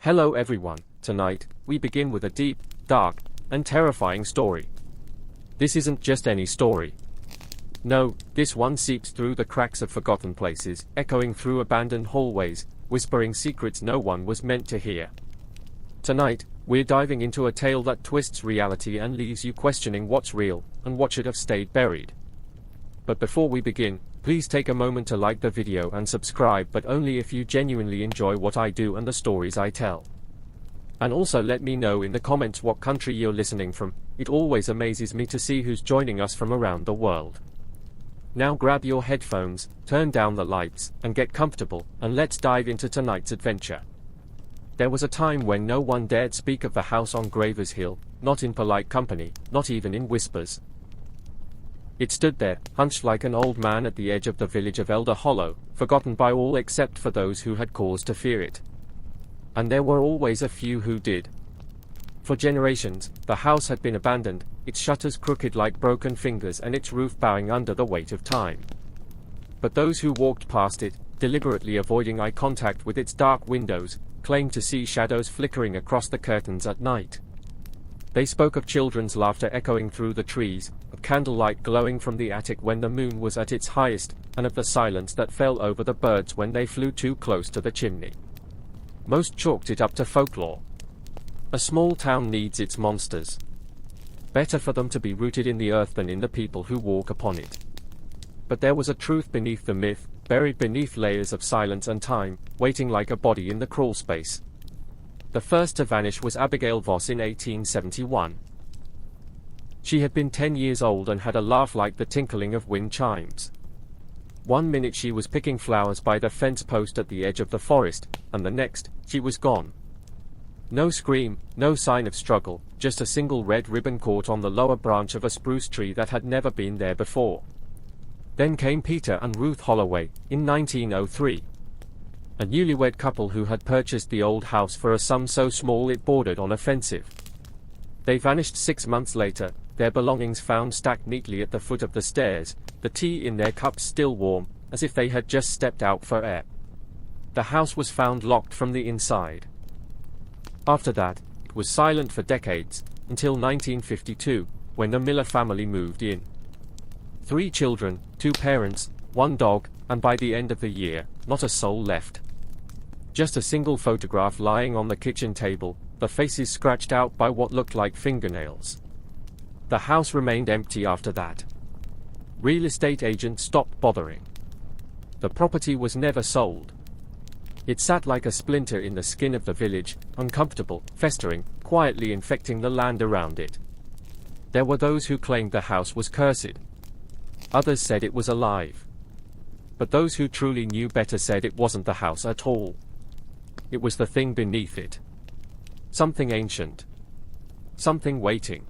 Hello everyone, tonight, we begin with a deep, dark, and terrifying story. This isn't just any story. No, this one seeps through the cracks of forgotten places, echoing through abandoned hallways, whispering secrets no one was meant to hear. Tonight, we're diving into a tale that twists reality and leaves you questioning what's real, and what should have stayed buried. But before we begin, please take a moment to like the video and subscribe, but only if you genuinely enjoy what I do and the stories I tell. And also let me know in the comments what country you're listening from. It always amazes me to see who's joining us from around the world. Now grab your headphones, turn down the lights, and get comfortable, and let's dive into tonight's adventure. There was a time when no one dared speak of the house on Gravers Hill, not in polite company, not even in whispers. It stood there, hunched like an old man at the edge of the village of Elder Hollow, forgotten by all except for those who had cause to fear it. And there were always a few who did. For generations, the house had been abandoned, its shutters crooked like broken fingers and its roof bowing under the weight of time. But those who walked past it, deliberately avoiding eye contact with its dark windows, claimed to see shadows flickering across the curtains at night. They spoke of children's laughter echoing through the trees, of candlelight glowing from the attic when the moon was at its highest, and of the silence that fell over the birds when they flew too close to the chimney. Most chalked it up to folklore. A small town needs its monsters. Better for them to be rooted in the earth than in the people who walk upon it. But there was a truth beneath the myth, buried beneath layers of silence and time, waiting like a body in the crawl space. The first to vanish was Abigail Voss in 1871. She had been 10 years old and had a laugh like the tinkling of wind chimes. One minute she was picking flowers by the fence post at the edge of the forest, and the next, she was gone. No scream, no sign of struggle, just a single red ribbon caught on the lower branch of a spruce tree that had never been there before. Then came Peter and Ruth Holloway, in 1903. A newlywed couple who had purchased the old house for a sum so small it bordered on offensive. They vanished 6 months later, their belongings found stacked neatly at the foot of the stairs, the tea in their cups still warm, as if they had just stepped out for air. The house was found locked from the inside. After that, it was silent for decades, until 1952, when the Miller family moved in. 3 children, 2 parents, 1 dog, and by the end of the year, not a soul left. Just a single photograph lying on the kitchen table, the faces scratched out by what looked like fingernails. The house remained empty after that. Real estate agents stopped bothering. The property was never sold. It sat like a splinter in the skin of the village, uncomfortable, festering, quietly infecting the land around it. There were those who claimed the house was cursed. Others said it was alive. But those who truly knew better said it wasn't the house at all. It was the thing beneath it. Something ancient. Something waiting.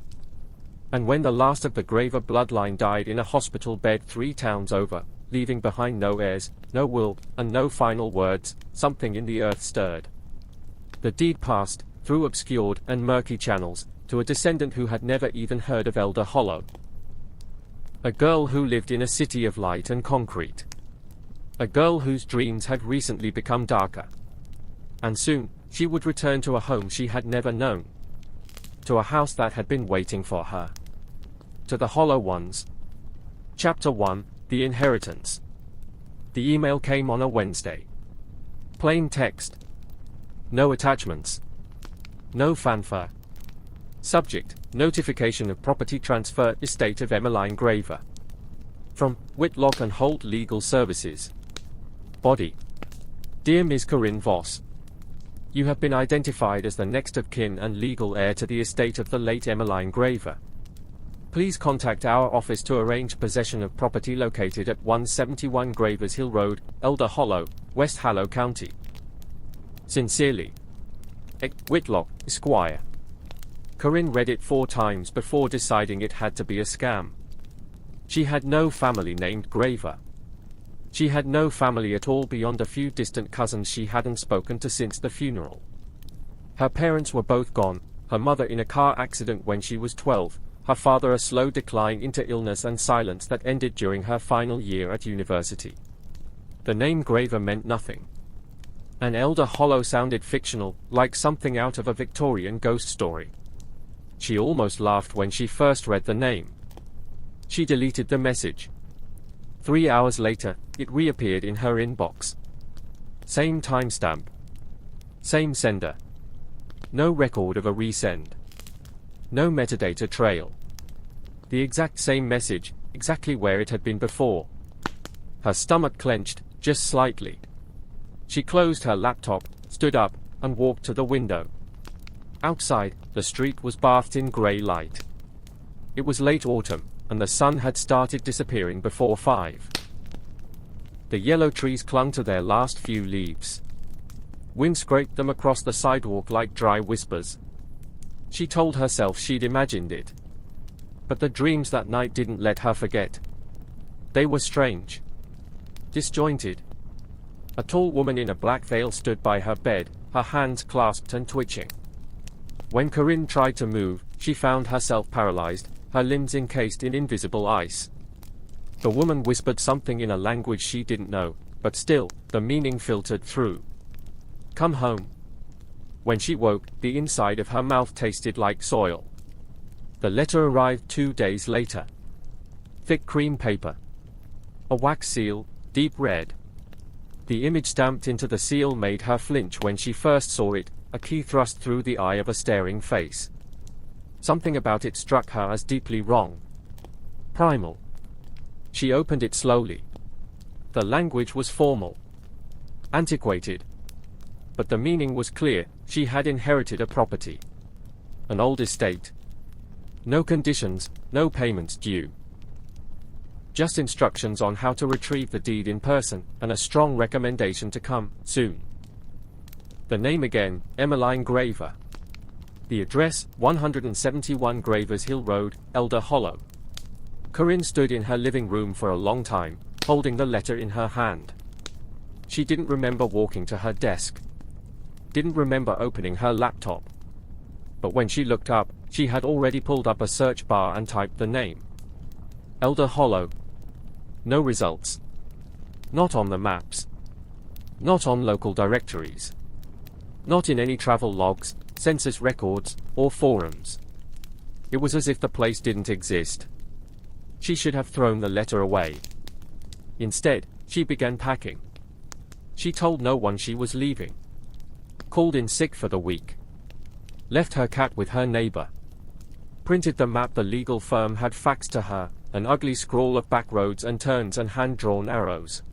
And when the last of the Graver bloodline died in a hospital bed 3 towns over, leaving behind no heirs, no will, and no final words, something in the earth stirred. The deed passed, through obscured and murky channels, to a descendant who had never even heard of Elder Hollow. A girl who lived in a city of light and concrete. A girl whose dreams had recently become darker. And soon, she would return to a home she had never known. To a house that had been waiting for her. To the Hollow Ones. Chapter 1, The Inheritance. The email came on a Wednesday. Plain text. No attachments. No fanfare. Subject, notification of property transfer, estate of Emmeline Graver. From Whitlock and Holt Legal Services. Body. Dear Ms. Corinne Voss. You have been identified as the next of kin and legal heir to the estate of the late Emmeline Graver. Please contact our office to arrange possession of property located at 171 Gravers Hill Road, Elder Hollow, West Hallow County. Sincerely. Whitlock, Esquire. Corinne read it 4 times before deciding it had to be a scam. She had no family named Graver. She had no family at all beyond a few distant cousins she hadn't spoken to since the funeral. Her parents were both gone, her mother in a car accident when she was 12, her father a slow decline into illness and silence that ended during her final year at university. The name Graver meant nothing. An elder hollow sounded fictional, like something out of a Victorian ghost story. She almost laughed when she first read the name. She deleted the message. 3 hours later, it reappeared in her inbox. Same timestamp. Same sender. No record of a resend. No metadata trail. The exact same message, exactly where it had been before. Her stomach clenched, just slightly. She closed her laptop, stood up, and walked to the window. Outside, the street was bathed in grey light. It was late autumn, and the sun had started disappearing before 5. The yellow trees clung to their last few leaves. Wind scraped them across the sidewalk like dry whispers. She told herself she'd imagined it. But the dreams that night didn't let her forget. They were strange. Disjointed. A tall woman in a black veil stood by her bed, her hands clasped and twitching. When Corinne tried to move, she found herself paralyzed, her limbs encased in invisible ice. The woman whispered something in a language she didn't know, but still, the meaning filtered through. Come home. When she woke, the inside of her mouth tasted like soil. The letter arrived 2 days later. Thick cream paper. A wax seal, deep red. The image stamped into the seal made her flinch when she first saw it, a key thrust through the eye of a staring face. Something about it struck her as deeply wrong. Primal. She opened it slowly. The language was formal. Antiquated. But the meaning was clear. She had inherited a property. An old estate. No conditions, no payments due. Just instructions on how to retrieve the deed in person, and a strong recommendation to come soon. The name again, Emmeline Graver. The address, 171 Gravers Hill Road, Elder Hollow. Corinne stood in her living room for a long time, holding the letter in her hand. She didn't remember walking to her desk. Didn't remember opening her laptop. But when she looked up, she had already pulled up a search bar and typed the name. Elder Hollow. No results. Not on the maps. Not on local directories. Not in any travel logs, census records, or forums. It was as if the place didn't exist. She should have thrown the letter away. Instead, she began packing. She told no one she was leaving. Called in sick for the week. Left her cat with her neighbor. Printed the map the legal firm had faxed to her, an ugly scrawl of back roads and turns and hand-drawn arrows.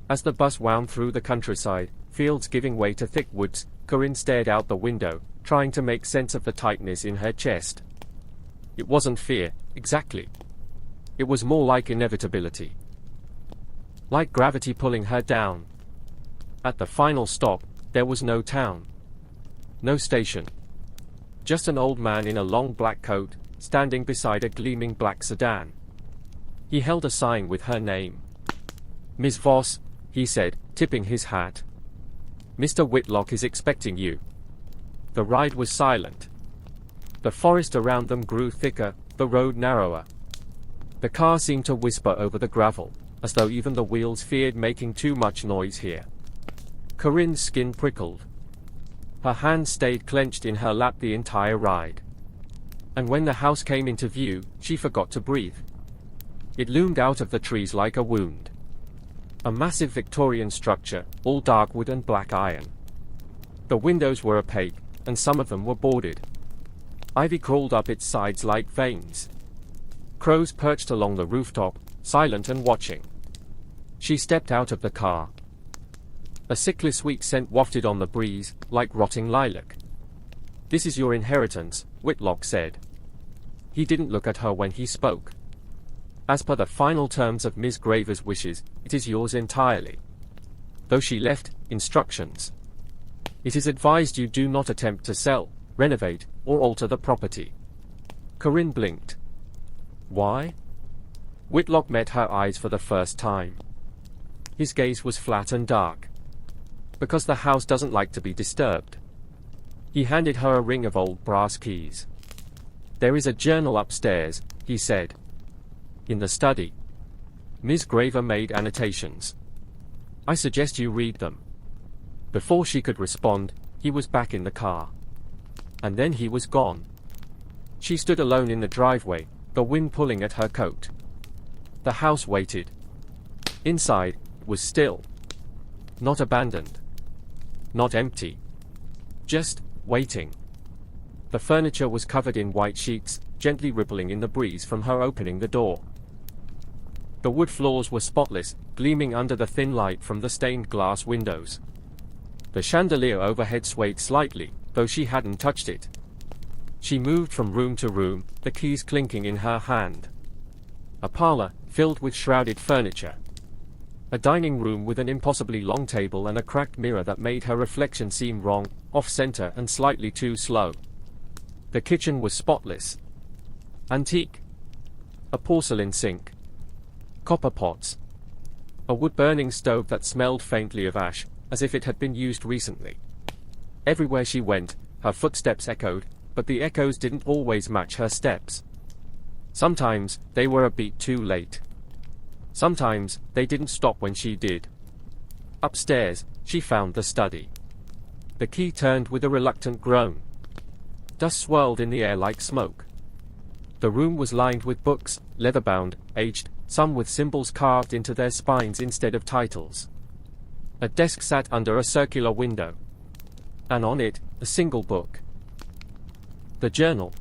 As the bus wound through the countryside, fields giving way to thick woods, Corinne stared out the window, trying to make sense of the tightness in her chest. It wasn't fear, exactly. It was more like inevitability. Like gravity pulling her down. At the final stop, there was no town. No station. Just an old man in a long black coat, standing beside a gleaming black sedan. He held a sign with her name. Miss Voss, he said, tipping his hat. Mr. Whitlock is expecting you. The ride was silent. The forest around them grew thicker, the road narrower. The car seemed to whisper over the gravel, as though even the wheels feared making too much noise here. Corinne's skin prickled. Her hands stayed clenched in her lap the entire ride. And when the house came into view, she forgot to breathe. It loomed out of the trees like a wound. A massive Victorian structure, all dark wood and black iron. The windows were opaque, and some of them were boarded. Ivy crawled up its sides like veins. Crows perched along the rooftop, silent and watching. She stepped out of the car. A sickly sweet scent wafted on the breeze, like rotting lilac. This is your inheritance, Whitlock said. He didn't look at her when he spoke. As per the final terms of Miss Graver's wishes, it is yours entirely. Though she left instructions. It is advised you do not attempt to sell, renovate, or alter the property. Corinne blinked. Why? Whitlock met her eyes for the first time. His gaze was flat and dark. Because the house doesn't like to be disturbed. He handed her a ring of old brass keys. There is a journal upstairs, he said. In the study. Miss Graver made annotations. I suggest you read them. Before she could respond, he was back in the car. And then he was gone. She stood alone in the driveway, the wind pulling at her coat. The house waited. Inside, it was still. Not abandoned. Not empty. Just waiting. The furniture was covered in white sheets, gently rippling in the breeze from her opening the door. The wood floors were spotless, gleaming under the thin light from the stained glass windows. The chandelier overhead swayed slightly, though she hadn't touched it. She moved from room to room, the keys clinking in her hand. A parlor, filled with shrouded furniture. A dining room with an impossibly long table and a cracked mirror that made her reflection seem wrong, off-center and slightly too slow. The kitchen was spotless. Antique. A porcelain sink. Copper pots. A wood-burning stove that smelled faintly of ash, as if it had been used recently. Everywhere she went, her footsteps echoed, but the echoes didn't always match her steps. Sometimes, they were a beat too late. Sometimes, they didn't stop when she did. Upstairs, she found the study. The key turned with a reluctant groan. Dust swirled in the air like smoke. The room was lined with books, leather-bound, aged, some with symbols carved into their spines instead of titles. A desk sat under a circular window. And on it, a single book. The journal.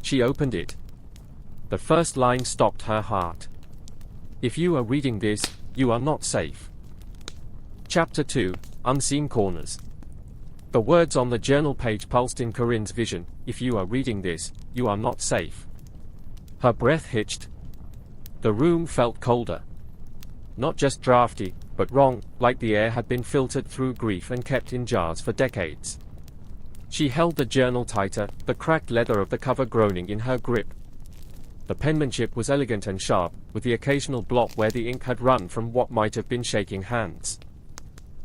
She opened it. The first line stopped her heart. If you are reading this, you are not safe. Chapter 2, Unseen Corners. The words on the journal page pulsed in Corinne's vision. If you are reading this, you are not safe. Her breath hitched. The room felt colder. Not just drafty, but wrong, like the air had been filtered through grief and kept in jars for decades. She held the journal tighter, the cracked leather of the cover groaning in her grip. The penmanship was elegant and sharp, with the occasional blot where the ink had run from what might have been shaking hands.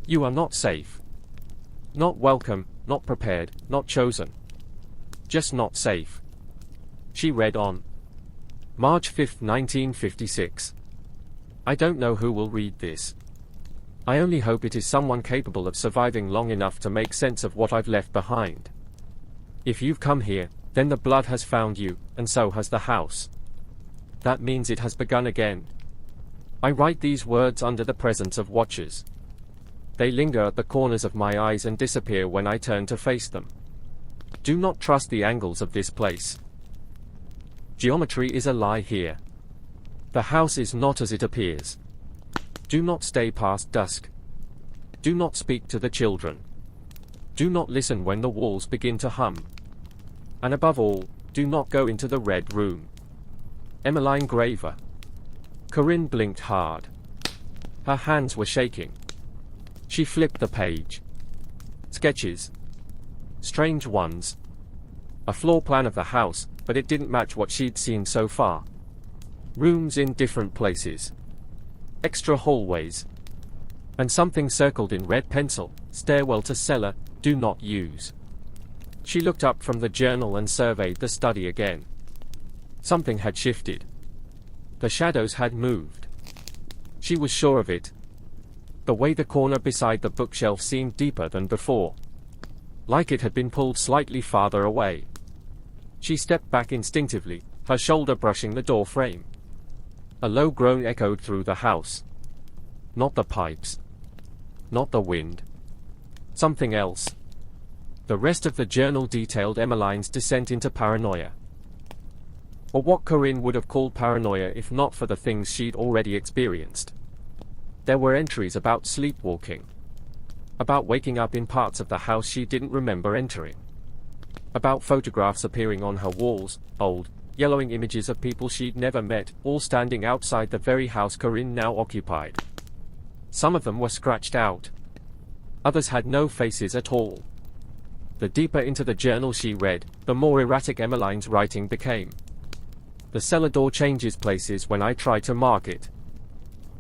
You are not safe. Not welcome, not prepared, not chosen. Just not safe. She read on. March 5, 1956. I don't know who will read this. I only hope it is someone capable of surviving long enough to make sense of what I've left behind. If you've come here, then the blood has found you, and so has the house. That means it has begun again. I write these words under the presence of watchers. They linger at the corners of my eyes and disappear when I turn to face them. Do not trust the angles of this place. Geometry is a lie here. The house is not as it appears. Do not stay past dusk. Do not speak to the children. Do not listen when the walls begin to hum. And above all, do not go into the red room. Emmeline Graver. Corinne blinked hard. Her hands were shaking. She flipped the page. Sketches. Strange ones. A floor plan of the house, but it didn't match what she'd seen so far. Rooms in different places. Extra hallways. And something circled in red pencil, stairwell to cellar, do not use. She looked up from the journal and surveyed the study again. Something had shifted. The shadows had moved. She was sure of it. The way the corner beside the bookshelf seemed deeper than before. Like it had been pulled slightly farther away. She stepped back instinctively, her shoulder brushing the door frame. A low groan echoed through the house. Not the pipes. Not the wind. Something else. The rest of the journal detailed Emmeline's descent into paranoia. Or what Corinne would have called paranoia if not for the things she'd already experienced. There were entries about sleepwalking. About waking up in parts of the house she didn't remember entering. About photographs appearing on her walls, old, yellowing images of people she'd never met, all standing outside the very house Corinne now occupied. Some of them were scratched out. Others had no faces at all. The deeper into the journal she read, the more erratic Emmeline's writing became. The cellar door changes places when I try to mark it.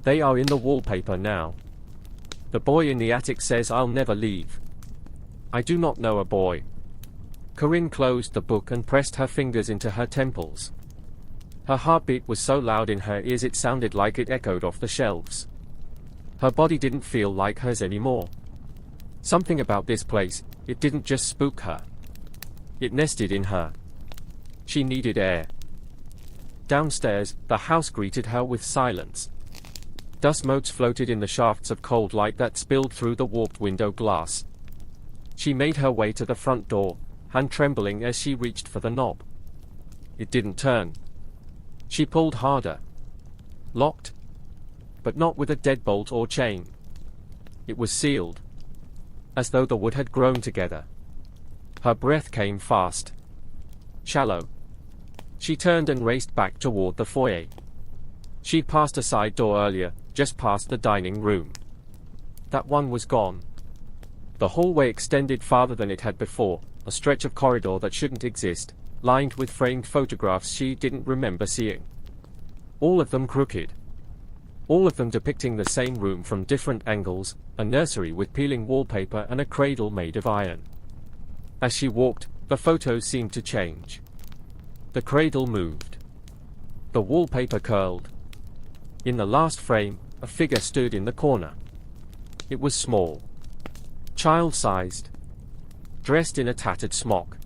They are in the wallpaper now. The boy in the attic says I'll never leave. I do not know a boy. Corinne closed the book and pressed her fingers into her temples. Her heartbeat was so loud in her ears it sounded like it echoed off the shelves. Her body didn't feel like hers anymore. Something about this place, it didn't just spook her. It nested in her. She needed air. Downstairs, the house greeted her with silence. Dust motes floated in the shafts of cold light that spilled through the warped window glass. She made her way to the front door, hand trembling as she reached for the knob. It didn't turn. She pulled harder. Locked. But not with a deadbolt or chain. It was sealed. As though the wood had grown together. Her breath came fast. Shallow. She turned and raced back toward the foyer. She'd passed a side door earlier, just past the dining room. That one was gone. The hallway extended farther than it had before, a stretch of corridor that shouldn't exist, lined with framed photographs she didn't remember seeing. All of them crooked. All of them depicting the same room from different angles, a nursery with peeling wallpaper and a cradle made of iron. As she walked, the photos seemed to change. The cradle moved. The wallpaper curled. In the last frame, a figure stood in the corner. It was small. Child-sized. Dressed in a tattered smock.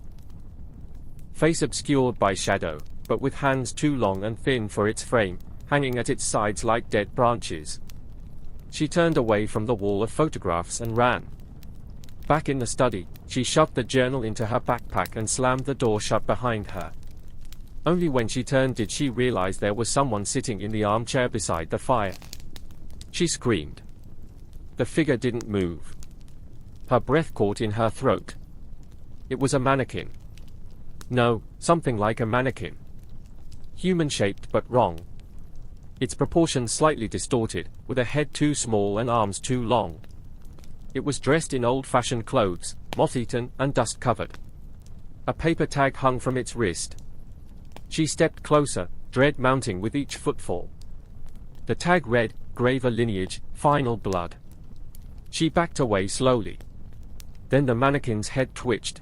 Face obscured by shadow, but with hands too long and thin for its frame, hanging at its sides like dead branches. She turned away from the wall of photographs and ran. Back in the study, she shoved the journal into her backpack and slammed the door shut behind her. Only when she turned did she realize there was someone sitting in the armchair beside the fire. She screamed. The figure didn't move. Her breath caught in her throat. It was a mannequin. No, something like a mannequin. Human-shaped but wrong. Its proportions slightly distorted, with a head too small and arms too long. It was dressed in old-fashioned clothes, moth-eaten and dust-covered. A paper tag hung from its wrist. She stepped closer, dread mounting with each footfall. The tag read, "Graver lineage, final blood." She backed away slowly. Then the mannequin's head twitched.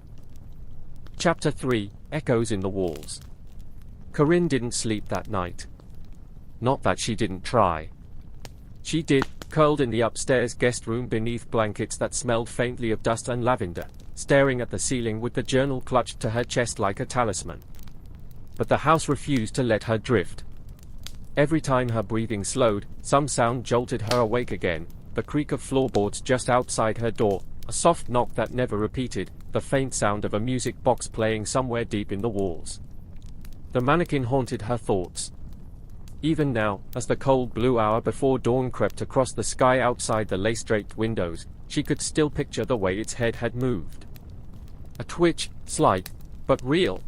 Chapter 3, Echoes in the Walls. Corinne didn't sleep that night. Not that she didn't try. She did, curled in the upstairs guest room beneath blankets that smelled faintly of dust and lavender, staring at the ceiling with the journal clutched to her chest like a talisman. But the house refused to let her drift. Every time her breathing slowed, some sound jolted her awake again, the creak of floorboards just outside her door, a soft knock that never repeated, the faint sound of a music box playing somewhere deep in the walls. The mannequin haunted her thoughts. Even now, as the cold blue hour before dawn crept across the sky outside the lace-draped windows, she could still picture the way its head had moved. A twitch, slight, but real.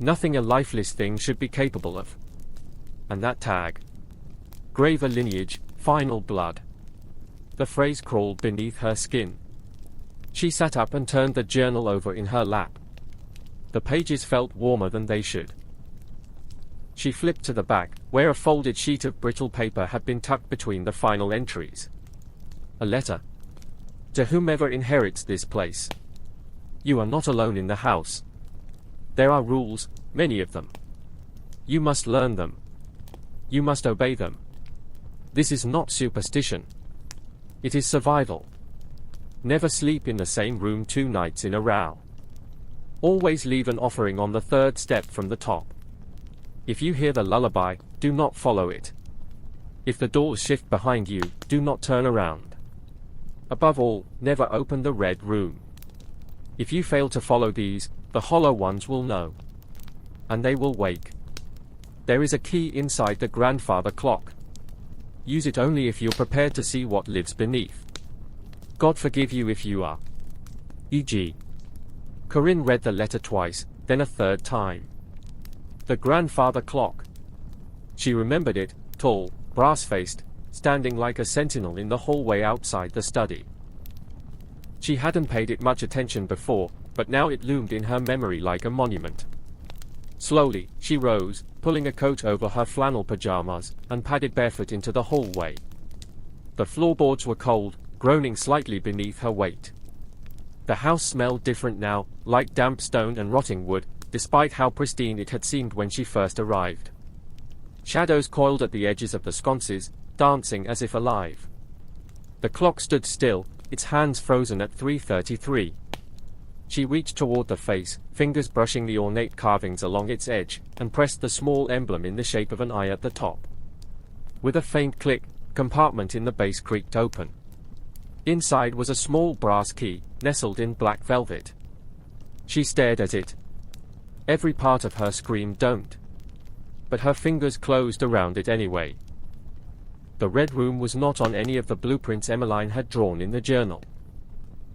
Nothing a lifeless thing should be capable of. And that tag. Graver lineage, final blood. The phrase crawled beneath her skin. She sat up and turned the journal over in her lap. The pages felt warmer than they should. She flipped to the back, where a folded sheet of brittle paper had been tucked between the final entries. A letter. To whomever inherits this place. You are not alone in the house. There are rules, many of them. You must learn them. You must obey them. This is not superstition. It is survival. Never sleep in the same room 2 nights in a row. Always leave an offering on the 3rd step from the top. If you hear the lullaby, do not follow it. If the doors shift behind you, do not turn around. Above all, never open the red room. If you fail to follow these, the hollow ones will know. And they will wake. There is a key inside the grandfather clock. Use it only if you're prepared to see what lives beneath. God forgive you if you are. E.g. Corinne read the letter twice, then a 3rd time. The grandfather clock. She remembered it, tall, brass-faced, standing like a sentinel in the hallway outside the study. She hadn't paid it much attention before, but now it loomed in her memory like a monument. Slowly, she rose, pulling a coat over her flannel pajamas, and padded barefoot into the hallway. The floorboards were cold, groaning slightly beneath her weight. The house smelled different now, like damp stone and rotting wood, despite how pristine it had seemed when she first arrived. Shadows coiled at the edges of the sconces, dancing as if alive. The clock stood still, its hands frozen at 3:33. She reached toward the face, fingers brushing the ornate carvings along its edge, and pressed the small emblem in the shape of an eye at the top. With a faint click, a compartment in the base creaked open. Inside was a small brass key, nestled in black velvet. She stared at it. Every part of her screamed "don't!" But her fingers closed around it anyway. The red room was not on any of the blueprints Emmeline had drawn in the journal.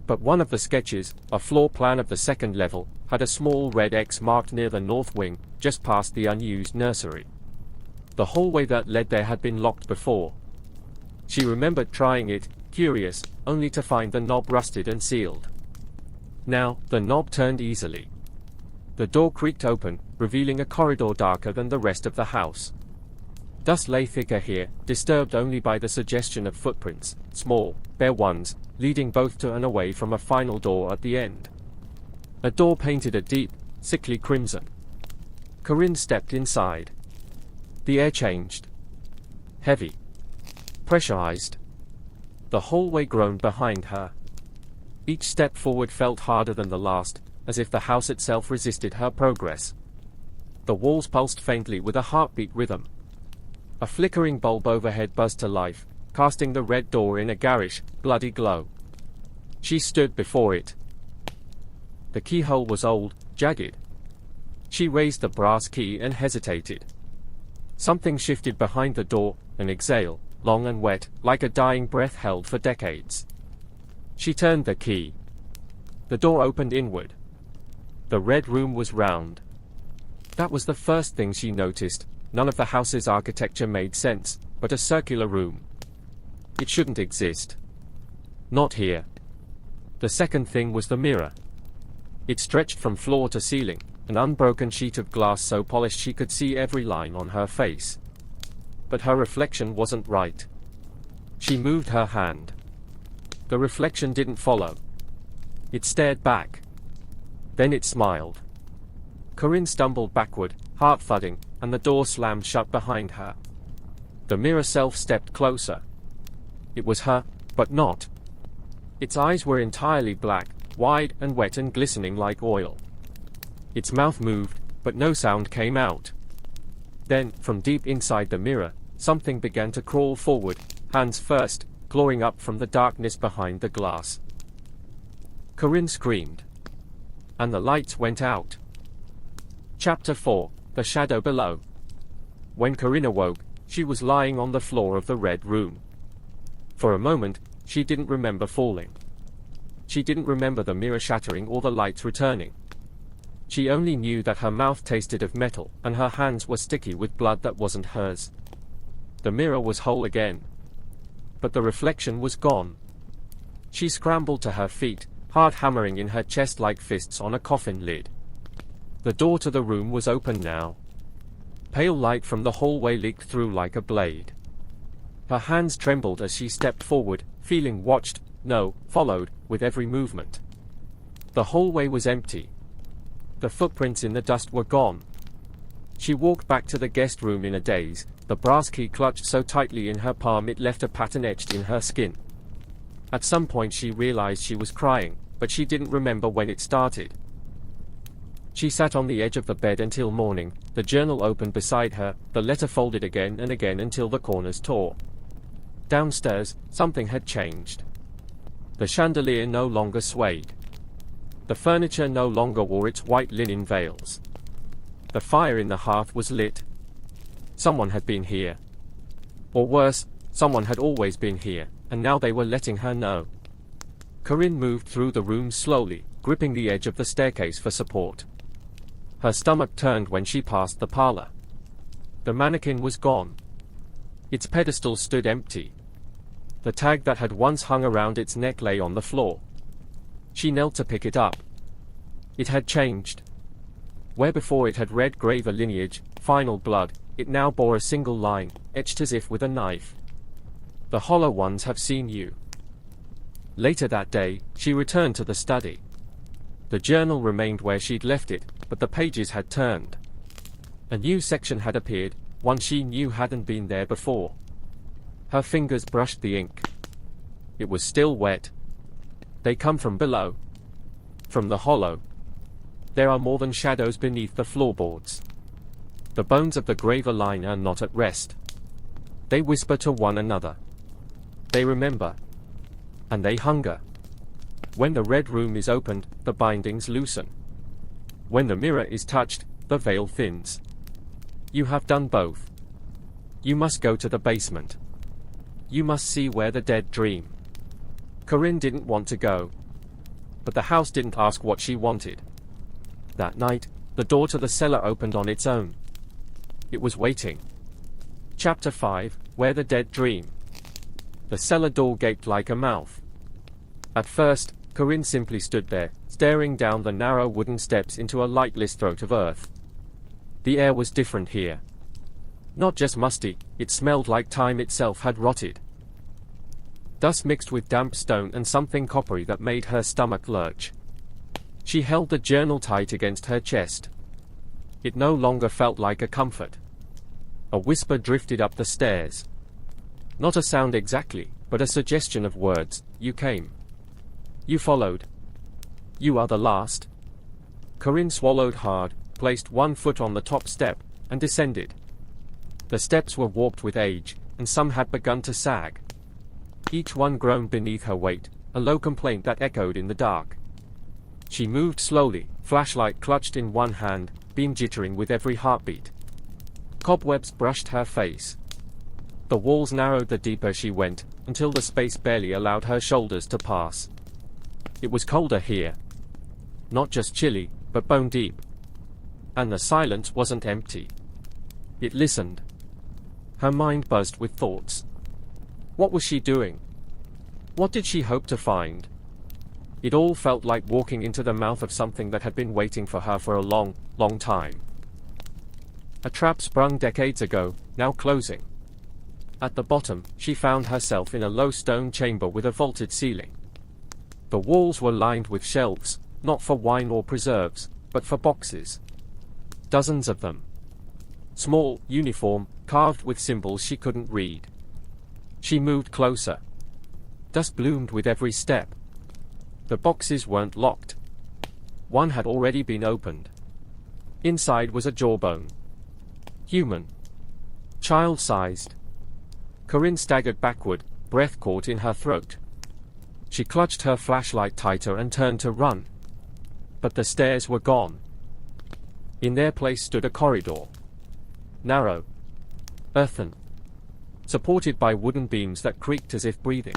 But one of the sketches, a floor plan of the second level, had a small red X marked near the north wing, just past the unused nursery. The hallway that led there had been locked before. She remembered trying it, curious, only to find the knob rusted and sealed. Now, the knob turned easily. The door creaked open, revealing a corridor darker than the rest of the house. Dust lay thicker here, disturbed only by the suggestion of footprints, small, bare ones, leading both to and away from a final door at the end. A door painted a deep, sickly crimson. Corinne stepped inside. The air changed. Heavy. Pressurized. The hallway groaned behind her. Each step forward felt harder than the last, as if the house itself resisted her progress. The walls pulsed faintly with a heartbeat rhythm. A flickering bulb overhead buzzed to life, casting the red door in a garish, bloody glow. She stood before it. The keyhole was old, jagged. She raised the brass key and hesitated. Something shifted behind the door, an exhale, long and wet, like a dying breath held for decades. She turned the key. The door opened inward. The red room was round. That was the first thing she noticed. None of the house's architecture made sense, but a circular room. It shouldn't exist. Not here. The second thing was the mirror. It stretched from floor to ceiling, an unbroken sheet of glass so polished she could see every line on her face. But her reflection wasn't right. She moved her hand. The reflection didn't follow. It stared back. Then it smiled. Corinne stumbled backward, heart thudding, and the door slammed shut behind her. The mirror self stepped closer. It was her, but not. Its eyes were entirely black, wide and wet and glistening like oil. Its mouth moved, but no sound came out. Then, from deep inside the mirror, something began to crawl forward, hands first, clawing up from the darkness behind the glass. Corinne screamed. And the lights went out. Chapter 4: The Shadow Below. When Corinne awoke, she was lying on the floor of the red room. For a moment, she didn't remember falling. She didn't remember the mirror shattering or the lights returning. She only knew that her mouth tasted of metal, and her hands were sticky with blood that wasn't hers. The mirror was whole again. But the reflection was gone. She scrambled to her feet, heart hammering in her chest like fists on a coffin lid. The door to the room was open now. Pale light from the hallway leaked through like a blade. Her hands trembled as she stepped forward, feeling watched, no, followed, with every movement. The hallway was empty. The footprints in the dust were gone. She walked back to the guest room in a daze, the brass key clutched so tightly in her palm it left a pattern etched in her skin. At some point she realized she was crying, but she didn't remember when it started. She sat on the edge of the bed until morning, the journal opened beside her, the letter folded again and again until the corners tore. Downstairs, something had changed. The chandelier no longer swayed. The furniture no longer wore its white linen veils. The fire in the hearth was lit. Someone had been here. Or worse, someone had always been here, and now they were letting her know. Corinne moved through the room slowly, gripping the edge of the staircase for support. Her stomach turned when she passed the parlor. The mannequin was gone. Its pedestal stood empty. The tag that had once hung around its neck lay on the floor. She knelt to pick it up. It had changed. Where before it had read Graver lineage, final blood, it now bore a single line, etched as if with a knife. The hollow ones have seen you. Later that day, she returned to the study. The journal remained where she'd left it, but the pages had turned. A new section had appeared, one she knew hadn't been there before. Her fingers brushed the ink. It was still wet. They come from below. From the hollow. There are more than shadows beneath the floorboards. The bones of the graver line are not at rest. They whisper to one another. They remember. And they hunger. When the red room is opened, the bindings loosen. When the mirror is touched, the veil thins. You have done both. You must go to the basement. You must see where the dead dream. Corinne didn't want to go. But the house didn't ask what she wanted. That night, the door to the cellar opened on its own. It was waiting. Chapter 5, Where the Dead Dream. The cellar door gaped like a mouth. At first, Corinne simply stood there, staring down the narrow wooden steps into a lightless throat of earth. The air was different here. Not just musty, it smelled like time itself had rotted. Dust mixed with damp stone and something coppery that made her stomach lurch. She held the journal tight against her chest. It no longer felt like a comfort. A whisper drifted up the stairs. Not a sound exactly, but a suggestion of words. You came. You followed. You are the last. Corinne swallowed hard, placed one foot on the top step, and descended. The steps were warped with age, and some had begun to sag. Each one groaned beneath her weight, a low complaint that echoed in the dark. She moved slowly, flashlight clutched in one hand, beam jittering with every heartbeat. Cobwebs brushed her face. The walls narrowed the deeper she went, until the space barely allowed her shoulders to pass. It was colder here. Not just chilly, but bone deep. And the silence wasn't empty. It listened. Her mind buzzed with thoughts. What was she doing? What did she hope to find? It all felt like walking into the mouth of something that had been waiting for her for a long, long time. A trap sprung decades ago, now closing. At the bottom, she found herself in a low stone chamber with a vaulted ceiling. The walls were lined with shelves, not for wine or preserves, but for boxes. Dozens of them. Small, uniform, carved with symbols she couldn't read. She moved closer. Dust bloomed with every step. The boxes weren't locked. One had already been opened. Inside was a jawbone. Human. Child-sized. Corinne staggered backward, breath caught in her throat. She clutched her flashlight tighter and turned to run. But the stairs were gone. In their place stood a corridor. Narrow. Earthen. Supported by wooden beams that creaked as if breathing.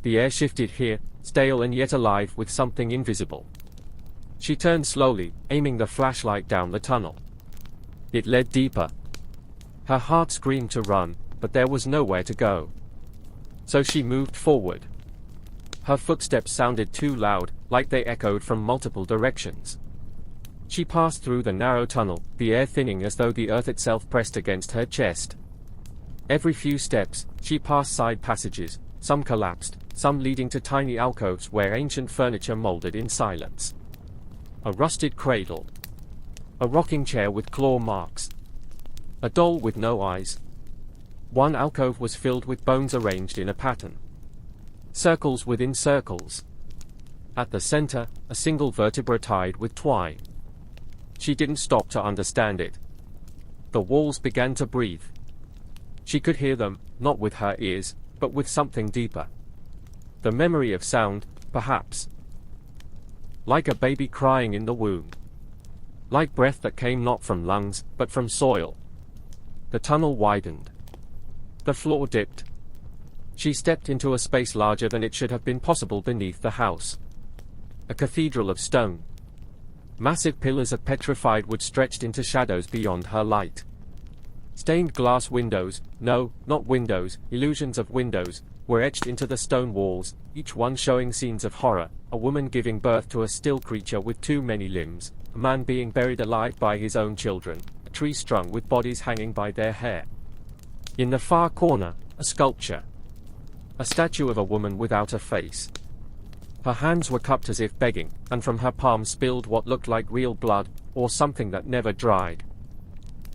The air shifted here, stale and yet alive with something invisible. She turned slowly, aiming the flashlight down the tunnel. It led deeper. Her heart screamed to run, but there was nowhere to go. So she moved forward. Her footsteps sounded too loud, like they echoed from multiple directions. She passed through the narrow tunnel, the air thinning as though the earth itself pressed against her chest. Every few steps, she passed side passages, some collapsed, some leading to tiny alcoves where ancient furniture molded in silence. A rusted cradle. A rocking chair with claw marks. A doll with no eyes. One alcove was filled with bones arranged in a pattern. Circles within circles. At the center, a single vertebra tied with twine. She didn't stop to understand it. The walls began to breathe. She could hear them, not with her ears, but with something deeper. The memory of sound, perhaps. Like a baby crying in the womb. Like breath that came not from lungs, but from soil. The tunnel widened. The floor dipped. She stepped into a space larger than it should have been possible beneath the house. A cathedral of stone. Massive pillars of petrified wood stretched into shadows beyond her light. Stained glass windows, no, not windows, illusions of windows, were etched into the stone walls, each one showing scenes of horror, a woman giving birth to a still creature with too many limbs, a man being buried alive by his own children, a tree strung with bodies hanging by their hair. In the far corner, a sculpture. A statue of a woman without a face. Her hands were cupped as if begging, and from her palms spilled what looked like real blood, or something that never dried.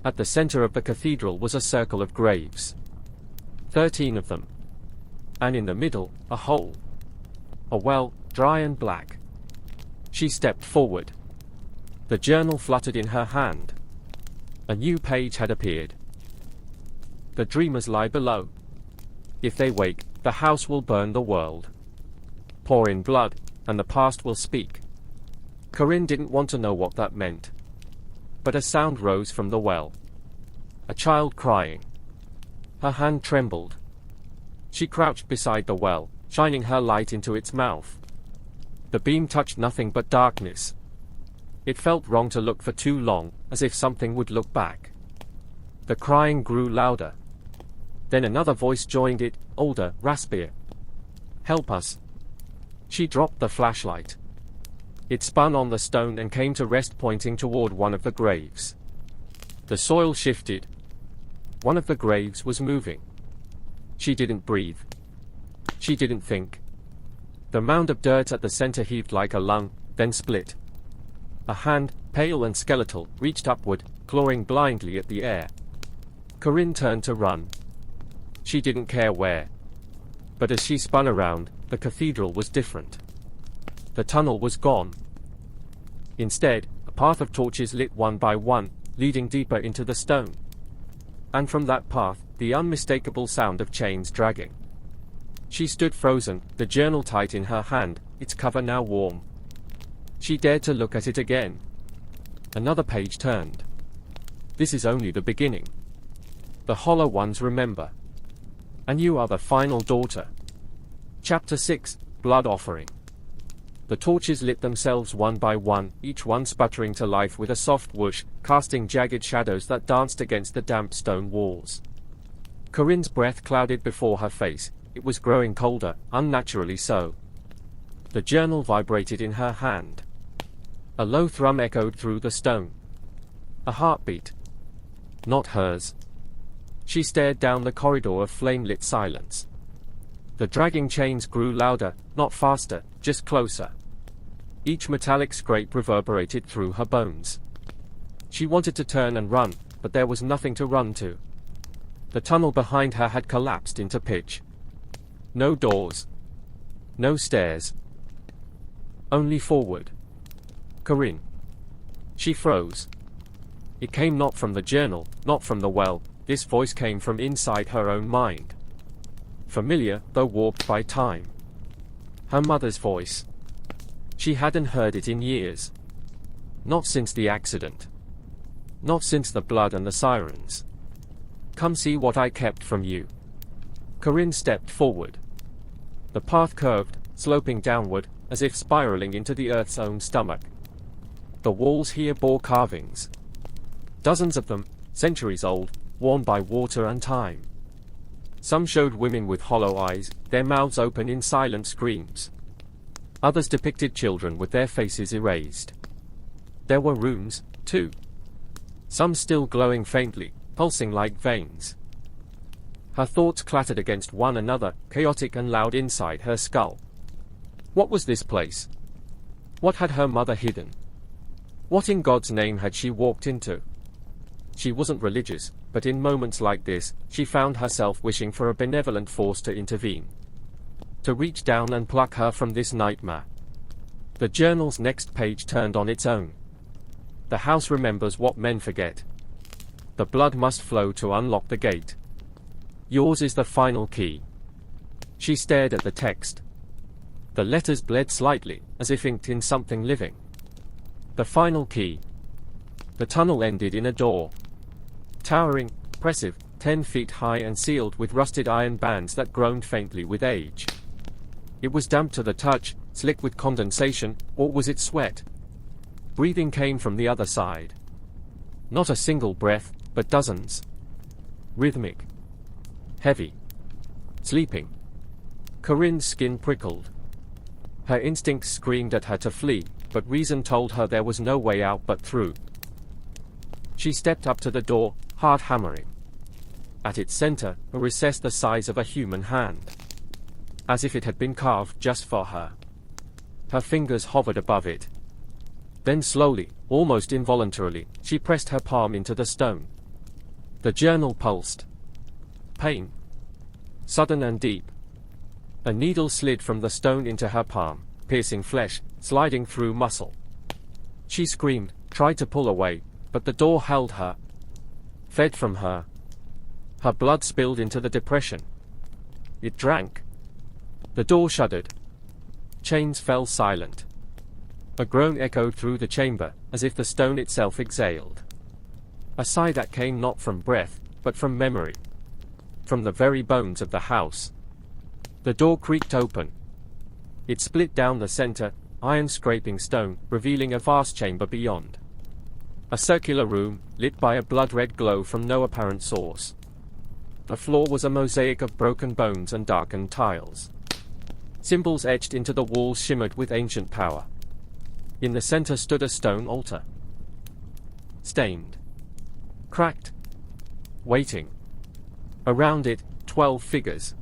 At the center of the cathedral was a circle of graves. 13 of them. And in the middle, a hole. A well, dry and black. She stepped forward. The journal fluttered in her hand. A new page had appeared. The dreamers lie below. If they wake, the house will burn the world. Pour in blood, and the past will speak. Corinne didn't want to know what that meant. But a sound rose from the well. A child crying. Her hand trembled. She crouched beside the well, shining her light into its mouth. The beam touched nothing but darkness. It felt wrong to look for too long, as if something would look back. The crying grew louder. Then another voice joined it, older, raspier. "Help us." She dropped the flashlight. It spun on the stone and came to rest, pointing toward one of the graves. The soil shifted. One of the graves was moving. She didn't breathe. She didn't think. The mound of dirt at the center heaved like a lung, then split. A hand, pale and skeletal, reached upward, clawing blindly at the air. Corinne turned to run. She didn't care where. But as she spun around, the cathedral was different. The tunnel was gone. Instead, a path of torches lit one by one, leading deeper into the stone. And from that path, the unmistakable sound of chains dragging. She stood frozen, the journal tight in her hand, its cover now warm. She dared to look at it again. Another page turned. This is only the beginning. The hollow ones remember. And you are the final daughter. Chapter 6, Blood Offering. The torches lit themselves one by one, each one sputtering to life with a soft whoosh, casting jagged shadows that danced against the damp stone walls. Corinne's breath clouded before her face. It was growing colder, unnaturally so. The journal vibrated in her hand. A low thrum echoed through the stone. A heartbeat. Not hers. She stared down the corridor of flame-lit silence. The dragging chains grew louder, not faster, just closer. Each metallic scrape reverberated through her bones. She wanted to turn and run, but there was nothing to run to. The tunnel behind her had collapsed into pitch. No doors. No stairs. Only forward. Corinne. She froze. It came not from the journal, not from the well. This voice came from inside her own mind. Familiar, though warped by time. Her mother's voice. She hadn't heard it in years. Not since the accident. Not since the blood and the sirens. "Come see what I kept from you." Corinne stepped forward. The path curved, sloping downward, as if spiraling into the earth's own stomach. The walls here bore carvings. Dozens of them, centuries old, worn by water and time. Some showed women with hollow eyes, their mouths open in silent screams. Others depicted children with their faces erased. There were runes, too. Some still glowing faintly, pulsing like veins. Her thoughts clattered against one another, chaotic and loud inside her skull. What was this place? What had her mother hidden? What in God's name had she walked into? She wasn't religious, but in moments like this, she found herself wishing for a benevolent force to intervene. To reach down and pluck her from this nightmare. The journal's next page turned on its own. The house remembers what men forget. The blood must flow to unlock the gate. Yours is the final key. She stared at the text. The letters bled slightly, as if inked in something living. The final key. The tunnel ended in a door. Towering, oppressive, 10 feet high and sealed with rusted iron bands that groaned faintly with age. It was damp to the touch, slick with condensation, or was it sweat? Breathing came from the other side. Not a single breath, but dozens. Rhythmic. Heavy. Sleeping. Corinne's skin prickled. Her instincts screamed at her to flee, but reason told her there was no way out but through. She stepped up to the door, heart hammering. At its center, a recess the size of a human hand. As if it had been carved just for her. Her fingers hovered above it. Then slowly, almost involuntarily, she pressed her palm into the stone. The journal pulsed. Pain. Sudden and deep. A needle slid from the stone into her palm, piercing flesh, sliding through muscle. She screamed, tried to pull away, but the door held her, fed from her. Her blood spilled into the depression. It drank. The door shuddered. Chains fell silent. A groan echoed through the chamber, as if the stone itself exhaled. A sigh that came not from breath, but from memory. From the very bones of the house. The door creaked open. It split down the center, iron scraping stone, revealing a vast chamber beyond. A circular room, lit by a blood-red glow from no apparent source. The floor was a mosaic of broken bones and darkened tiles. Symbols etched into the walls shimmered with ancient power. In the center stood a stone altar. Stained. Cracked. Waiting. Around it, 12 figures.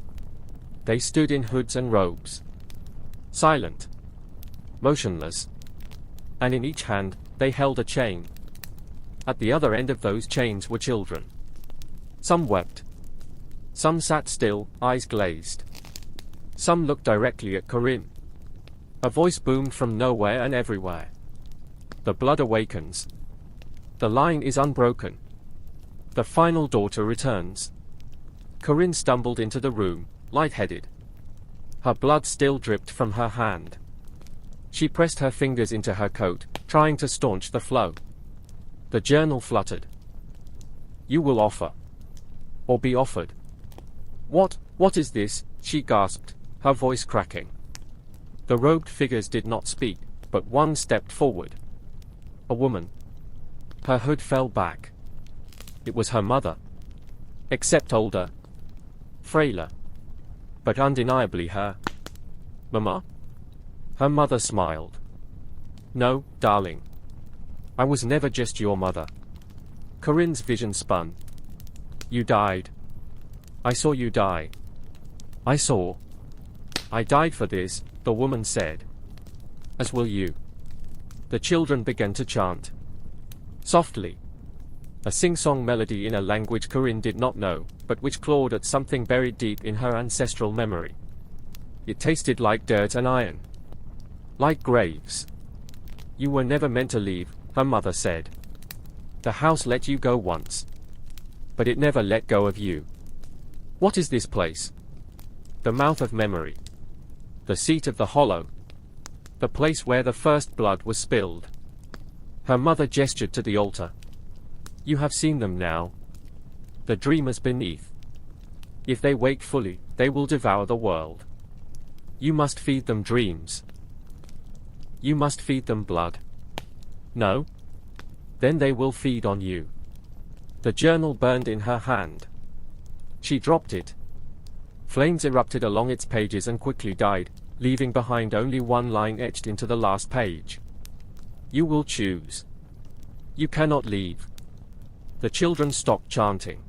They stood in hoods and robes. Silent. Motionless. And in each hand, they held a chain. At the other end of those chains were children. Some wept. Some sat still, eyes glazed. Some looked directly at Corinne. A voice boomed from nowhere and everywhere. The blood awakens. The line is unbroken. The final daughter returns. Corinne stumbled into the room, lightheaded. Her blood still dripped from her hand. She pressed her fingers into her coat, trying to staunch the flow. The journal fluttered. You will offer. Or be offered. What is this? She gasped, her voice cracking. The robed figures did not speak, but one stepped forward. A woman. Her hood fell back. It was her mother. Except older. Frailer. But undeniably her. Mama? Her mother smiled. No, darling. I was never just your mother. Corinne's vision spun. You died. I saw you die. I saw. I died for this, the woman said. As will you. The children began to chant. Softly. A sing-song melody in a language Corinne did not know, but which clawed at something buried deep in her ancestral memory. It tasted like dirt and iron. Like graves. You were never meant to leave, her mother said. The house let you go once. But it never let go of you. What is this place? The mouth of memory. The seat of the hollow. The place where the first blood was spilled. Her mother gestured to the altar. You have seen them now. The dreamers beneath. If they wake fully, they will devour the world. You must feed them dreams. You must feed them blood. No? Then they will feed on you. The journal burned in her hand. She dropped it. Flames erupted along its pages and quickly died, leaving behind only one line etched into the last page. You will choose. You cannot leave. The children stopped chanting.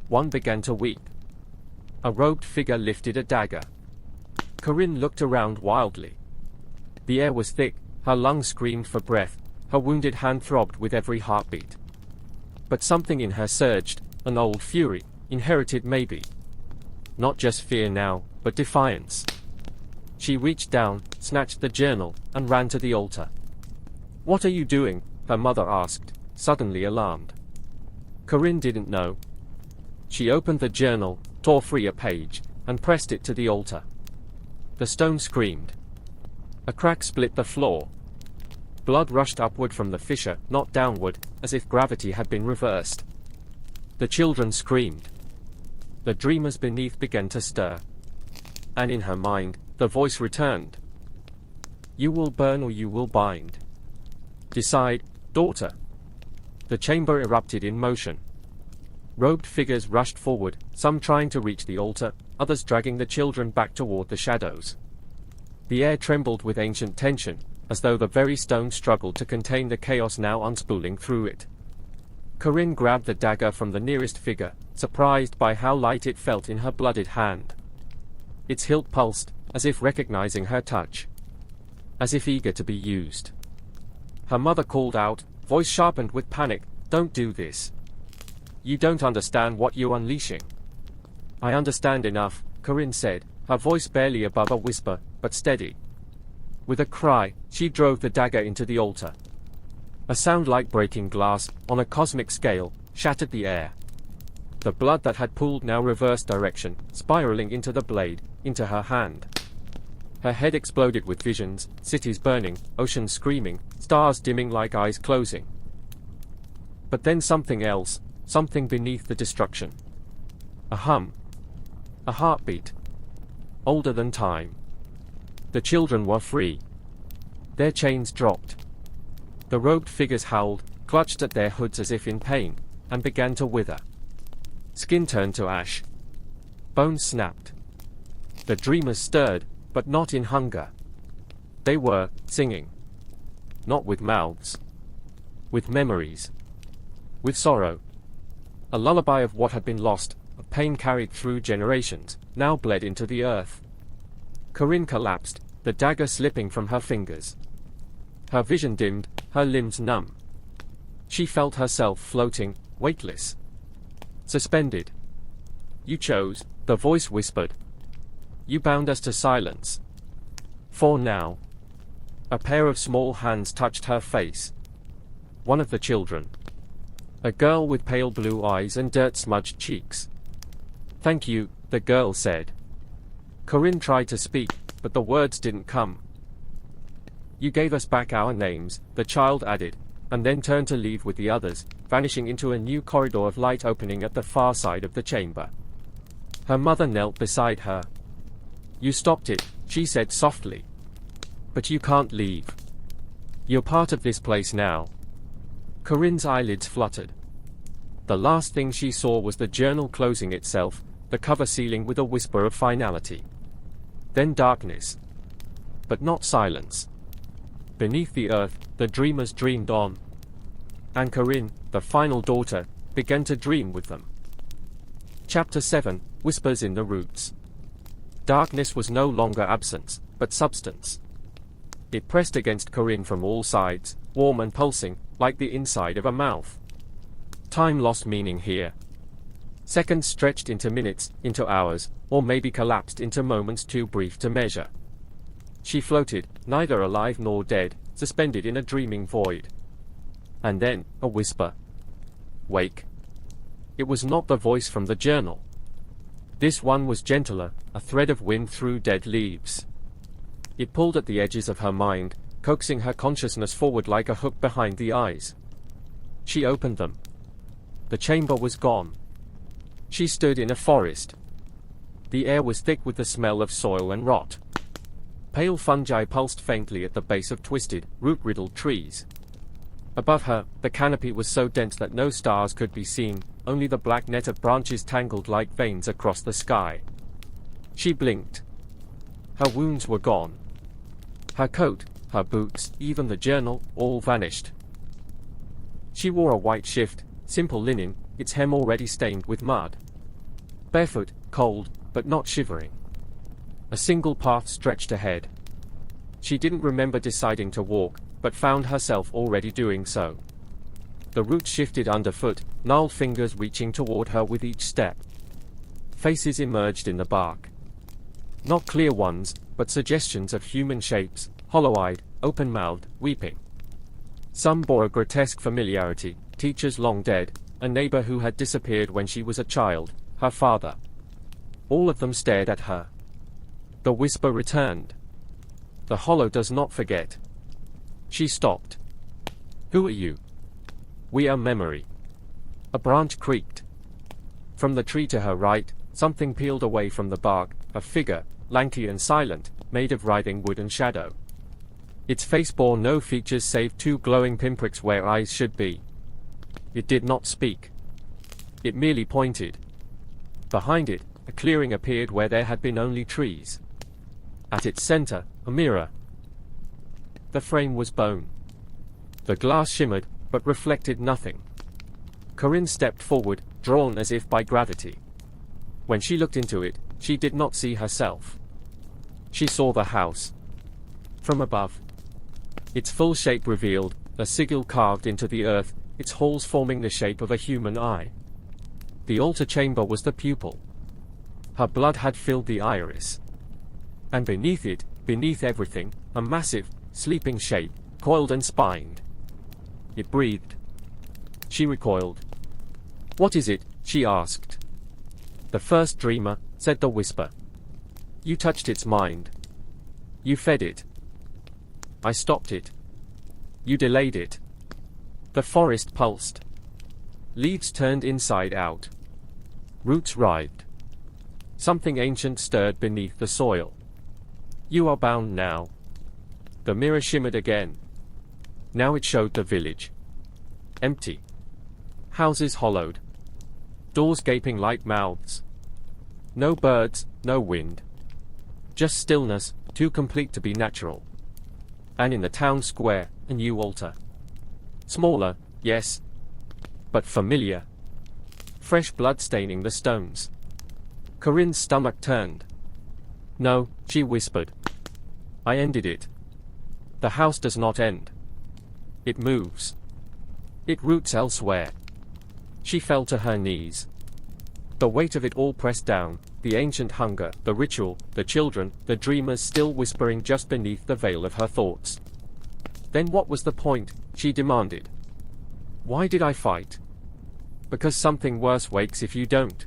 One began to weep. A robed figure lifted a dagger. Corinne looked around wildly. The air was thick, her lungs screamed for breath, her wounded hand throbbed with every heartbeat. But something in her surged, an old fury, inherited maybe. Not just fear now, but defiance. She reached down, snatched the journal, and ran to the altar. What are you doing? Her mother asked, suddenly alarmed. Corinne didn't know. She opened the journal, tore free a page, and pressed it to the altar. The stone screamed. A crack split the floor. Blood rushed upward from the fissure, not downward, as if gravity had been reversed. The children screamed. The dreamers beneath began to stir. And in her mind, the voice returned. You will burn or you will bind. Decide, daughter. The chamber erupted in motion. Robed figures rushed forward, some trying to reach the altar, others dragging the children back toward the shadows. The air trembled with ancient tension, as though the very stone struggled to contain the chaos now unspooling through it. Corinne grabbed the dagger from the nearest figure, surprised by how light it felt in her blooded hand. Its hilt pulsed, as if recognizing her touch. As if eager to be used. Her mother called out, voice sharpened with panic, don't do this. You don't understand what you're unleashing. I understand enough, Corinne said, her voice barely above a whisper, but steady. With a cry, she drove the dagger into the altar. A sound like breaking glass, on a cosmic scale, shattered the air. The blood that had pooled now reversed direction, spiraling into the blade, into her hand. Her head exploded with visions, cities burning, oceans screaming, stars dimming like eyes closing. But then something else, something beneath the destruction. A hum. A heartbeat. Older than time. The children were free. Their chains dropped. The robed figures howled, clutched at their hoods as if in pain, and began to wither. Skin turned to ash. Bones snapped. The dreamers stirred, but not in hunger. They were singing. Not with mouths. With memories. With sorrow. A lullaby of what had been lost, of pain carried through generations, now bled into the earth. Corinne collapsed, the dagger slipping from her fingers. Her vision dimmed, her limbs numb. She felt herself floating, weightless. Suspended. You chose, the voice whispered. You bound us to silence. For now. A pair of small hands touched her face. One of the children. A girl with pale blue eyes and dirt-smudged cheeks. Thank you, the girl said. Corinne tried to speak, but the words didn't come. You gave us back our names, the child added, and then turned to leave with the others, vanishing into a new corridor of light opening at the far side of the chamber. Her mother knelt beside her. You stopped it, she said softly. But you can't leave. You're part of this place now. Corinne's eyelids fluttered. The last thing she saw was the journal closing itself, the cover sealing with a whisper of finality. Then darkness. But not silence. Beneath the earth, the dreamers dreamed on. And Corinne, the final daughter, began to dream with them. Chapter 7, Whispers in the Roots. Darkness was no longer absence, but substance. It pressed against Corinne from all sides, warm and pulsing, like the inside of a mouth. Time lost meaning here. Seconds stretched into minutes, into hours, or maybe collapsed into moments too brief to measure. She floated, neither alive nor dead, suspended in a dreaming void. And then, a whisper. Wake. It was not the voice from the journal. This one was gentler, a thread of wind through dead leaves. It pulled at the edges of her mind, coaxing her consciousness forward like a hook behind the eyes. She opened them. The chamber was gone. She stood in a forest. The air was thick with the smell of soil and rot. Pale fungi pulsed faintly at the base of twisted, root-riddled trees. Above her, the canopy was so dense that no stars could be seen, only the black net of branches tangled like veins across the sky. She blinked. Her wounds were gone. Her coat, her boots, even the journal, all vanished. She wore a white shift, simple linen, its hem already stained with mud. Barefoot, cold, but not shivering. A single path stretched ahead. She didn't remember deciding to walk, but found herself already doing so. The roots shifted underfoot, gnarled fingers reaching toward her with each step. Faces emerged in the bark. Not clear ones, but suggestions of human shapes, hollow-eyed, open-mouthed, weeping. Some bore a grotesque familiarity, teachers long dead, a neighbor who had disappeared when she was a child, her father. All of them stared at her. The whisper returned. The hollow does not forget. She stopped. Who are you? We are memory. A branch creaked. From the tree to her right, something peeled away from the bark, a figure, lanky and silent, made of writhing wood and shadow. Its face bore no features save two glowing pinpricks where eyes should be. It did not speak. It merely pointed. Behind it, a clearing appeared where there had been only trees. At its center, a mirror. The frame was bone. The glass shimmered, but reflected nothing. Corinne stepped forward, drawn as if by gravity. When she looked into it, she did not see herself. She saw the house. From above. Its full shape revealed, a sigil carved into the earth, its halls forming the shape of a human eye. The altar chamber was the pupil. Her blood had filled the iris. And beneath it, beneath everything, a massive, sleeping shape, coiled and spined. It breathed. She recoiled. "What is it?" she asked. "The first dreamer," said the whisper. "You touched its mind. You fed it. I stopped it. You delayed it." The forest pulsed. Leaves turned inside out. Roots writhed. Something ancient stirred beneath the soil. "You are bound now." The mirror shimmered again. Now it showed the village. Empty. Houses hollowed. Doors gaping like mouths. No birds, no wind. Just stillness, too complete to be natural. And in the town square, a new altar. Smaller, yes, but familiar. Fresh blood staining the stones. Corinne's stomach turned. "No," she whispered. "I ended it. The house does not end. It moves. It roots elsewhere." She fell to her knees. The weight of it all pressed down, the ancient hunger, the ritual, the children, the dreamers still whispering just beneath the veil of her thoughts. "Then what was the point?" she demanded. "Why did I fight?" "Because something worse wakes if you don't."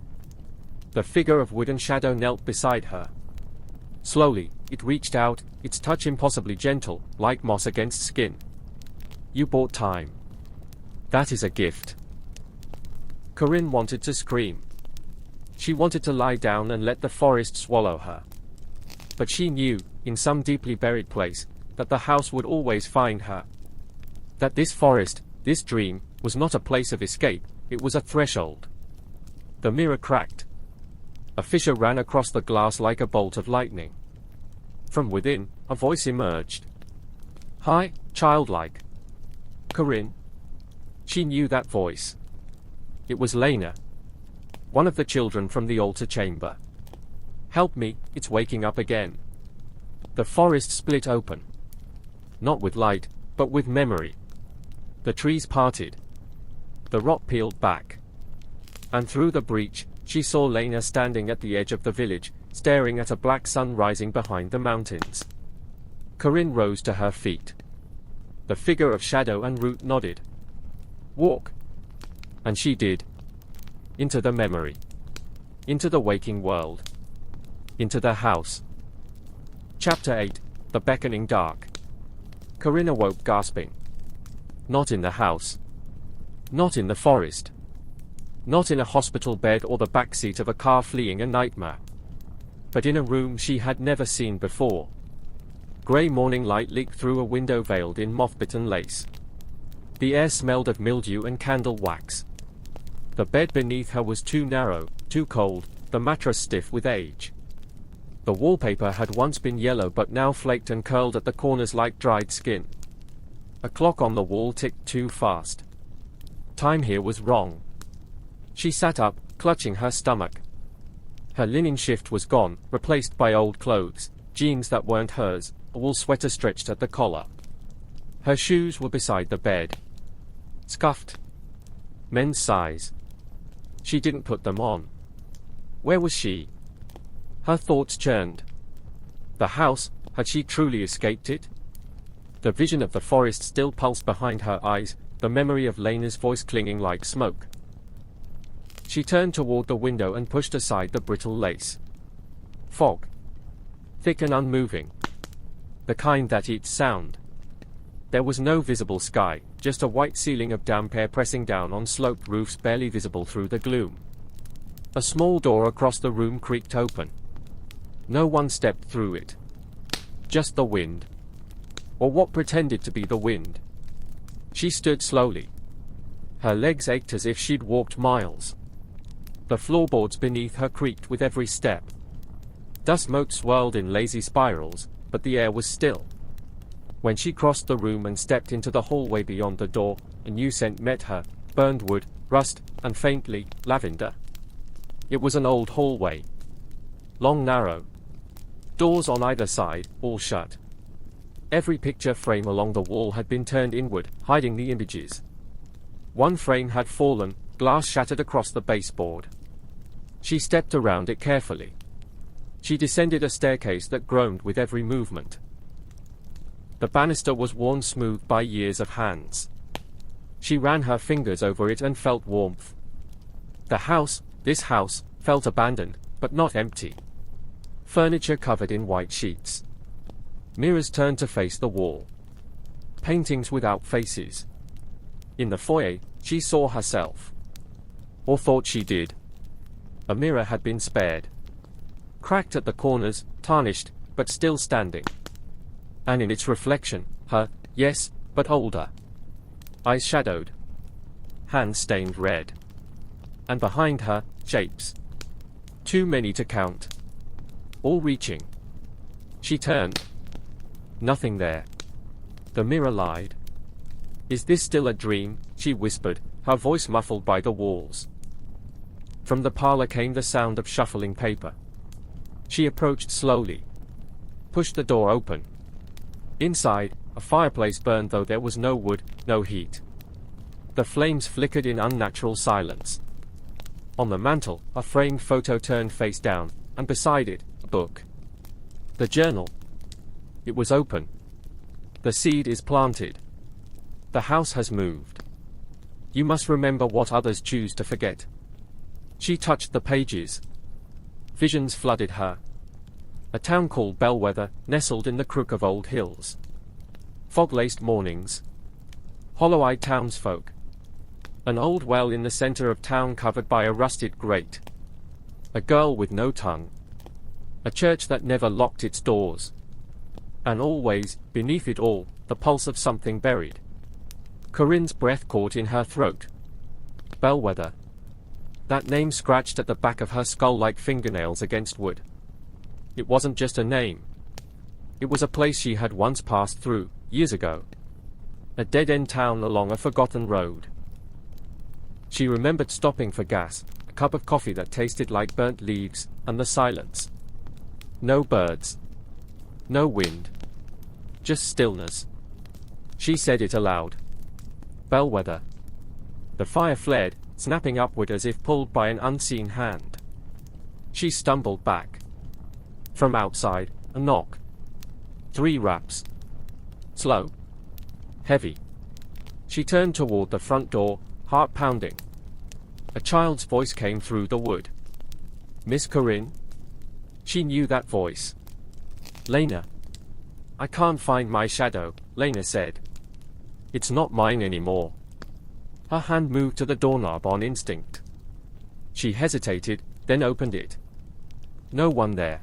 The figure of wooden shadow knelt beside her. Slowly, it reached out, its touch impossibly gentle, like moss against skin. "You bought time. That is a gift." Corinne wanted to scream. She wanted to lie down and let the forest swallow her. But she knew, in some deeply buried place, that the house would always find her. That this forest, this dream, was not a place of escape, it was a threshold. The mirror cracked. A fissure ran across the glass like a bolt of lightning. From within, a voice emerged. High, childlike. Corinne. She knew that voice. It was Lena. One of the children from the altar chamber. "Help me, it's waking up again." The forest split open. Not with light, but with memory. The trees parted. The rock peeled back. And through the breach, she saw Lena standing at the edge of the village, staring at a black sun rising behind the mountains. Corinne rose to her feet. The figure of Shadow and Root nodded. "Walk." And she did. Into the memory. Into the waking world. Into the house. Chapter 8, The Beckoning Dark. Corinne awoke gasping. Not in the house. Not in the forest. Not in a hospital bed or the backseat of a car fleeing a nightmare. But in a room she had never seen before. Grey morning light leaked through a window veiled in moth-bitten lace. The air smelled of mildew and candle wax. The bed beneath her was too narrow, too cold, the mattress stiff with age. The wallpaper had once been yellow but now flaked and curled at the corners like dried skin. A clock on the wall ticked too fast. Time here was wrong. She sat up, clutching her stomach. Her linen shift was gone, replaced by old clothes, jeans that weren't hers, a wool sweater stretched at the collar. Her shoes were beside the bed. Scuffed. Men's size. She didn't put them on. Where was she? Her thoughts churned. The house, had she truly escaped it? The vision of the forest still pulsed behind her eyes, the memory of Lena's voice clinging like smoke. She turned toward the window and pushed aside the brittle lace. Fog. Thick and unmoving. The kind that eats sound. There was no visible sky, just a white ceiling of damp air pressing down on sloped roofs barely visible through the gloom. A small door across the room creaked open. No one stepped through it. Just the wind. Or what pretended to be the wind. She stood slowly. Her legs ached as if she'd walked miles. The floorboards beneath her creaked with every step. Dust motes swirled in lazy spirals, but the air was still. When she crossed the room and stepped into the hallway beyond the door, a new scent met her, burned wood, rust, and faintly, lavender. It was an old hallway. Long, narrow. Doors on either side, all shut. Every picture frame along the wall had been turned inward, hiding the images. One frame had fallen, glass shattered across the baseboard. She stepped around it carefully. She descended a staircase that groaned with every movement. The banister was worn smooth by years of hands. She ran her fingers over it and felt warmth. This house, felt abandoned, but not empty. Furniture covered in white sheets. Mirrors turned to face the wall. Paintings without faces. In the foyer, she saw herself. Or thought she did. A mirror had been spared. Cracked at the corners, tarnished, but still standing. And in its reflection, her, yes, but older. Eyes shadowed. Hands stained red. And behind her, shapes. Too many to count. All reaching. She turned. Nothing there. The mirror lied. Is this still a dream? She whispered, her voice muffled by the walls. From the parlor came the sound of shuffling paper. She approached slowly. Pushed the door open. Inside, a fireplace burned though there was no wood, no heat. The flames flickered in unnatural silence. On the mantel, a framed photo turned face down, and beside it, a book. The journal. It was open. The seed is planted. The house has moved. You must remember what others choose to forget. She touched the pages. Visions flooded her. A town called Bellwether, nestled in the crook of old hills. Fog-laced mornings. Hollow-eyed townsfolk. An old well in the center of town covered by a rusted grate. A girl with no tongue. A church that never locked its doors. And always, beneath it all, the pulse of something buried. Corinne's breath caught in her throat. Bellwether. That name scratched at the back of her skull like fingernails against wood. It wasn't just a name. It was a place she had once passed through, years ago. A dead-end town along a forgotten road. She remembered stopping for gas, a cup of coffee that tasted like burnt leaves, and the silence. No birds. No wind. Just stillness. She said it aloud. Bellwether. The fire flared, snapping upward as if pulled by an unseen hand. She stumbled back. From outside, a knock. 3 raps. Slow. Heavy. She turned toward the front door, heart pounding. A child's voice came through the wood. Miss Corinne? She knew that voice. Lena. I can't find my shadow, Lena said. It's not mine anymore. Her hand moved to the doorknob on instinct. She hesitated, then opened it. No one there.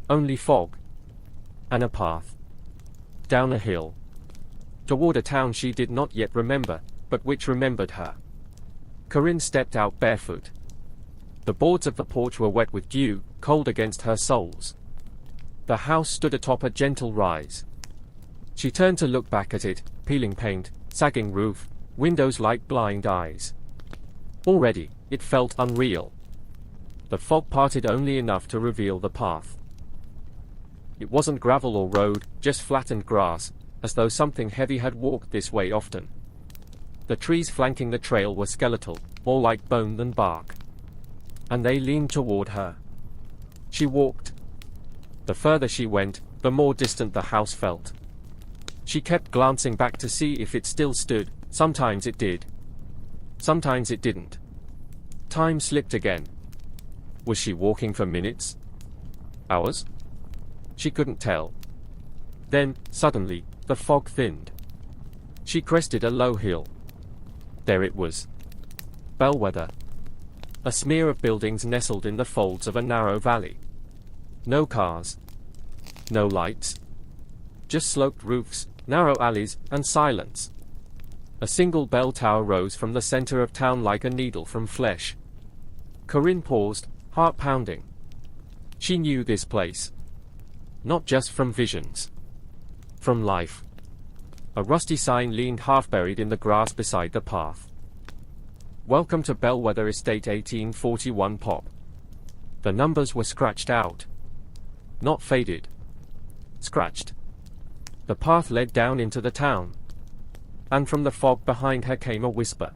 Only fog. And a path. Down a hill. Toward a town she did not yet remember, but which remembered her. Corinne stepped out barefoot. The boards of the porch were wet with dew, cold against her soles. The house stood atop a gentle rise. She turned to look back at it, peeling paint, sagging roof, windows like blind eyes. Already, it felt unreal. The fog parted only enough to reveal the path. It wasn't gravel or road, just flattened grass, as though something heavy had walked this way often. The trees flanking the trail were skeletal, more like bone than bark. And they leaned toward her. She walked. The further she went, the more distant the house felt. She kept glancing back to see if it still stood. Sometimes it did. Sometimes it didn't. Time slipped again. Was she walking for minutes? Hours? She couldn't tell. Then, suddenly, the fog thinned. She crested a low hill. There it was. Bellwether. A smear of buildings nestled in the folds of a narrow valley. No cars. No lights. Just sloped roofs, narrow alleys, and silence. A single bell tower rose from the center of town like a needle from flesh. Corinne paused, heart pounding. She knew this place. Not just from visions. From life. A rusty sign leaned half-buried in the grass beside the path. Welcome to Bellwether Estate 1841 Pop. The numbers were scratched out. Not faded. Scratched. The path led down into the town. And from the fog behind her came a whisper.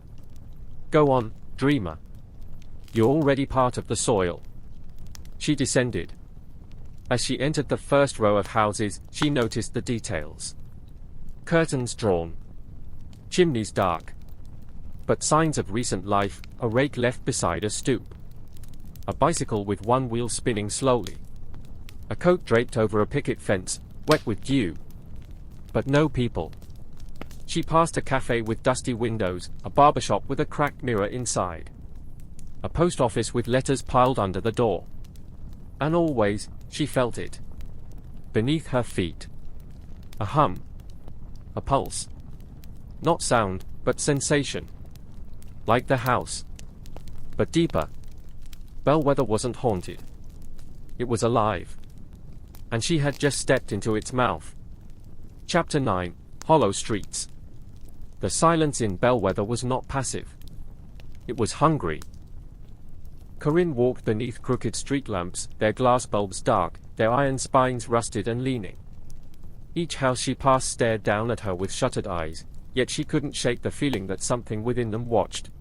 Go on, dreamer. You're already part of the soil. She descended. As she entered the first row of houses, she noticed the details. Curtains drawn. Chimneys dark. But signs of recent life, a rake left beside a stoop. A bicycle with one wheel spinning slowly. A coat draped over a picket fence, wet with dew. But no people. She passed a cafe with dusty windows, a barbershop with a cracked mirror inside. A post office with letters piled under the door. And always, she felt it. Beneath her feet. A hum. A pulse. Not sound, but sensation. Like the house. But deeper. Bellwether wasn't haunted. It was alive. And she had just stepped into its mouth. Chapter 9, Hollow Streets. The silence in Bellwether was not passive. It was hungry. Corinne walked beneath crooked street lamps, their glass bulbs dark, their iron spines rusted and leaning. Each house she passed stared down at her with shuttered eyes, yet she couldn't shake the feeling that something within them watched.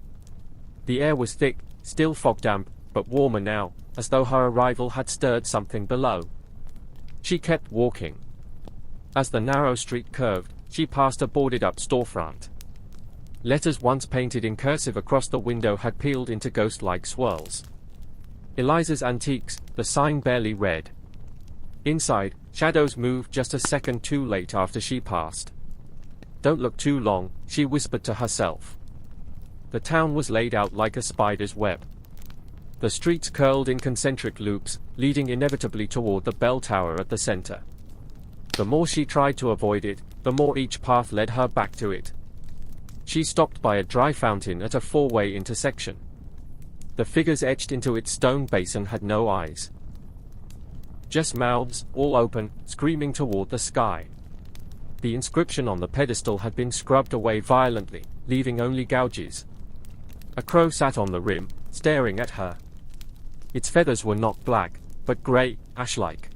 The air was thick, still fog-damp, but warmer now, as though her arrival had stirred something below. She kept walking. As the narrow street curved, she passed a boarded-up storefront. Letters once painted in cursive across the window had peeled into ghost-like swirls. Eliza's Antiques, the sign barely read. Inside, shadows moved just a second too late after she passed. "Don't look too long," she whispered to herself. The town was laid out like a spider's web. The streets curled in concentric loops, leading inevitably toward the bell tower at the center. The more she tried to avoid it, the more each path led her back to it. She stopped by a dry fountain at a four-way intersection. The figures etched into its stone basin had no eyes. Just mouths, all open, screaming toward the sky. The inscription on the pedestal had been scrubbed away violently, leaving only gouges. A crow sat on the rim, staring at her. Its feathers were not black, but gray, ash-like.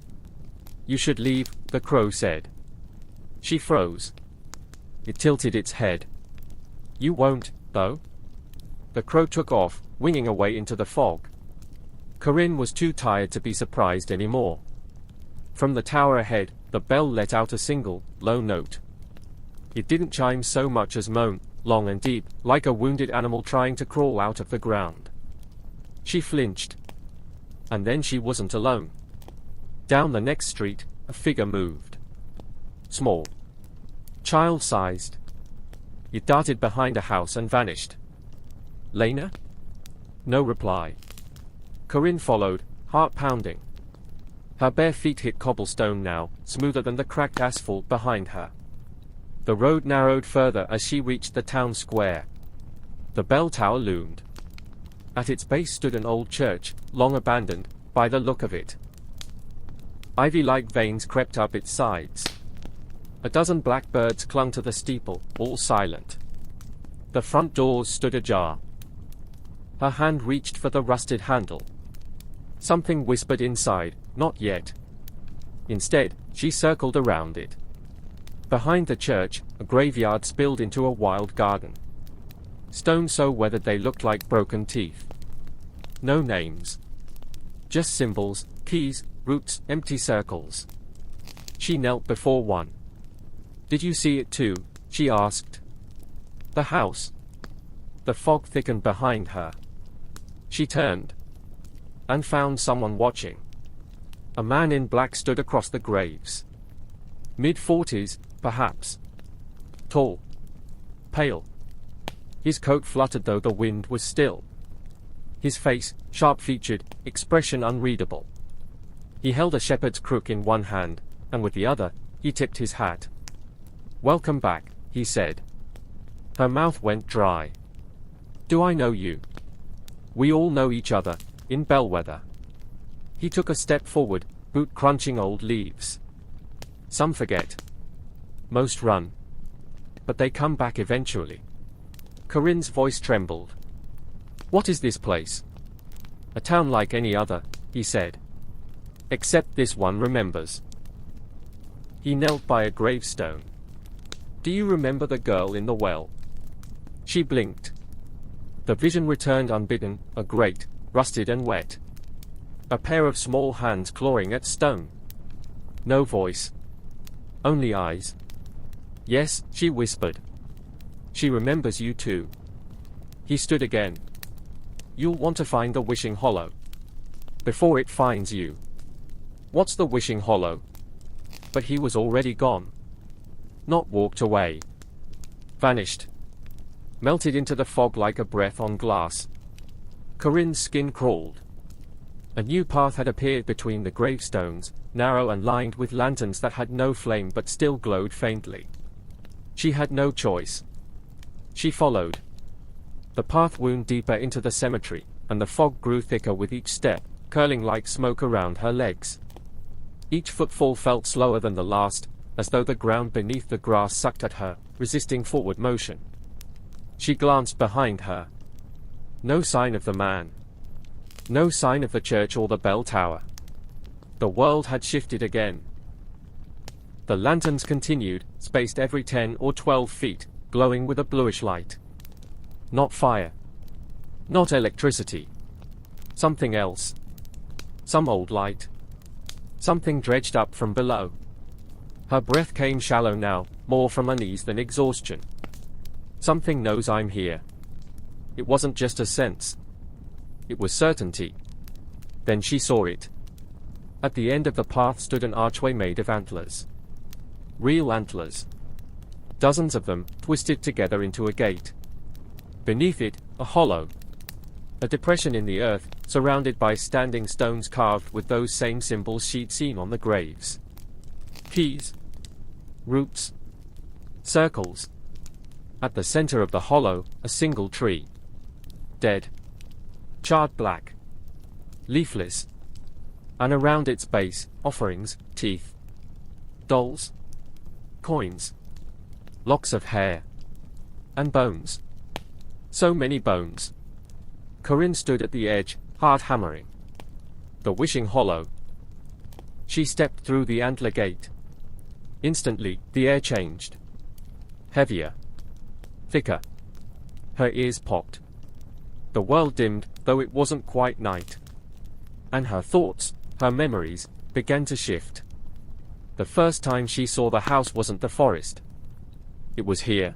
"You should leave," the crow said. She froze. It tilted its head. "You won't, though." The crow took off, winging away into the fog. Corinne was too tired to be surprised anymore. From the tower ahead, the bell let out a single, low note. It didn't chime so much as moan, long and deep, like a wounded animal trying to crawl out of the ground. She flinched. And then she wasn't alone. Down the next street, a figure moved. Small. Child-sized. It darted behind a house and vanished. "Lena?" No reply. Corinne followed, heart pounding. Her bare feet hit cobblestone now, smoother than the cracked asphalt behind her. The road narrowed further as she reached the town square. The bell tower loomed. At its base stood an old church, long abandoned, by the look of it. Ivy-like veins crept up its sides. A dozen blackbirds clung to the steeple, all silent. The front doors stood ajar. Her hand reached for the rusted handle. Something whispered inside, "Not yet." Instead, she circled around it. Behind the church, a graveyard spilled into a wild garden. Stones so weathered they looked like broken teeth. No names. Just symbols, keys, roots, empty circles. She knelt before one. "Did you see it too?" she asked. The house. The fog thickened behind her. She turned. And found someone watching. A man in black stood across the graves. Mid-40s, perhaps. Tall. Pale. His coat fluttered though the wind was still. His face, sharp-featured, expression unreadable. He held a shepherd's crook in one hand, and with the other, he tipped his hat. "Welcome back," he said. Her mouth went dry. "Do I know you?" "We all know each other, in Bellwether." He took a step forward, boot crunching old leaves. "Some forget. Most run. But they come back eventually." Corinne's voice trembled. "What is this place?" "A town like any other," he said. "Except this one remembers." He knelt by a gravestone. "Do you remember the girl in the well?" She blinked. The vision returned unbidden, a grate, rusted and wet. A pair of small hands clawing at stone. No voice. Only eyes. Yes, she whispered. She remembers you too. He stood again. You'll want to find the wishing hollow. Before it finds you. What's the wishing hollow? But he was already gone. Not walked away. Vanished. Melted into the fog like a breath on glass. Corinne's skin crawled. A new path had appeared between the gravestones, narrow and lined with lanterns that had no flame but still glowed faintly. She had no choice. She followed. The path wound deeper into the cemetery, and the fog grew thicker with each step, curling like smoke around her legs. Each footfall felt slower than the last, as though the ground beneath the grass sucked at her, resisting forward motion. She glanced behind her. No sign of the man. No sign of the church or the bell tower. The world had shifted again. The lanterns continued, spaced every 10 or 12 feet, glowing with a bluish light. Not fire. Not electricity. Something else. Some old light. Something dredged up from below. Her breath came shallow now, more from unease than exhaustion. Something knows I'm here. It wasn't just a sense. It was certainty. Then she saw it. At the end of the path stood an archway made of antlers. Real antlers. Dozens of them, twisted together into a gate. Beneath it, a hollow. A depression in the earth, surrounded by standing stones carved with those same symbols she'd seen on the graves. Keys. Roots. Circles. At the center of the hollow, a single tree. Dead. Charred black. Leafless. And around its base, offerings, teeth. Dolls. Coins. Locks of hair. And bones. So many bones. Corinne stood at the edge, heart hammering. The wishing hollow. She stepped through the antler gate. Instantly, the air changed. Heavier. Thicker. Her ears popped. The world dimmed, though it wasn't quite night. And her thoughts, her memories, began to shift. The first time she saw the house wasn't the forest. It was here.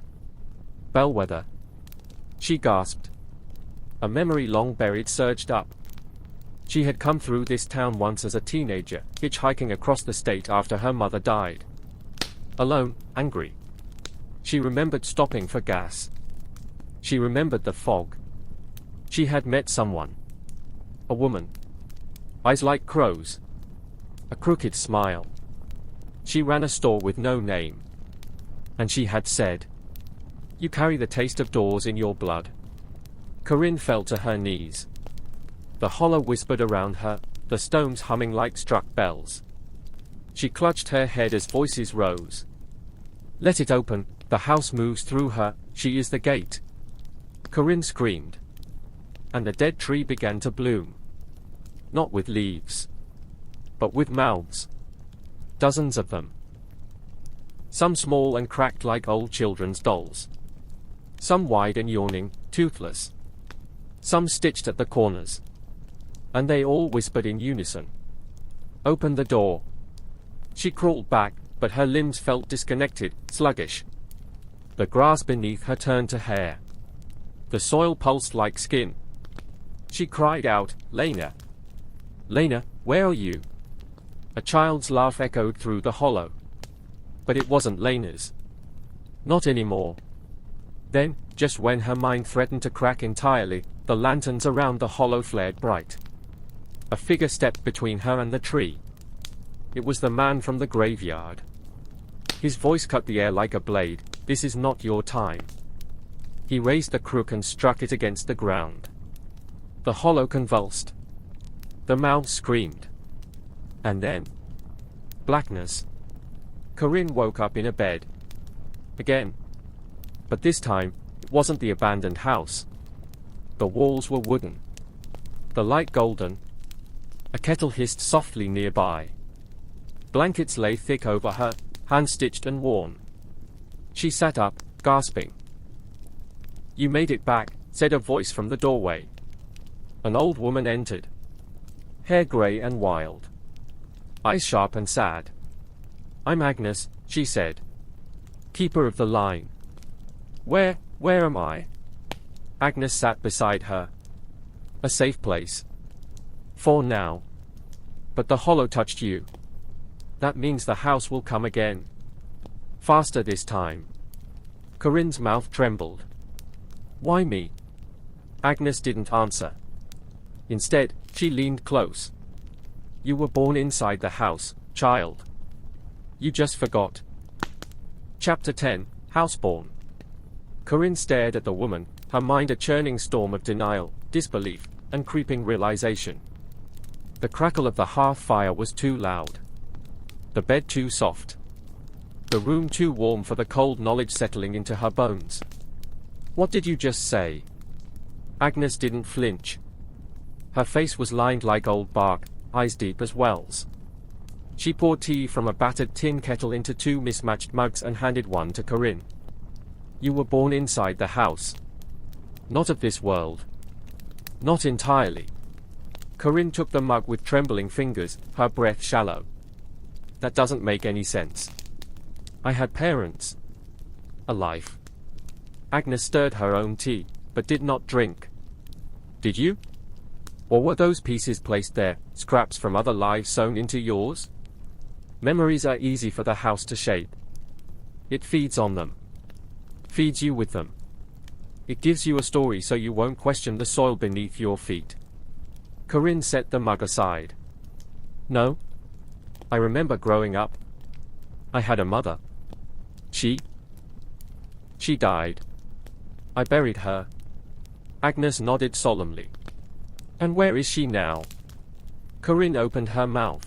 Bellwether. She gasped. A memory long buried surged up. She had come through this town once as a teenager, hitchhiking across the state after her mother died. Alone, angry. She remembered stopping for gas. She remembered the fog. She had met someone. A woman. Eyes like crows. A crooked smile. She ran a store with no name. And she had said, "You carry the taste of doors in your blood." Corinne fell to her knees. The hollow whispered around her, the stones humming like struck bells. She clutched her head as voices rose. "Let it open, the house moves through her, she is the gate." Corinne screamed. And the dead tree began to bloom. Not with leaves. But with mouths. Dozens of them. Some small and cracked like old children's dolls. Some wide and yawning, toothless. Some stitched at the corners. And they all whispered in unison. "Open the door." She crawled back, but her limbs felt disconnected, sluggish. The grass beneath her turned to hair. The soil pulsed like skin. She cried out, "Lena! Lena, where are you?" A child's laugh echoed through the hollow. But it wasn't Lena's. Not anymore. Then, just when her mind threatened to crack entirely, the lanterns around the hollow flared bright. A figure stepped between her and the tree. It was the man from the graveyard. His voice cut the air like a blade. "This is not your time." He raised the crook and struck it against the ground. The hollow convulsed. The mouth screamed. And then, blackness. Corinne woke up in a bed. Again. But this time, it wasn't the abandoned house. The walls were wooden. The light golden. A kettle hissed softly nearby. Blankets lay thick over her, hand-stitched and worn. She sat up, gasping. "You made it back," said a voice from the doorway. An old woman entered. Hair grey and wild. Eyes sharp and sad. I'm Agnes, she said. Keeper of the line. Where am I? Agnes sat beside her. A safe place. For now. But the hollow touched you. That means the house will come again. Faster this time. Corinne's mouth trembled. Why me? Agnes didn't answer. Instead, she leaned close. You were born inside the house, child. You just forgot. Chapter 10, Houseborn. Corinne stared at the woman, her mind a churning storm of denial, disbelief, and creeping realization. The crackle of the hearth fire was too loud. The bed too soft. The room too warm for the cold knowledge settling into her bones. What did you just say? Agnes didn't flinch. Her face was lined like old bark, eyes deep as wells. She poured tea from a battered tin kettle into 2 mismatched mugs and handed one to Corinne. You were born inside the house. Not of this world. Not entirely. Corinne took the mug with trembling fingers, her breath shallow. That doesn't make any sense. I had parents. A life. Agnes stirred her own tea, but did not drink. Did you? Or were those pieces placed there, scraps from other lives sewn into yours? Memories are easy for the house to shape. It feeds on them. Feeds you with them. It gives you a story so you won't question the soil beneath your feet. Corinne set the mug aside. No. I remember growing up. I had a mother. She died. I buried her. Agnes nodded solemnly. And where is she now? Corinne opened her mouth.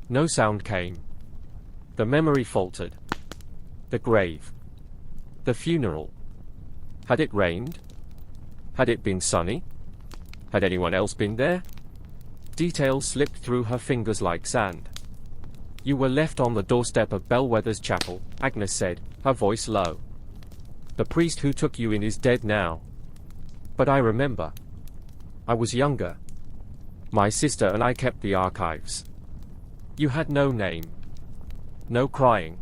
No sound came. The memory faltered. The grave. The funeral. Had it rained? Had it been sunny? Had anyone else been there? Details slipped through her fingers like sand. You were left on the doorstep of Bellwether's chapel, Agnes said, her voice low. The priest who took you in is dead now. But I remember. I was younger. My sister and I kept the archives. You had no name. No crying.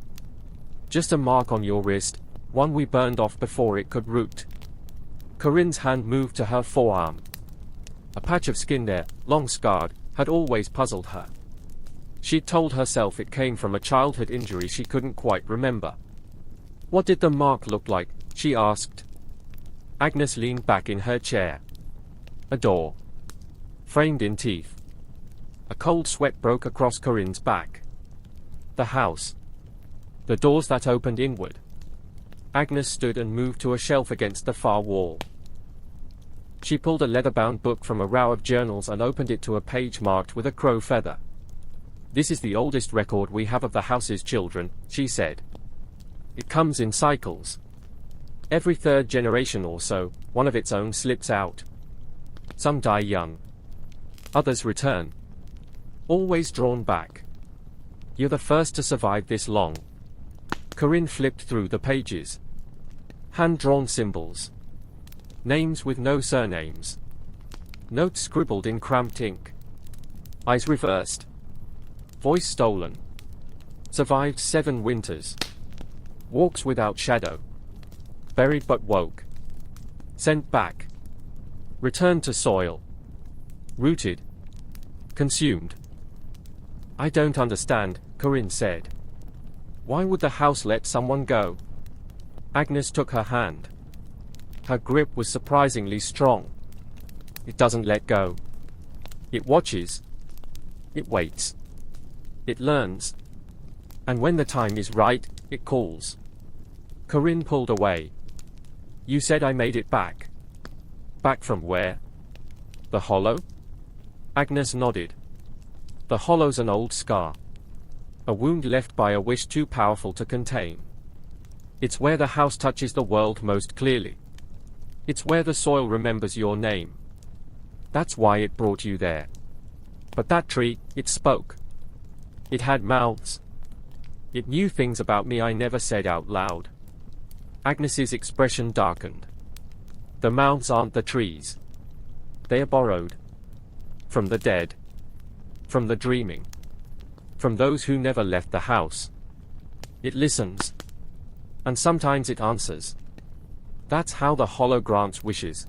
Just a mark on your wrist, one we burned off before it could root. Corinne's hand moved to her forearm. A patch of skin there, long scarred, had always puzzled her. She'd told herself it came from a childhood injury she couldn't quite remember. What did the mark look like? She asked. Agnes leaned back in her chair. A door. Framed in teeth. A cold sweat broke across Corinne's back. The house. The doors that opened inward. Agnes stood and moved to a shelf against the far wall. She pulled a leather-bound book from a row of journals and opened it to a page marked with a crow feather. This is the oldest record we have of the house's children, she said. It comes in cycles. Every 3rd generation or so, one of its own slips out. Some die young. Others return. Always drawn back. You're the first to survive this long. Corinne flipped through the pages. Hand-drawn symbols. Names with no surnames. Notes scribbled in cramped ink. Eyes reversed. Voice stolen. Survived 7 winters. Walks without shadow. Buried but woke. Sent back. Returned to soil. Rooted. Consumed. I don't understand, Corinne said. Why would the house let someone go? Agnes took her hand. Her grip was surprisingly strong. It doesn't let go. It watches. It waits. It learns. And when the time is right, it calls. Corinne pulled away. You said I made it back. Back from where? The hollow? Agnes nodded. The hollow's an old scar. A wound left by a wish too powerful to contain. It's where the house touches the world most clearly. It's where the soil remembers your name. That's why it brought you there. But that tree, it spoke. It had mouths. It knew things about me I never said out loud. Agnes's expression darkened. The mouths aren't the trees. They are borrowed. From the dead. From the dreaming. From those who never left the house. It listens. And sometimes it answers. That's how the hollow grants wishes.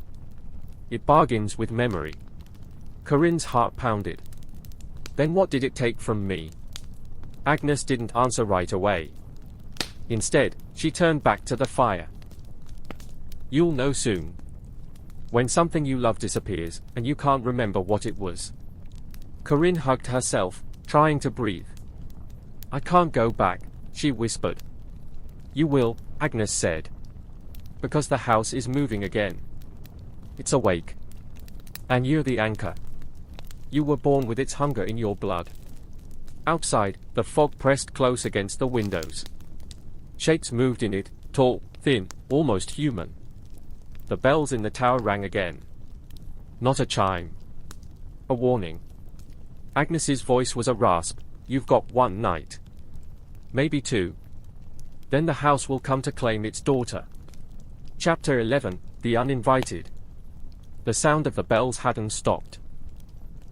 It bargains with memory. Corinne's heart pounded. Then what did it take from me? Agnes didn't answer right away. Instead, she turned back to the fire. You'll know soon. When something you love disappears, and you can't remember what it was. Corinne hugged herself, trying to breathe. I can't go back, she whispered. You will, Agnes said. Because the house is moving again. It's awake. And you're the anchor. You were born with its hunger in your blood. Outside, the fog pressed close against the windows. Shapes moved in it, tall, thin, almost human. The bells in the tower rang again. Not a chime. A warning. Agnes's voice was a rasp. You've got one night. Maybe two. Then the house will come to claim its daughter. Chapter 11, The Uninvited. The sound of the bells hadn't stopped.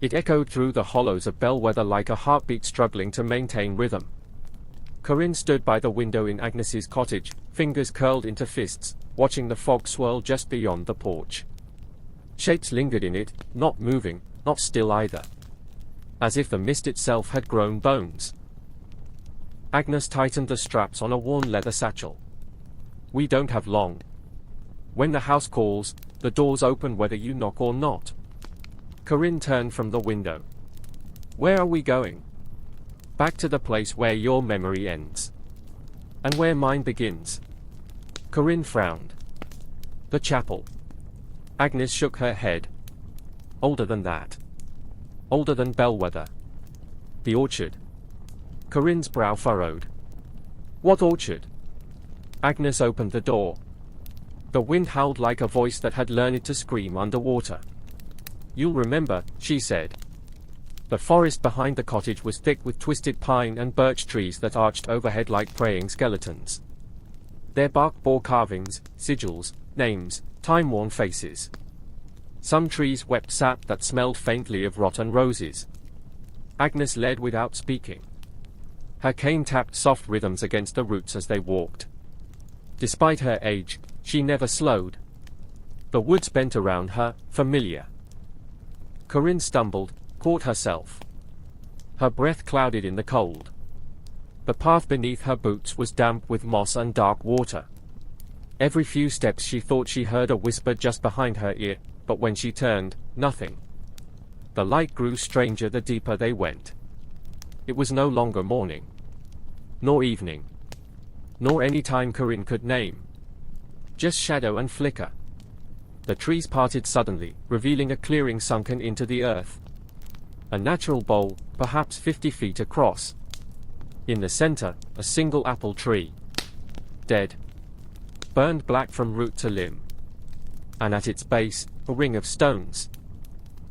It echoed through the hollows of Bellwether like a heartbeat struggling to maintain rhythm. Corinne stood by the window in Agnes's cottage, fingers curled into fists, watching the fog swirl just beyond the porch. Shapes lingered in it, not moving, not still either. As if the mist itself had grown bones. Agnes tightened the straps on a worn leather satchel. We don't have long. When the house calls, the doors open whether you knock or not. Corinne turned from the window. Where are we going? Back to the place where your memory ends. And where mine begins. Corinne frowned. The chapel. Agnes shook her head. Older than that. Older than Bellwether. The orchard. Corinne's brow furrowed. What orchard? Agnes opened the door. The wind howled like a voice that had learned to scream underwater. You'll remember, she said. The forest behind the cottage was thick with twisted pine and birch trees that arched overhead like praying skeletons. Their bark bore carvings, sigils, names, time-worn faces. Some trees wept sap that smelled faintly of rotten roses. Agnes led without speaking. Her cane tapped soft rhythms against the roots as they walked. Despite her age, she never slowed. The woods bent around her, familiar. Corinne stumbled, caught herself. Her breath clouded in the cold. The path beneath her boots was damp with moss and dark water. Every few steps she thought she heard a whisper just behind her ear, but when she turned, nothing. The light grew stranger the deeper they went. It was no longer morning. Nor evening. Nor any time Corinne could name. Just shadow and flicker. The trees parted suddenly, revealing a clearing sunken into the earth. A natural bowl, perhaps 50 feet across. In the center, a single apple tree. Dead. Burned black from root to limb. And at its base, a ring of stones.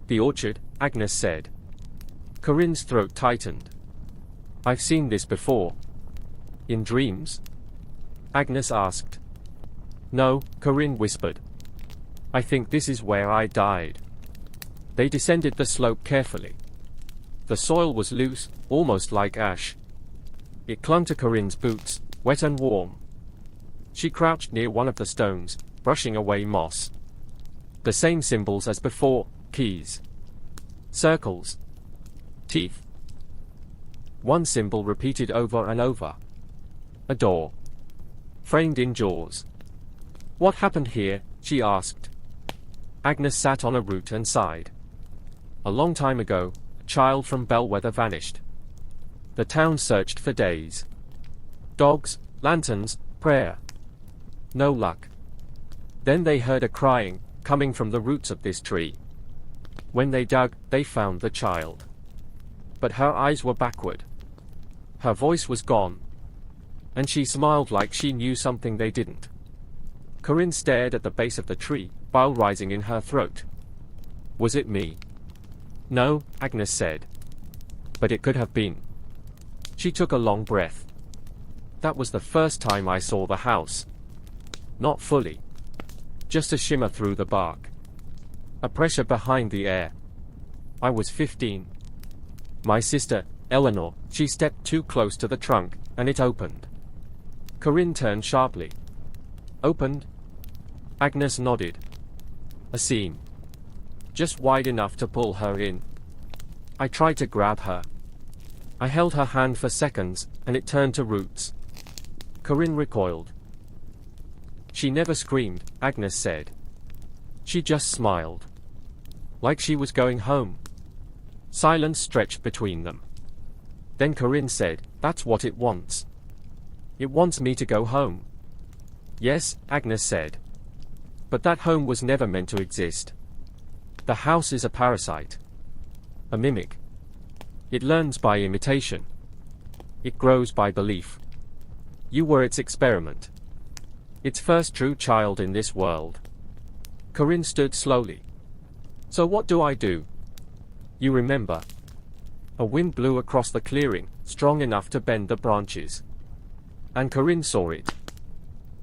The orchard, Agnes said. Corinne's throat tightened. I've seen this before. In dreams? Agnes asked. No, Corinne whispered. I think this is where I died. They descended the slope carefully. The soil was loose, almost like ash. It clung to Corinne's boots, wet and warm. She crouched near one of the stones, brushing away moss. The same symbols as before, keys. Circles. Teeth. One symbol repeated over and over. A door. Framed in jaws. What happened here? She asked. Agnes sat on a root and sighed. A long time ago, a child from Bellwether vanished. The town searched for days. Dogs, lanterns, prayer. No luck. Then they heard a crying, coming from the roots of this tree. When they dug, they found the child. But her eyes were backward. Her voice was gone. And she smiled like she knew something they didn't. Corinne stared at the base of the tree, bile rising in her throat. Was it me? No, Agnes said. But it could have been. She took a long breath. That was the first time I saw the house. Not fully. Just a shimmer through the bark. A pressure behind the air. I was 15. My sister, Eleanor, she stepped too close to the trunk, and it opened. Corinne turned sharply. Opened? Agnes nodded. A seam. Just wide enough to pull her in. I tried to grab her. I held her hand for seconds, and it turned to roots. Corinne recoiled. She never screamed, Agnes said. She just smiled. Like she was going home. Silence stretched between them. Then Corinne said, "That's what it wants. It wants me to go home." "Yes," Agnes said. "But that home was never meant to exist. The house is a parasite. A mimic. It learns by imitation. It grows by belief. You were its experiment. Its first true child in this world." Corinne stood slowly. "So what do I do?" "You remember." A wind blew across the clearing, strong enough to bend the branches. And Corinne saw it.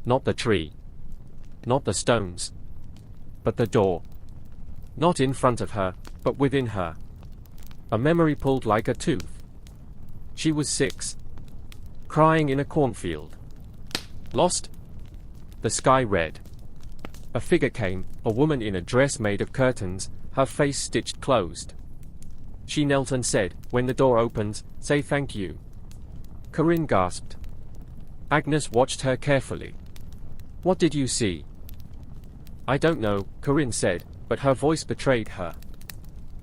Not the tree. Not the stones. But the door. Not in front of her, but within her. A memory pulled like a tooth. She was 6. Crying in a cornfield. Lost? The sky red. A figure came, a woman in a dress made of curtains, her face stitched closed. She knelt and said, "When the door opens, say thank you." Corinne gasped. Agnes watched her carefully. "What did you see?" "I don't know," Corinne said, but her voice betrayed her.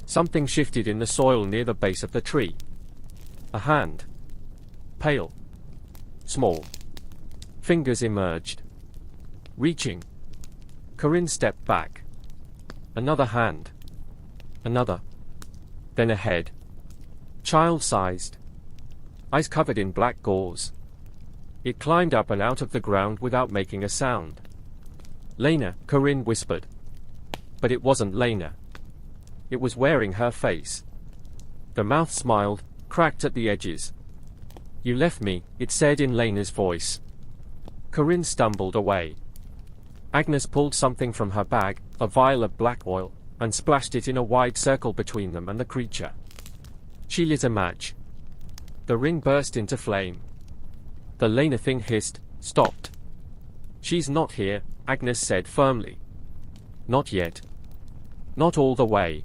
Something shifted in the soil near the base of the tree. A hand. Pale. Small. Fingers emerged. Reaching. Corinne stepped back. Another hand. Another. Then a head. Child-sized. Eyes covered in black gauze. It climbed up and out of the ground without making a sound. "Lena," Corinne whispered. But it wasn't Lena. It was wearing her face. The mouth smiled, cracked at the edges. "You left me," it said in Lena's voice. Corinne stumbled away. Agnes pulled something from her bag, a vial of black oil, and splashed it in a wide circle between them and the creature. She lit a match. The ring burst into flame. The Lena thing hissed, stopped. "She's not here," Agnes said firmly. "Not yet. Not all the way."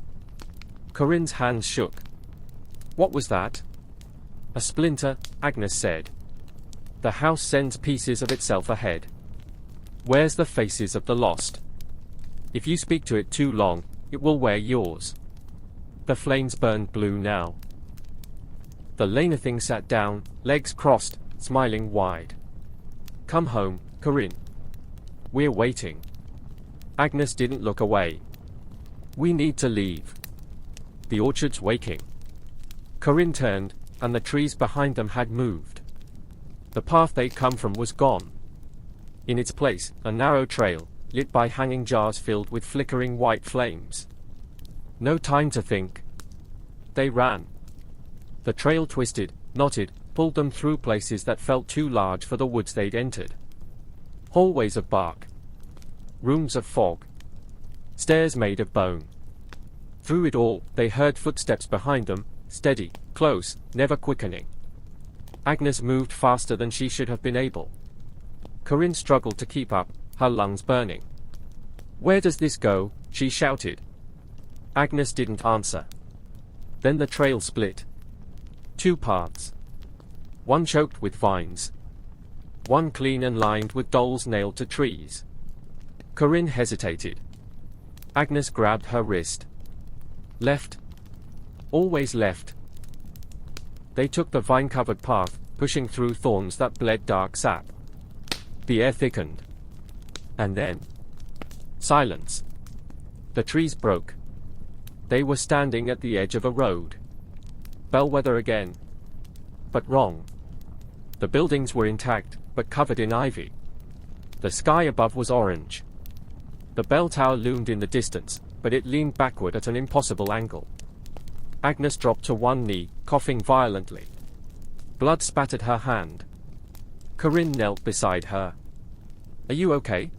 Corinne's hands shook. "What was that?" "A splinter," Agnes said. "The house sends pieces of itself ahead. Wears the faces of the lost. If you speak to it too long, it will wear yours." The flames burned blue now. The Lena thing sat down, legs crossed, smiling wide. "Come home, Corinne. We're waiting." Agnes didn't look away. "We need to leave. The orchard's waking." Corinne turned, and the trees behind them had moved. The path they'd come from was gone. In its place, a narrow trail, lit by hanging jars filled with flickering white flames. No time to think. They ran. The trail twisted, knotted, pulled them through places that felt too large for the woods they'd entered. Hallways of bark. Rooms of fog. Stairs made of bone. Through it all, they heard footsteps behind them, steady, close, never quickening. Agnes moved faster than she should have been able. Corinne struggled to keep up, her lungs burning. "Where does this go?" she shouted. Agnes didn't answer. Then the trail split. 2 paths. One choked with vines. One clean and lined with dolls nailed to trees. Corinne hesitated. Agnes grabbed her wrist. Left. Always left. They took the vine-covered path, pushing through thorns that bled dark sap. The air thickened. And then... silence. The trees broke. They were standing at the edge of a road. Bellwether again. But wrong. The buildings were intact, but covered in ivy. The sky above was orange. The bell tower loomed in the distance, but it leaned backward at an impossible angle. Agnes dropped to one knee, coughing violently. Blood spattered her hand. Corinne knelt beside her. "Are you okay?"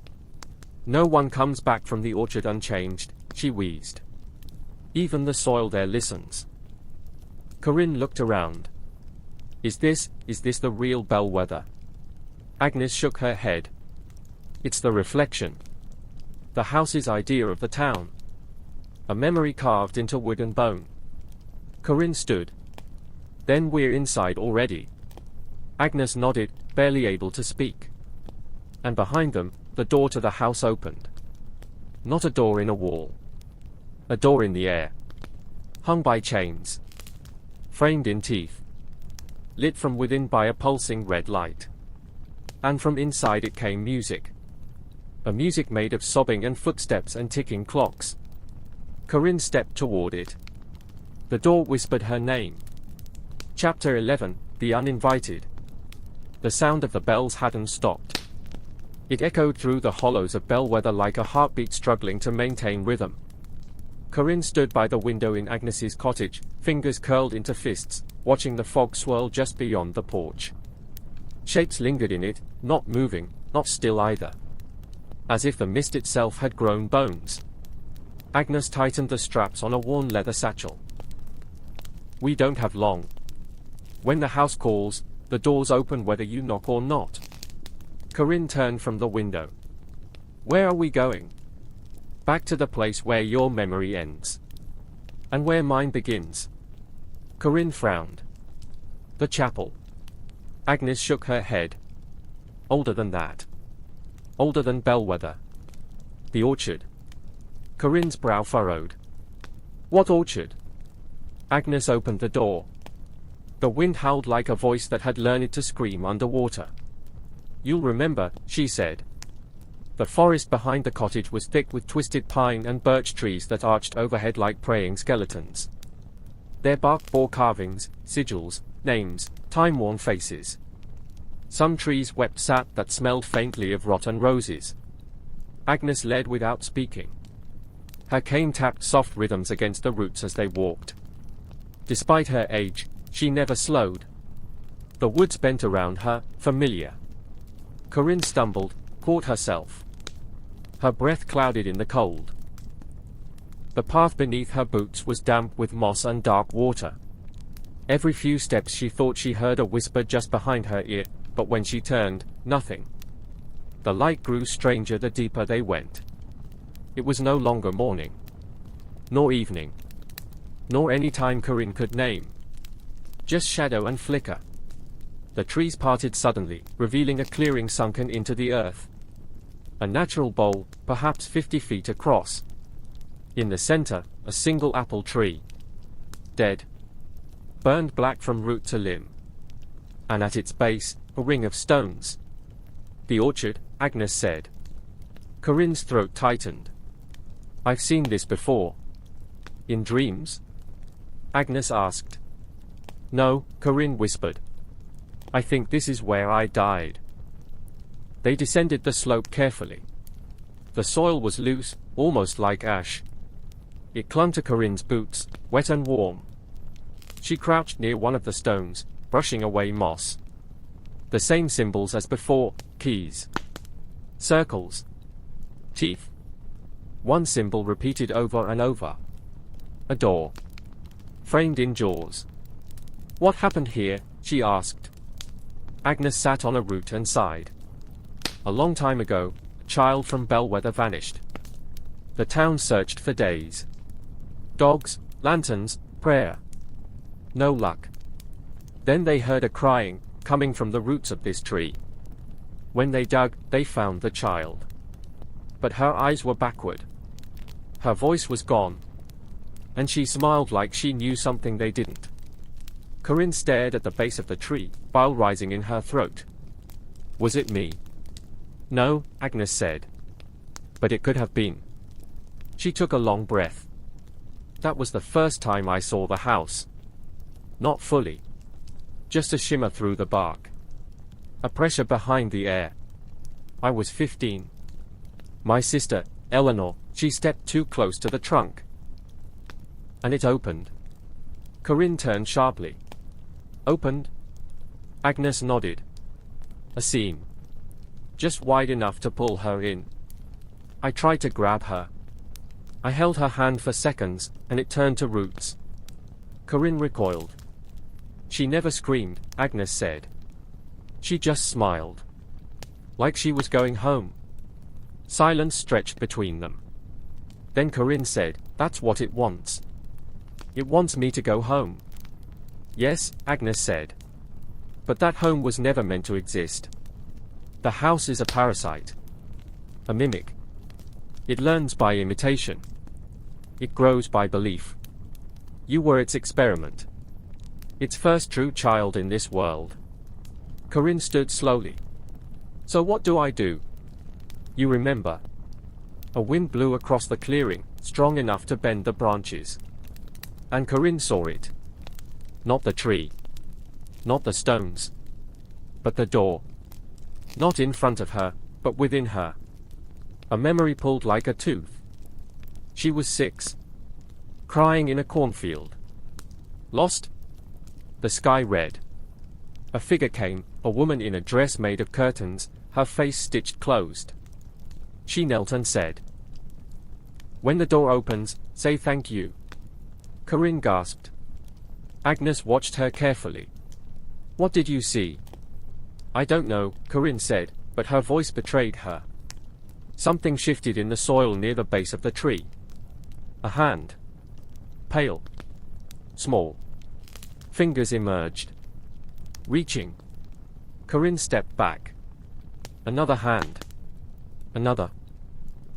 "No one comes back from the orchard unchanged," she wheezed. "Even the soil there listens." Corinne looked around. Is this the real Bellwether?" Agnes shook her head. It's the reflection. The house's idea of the town. A memory carved into wood and bone. Corinne stood. Then we're inside already. Agnes nodded, barely able to speak. And behind them, the door to the house opened. Not a door in a wall. A door in the air. Hung by chains. Framed in teeth. Lit from within by a pulsing red light. And from inside it came music. A music made of sobbing and footsteps and ticking clocks. Corinne stepped toward it. The door whispered her name. Chapter 11, The Uninvited. The sound of the bells hadn't stopped. It echoed through the hollows of Bellwether like a heartbeat struggling to maintain rhythm. Corinne stood by the window in Agnes's cottage, fingers curled into fists, watching the fog swirl just beyond the porch. Shapes lingered in it, not moving, not still either. As if the mist itself had grown bones. Agnes tightened the straps on a worn leather satchel. We don't have long. When the house calls, the doors open whether you knock or not. Corinne turned from the window. Where are we going? Back to the place where your memory ends. And where mine begins. Corinne frowned. The chapel. Agnes shook her head. Older than that. Older than Bellwether. The orchard. Corinne's brow furrowed. What orchard? Agnes opened the door. The wind howled like a voice that had learned to scream underwater. You'll remember, she said. The forest behind the cottage was thick with twisted pine and birch trees that arched overhead like praying skeletons. Their bark bore carvings, sigils, names, time-worn faces. Some trees wept sap that smelled faintly of rotten roses. Agnes led without speaking. Her cane tapped soft rhythms against the roots as they walked. Despite her age, she never slowed. The woods bent around her, familiar. Corinne stumbled, caught herself. Her breath clouded in the cold. The path beneath her boots was damp with moss and dark water. Every few steps she thought she heard a whisper just behind her ear, but when she turned, nothing. The light grew stranger the deeper they went. It was no longer morning. Nor evening. Nor any time Corinne could name. Just shadow and flicker. The trees parted suddenly, revealing a clearing sunken into the earth. A natural bowl, perhaps 50 feet across. In the center, a single apple tree. Dead. Burned black from root to limb. And at its base, a ring of stones. The orchard, Agnes said. Corinne's throat tightened. I've seen this before. In dreams? Agnes asked. No, Corinne whispered. I think this is where I died. They descended the slope carefully. The soil was loose, almost like ash. It clung to Corinne's boots, wet and warm. She crouched near one of the stones, brushing away moss. The same symbols as before, keys. Circles. Teeth. One symbol repeated over and over. A door. Framed in jaws. What happened here? She asked. Agnes sat on a root and sighed. A long time ago, a child from Bellwether vanished. The town searched for days. Dogs, lanterns, prayer. No luck. Then they heard a crying, coming from the roots of this tree. When they dug, they found the child. But her eyes were backward. Her voice was gone. And she smiled like she knew something they didn't. Corinne stared at the base of the tree, bile rising in her throat. Was it me? No, Agnes said. But it could have been. She took a long breath. That was the first time I saw the house. Not fully. Just a shimmer through the bark. A pressure behind the air. I was 15. My sister, Eleanor, she stepped too close to the trunk. And it opened. Corinne turned sharply. Opened? Agnes nodded. A seam. Just wide enough to pull her in. I tried to grab her. I held her hand for seconds, and it turned to roots. Corinne recoiled. She never screamed, Agnes said. She just smiled. Like she was going home. Silence stretched between them. Then Corinne said, "That's what it wants. It wants me to go home." "Yes," Agnes said. "But that home was never meant to exist. The house is a parasite. A mimic. It learns by imitation. It grows by belief. You were its experiment. Its first true child in this world." Corinne stood slowly. "So what do I do?" "You remember." A wind blew across the clearing, strong enough to bend the branches. And Corinne saw it. Not the tree. Not the stones. But the door. Not in front of her, but within her. A memory pulled like a tooth. She was 6. Crying in a cornfield. Lost? The sky red. A figure came, a woman in a dress made of curtains, her face stitched closed. She knelt and said, "When the door opens, say thank you." Corinne gasped. Agnes watched her carefully. "What did you see?" "I don't know," Corinne said, but her voice betrayed her. Something shifted in the soil near the base of the tree. A hand. Pale. Small. Fingers emerged. Reaching. Corinne stepped back. Another hand. Another.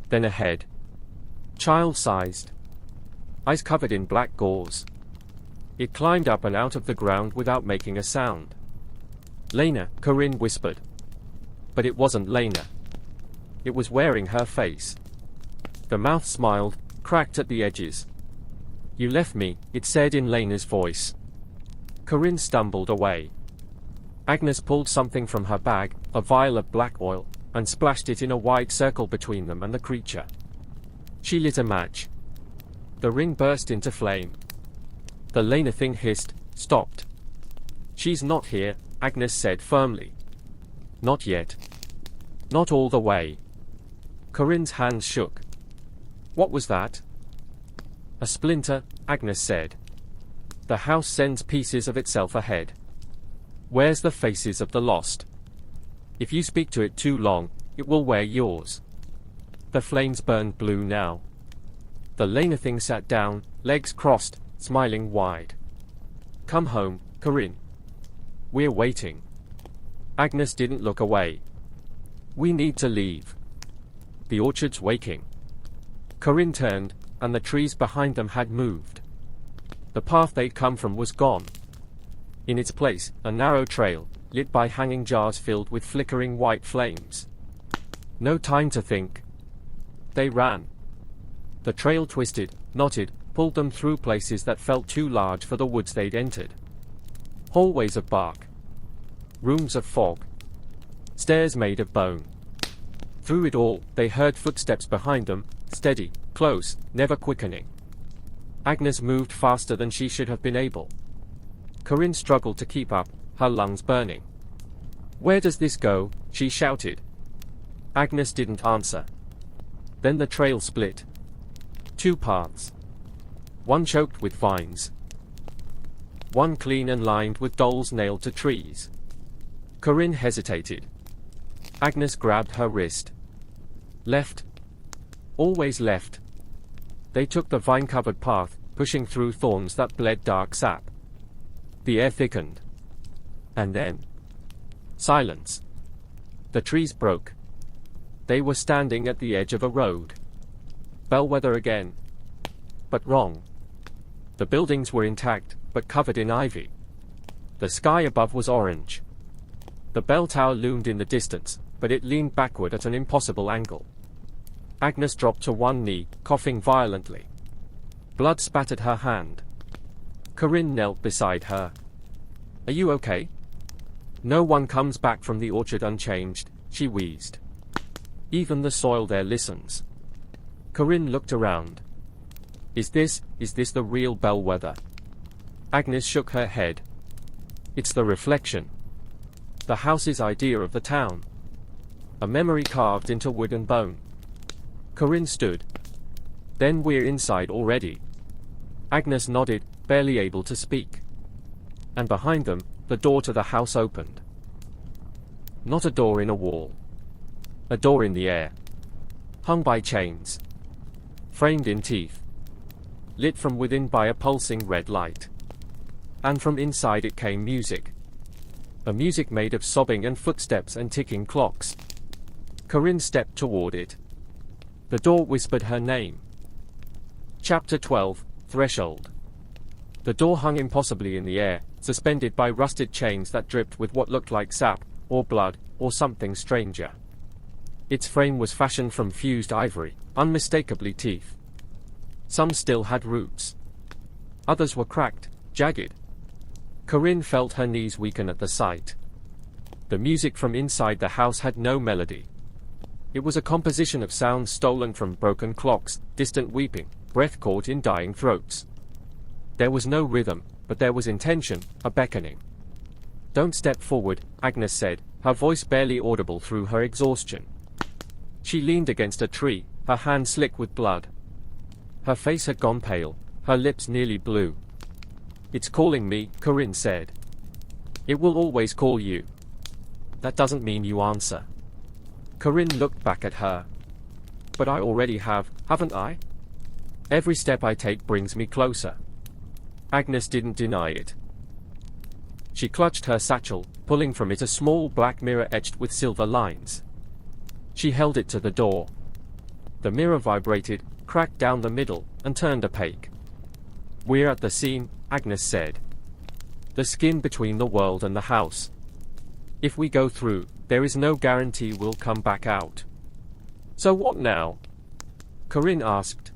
Then a head. Child-sized. Eyes covered in black gauze. It climbed up and out of the ground without making a sound. "Lena," Corinne whispered. But it wasn't Lena. It was wearing her face. The mouth smiled, cracked at the edges. "You left me," it said in Lena's voice. Corinne stumbled away. Agnes pulled something from her bag, a vial of black oil, and splashed it in a wide circle between them and the creature. She lit a match. The ring burst into flame. The Lena thing hissed, stopped. "She's not here," Agnes said firmly. "Not yet. Not all the way." Corinne's hands shook. "What was that?" "A splinter," Agnes said. "The house sends pieces of itself ahead. Wears the faces of the lost. If you speak to it too long, it will wear yours." The flames burned blue now. The Lena thing sat down, legs crossed, smiling wide. "Come home, Corinne. We're waiting." Agnes didn't look away. "We need to leave. The orchard's waking." Corinne turned, and the trees behind them had moved. The path they'd come from was gone. In its place, a narrow trail, lit by hanging jars filled with flickering white flames. No time to think. They ran. The trail twisted, knotted, pulled them through places that felt too large for the woods they'd entered. Hallways of bark. Rooms of fog. Stairs made of bone. Through it all, they heard footsteps behind them, steady, close, never quickening. Agnes moved faster than she should have been able. Corinne struggled to keep up, her lungs burning. "Where does this go?" she shouted. Agnes didn't answer. Then the trail split. 2 paths. One choked with vines. One clean and lined with dolls nailed to trees. Corinne hesitated. Agnes grabbed her wrist. Left. Always left. They took the vine-covered path, pushing through thorns that bled dark sap. The air thickened. And then... silence. The trees broke. They were standing at the edge of a road. Bellwether again. But wrong. The buildings were intact, but covered in ivy. The sky above was orange. The bell tower loomed in the distance, but it leaned backward at an impossible angle. Agnes dropped to one knee, coughing violently. Blood spattered her hand. Corinne knelt beside her. "Are you okay?" "No one comes back from the orchard unchanged," she wheezed. "Even the soil there listens." Corinne looked around. Is this the real bellwether?" Agnes shook her head. "It's the reflection. The house's idea of the town. A memory carved into wood and bone." Corinne stood. "Then we're inside already." Agnes nodded, barely able to speak. And behind them, the door to the house opened. Not a door in a wall. A door in the air. Hung by chains. Framed in teeth. Lit from within by a pulsing red light. And from inside it came music. A music made of sobbing and footsteps and ticking clocks. Corinne stepped toward it. The door whispered her name. Chapter 12, Threshold. The door hung impossibly in the air, suspended by rusted chains that dripped with what looked like sap, or blood, or something stranger. Its frame was fashioned from fused ivory, unmistakably teeth. Some still had roots. Others were cracked, jagged. Corinne felt her knees weaken at the sight. The music from inside the house had no melody. It was a composition of sounds stolen from broken clocks, distant weeping, breath caught in dying throats. There was no rhythm, but there was intention, a beckoning. "Don't step forward," Agnes said, her voice barely audible through her exhaustion. She leaned against a tree, her hand slick with blood. Her face had gone pale, her lips nearly blue. "It's calling me," Corinne said. "It will always call you. That doesn't mean you answer." Corinne looked back at her. "But I already have, haven't I? Every step I take brings me closer." Agnes didn't deny it. She clutched her satchel, pulling from it a small black mirror etched with silver lines. She held it to the door. The mirror vibrated, cracked down the middle, and turned opaque. "We're at the seam," Agnes said. "The skin between the world and the house. If we go through, there is no guarantee we'll come back out." "So what now?" Corinne asked.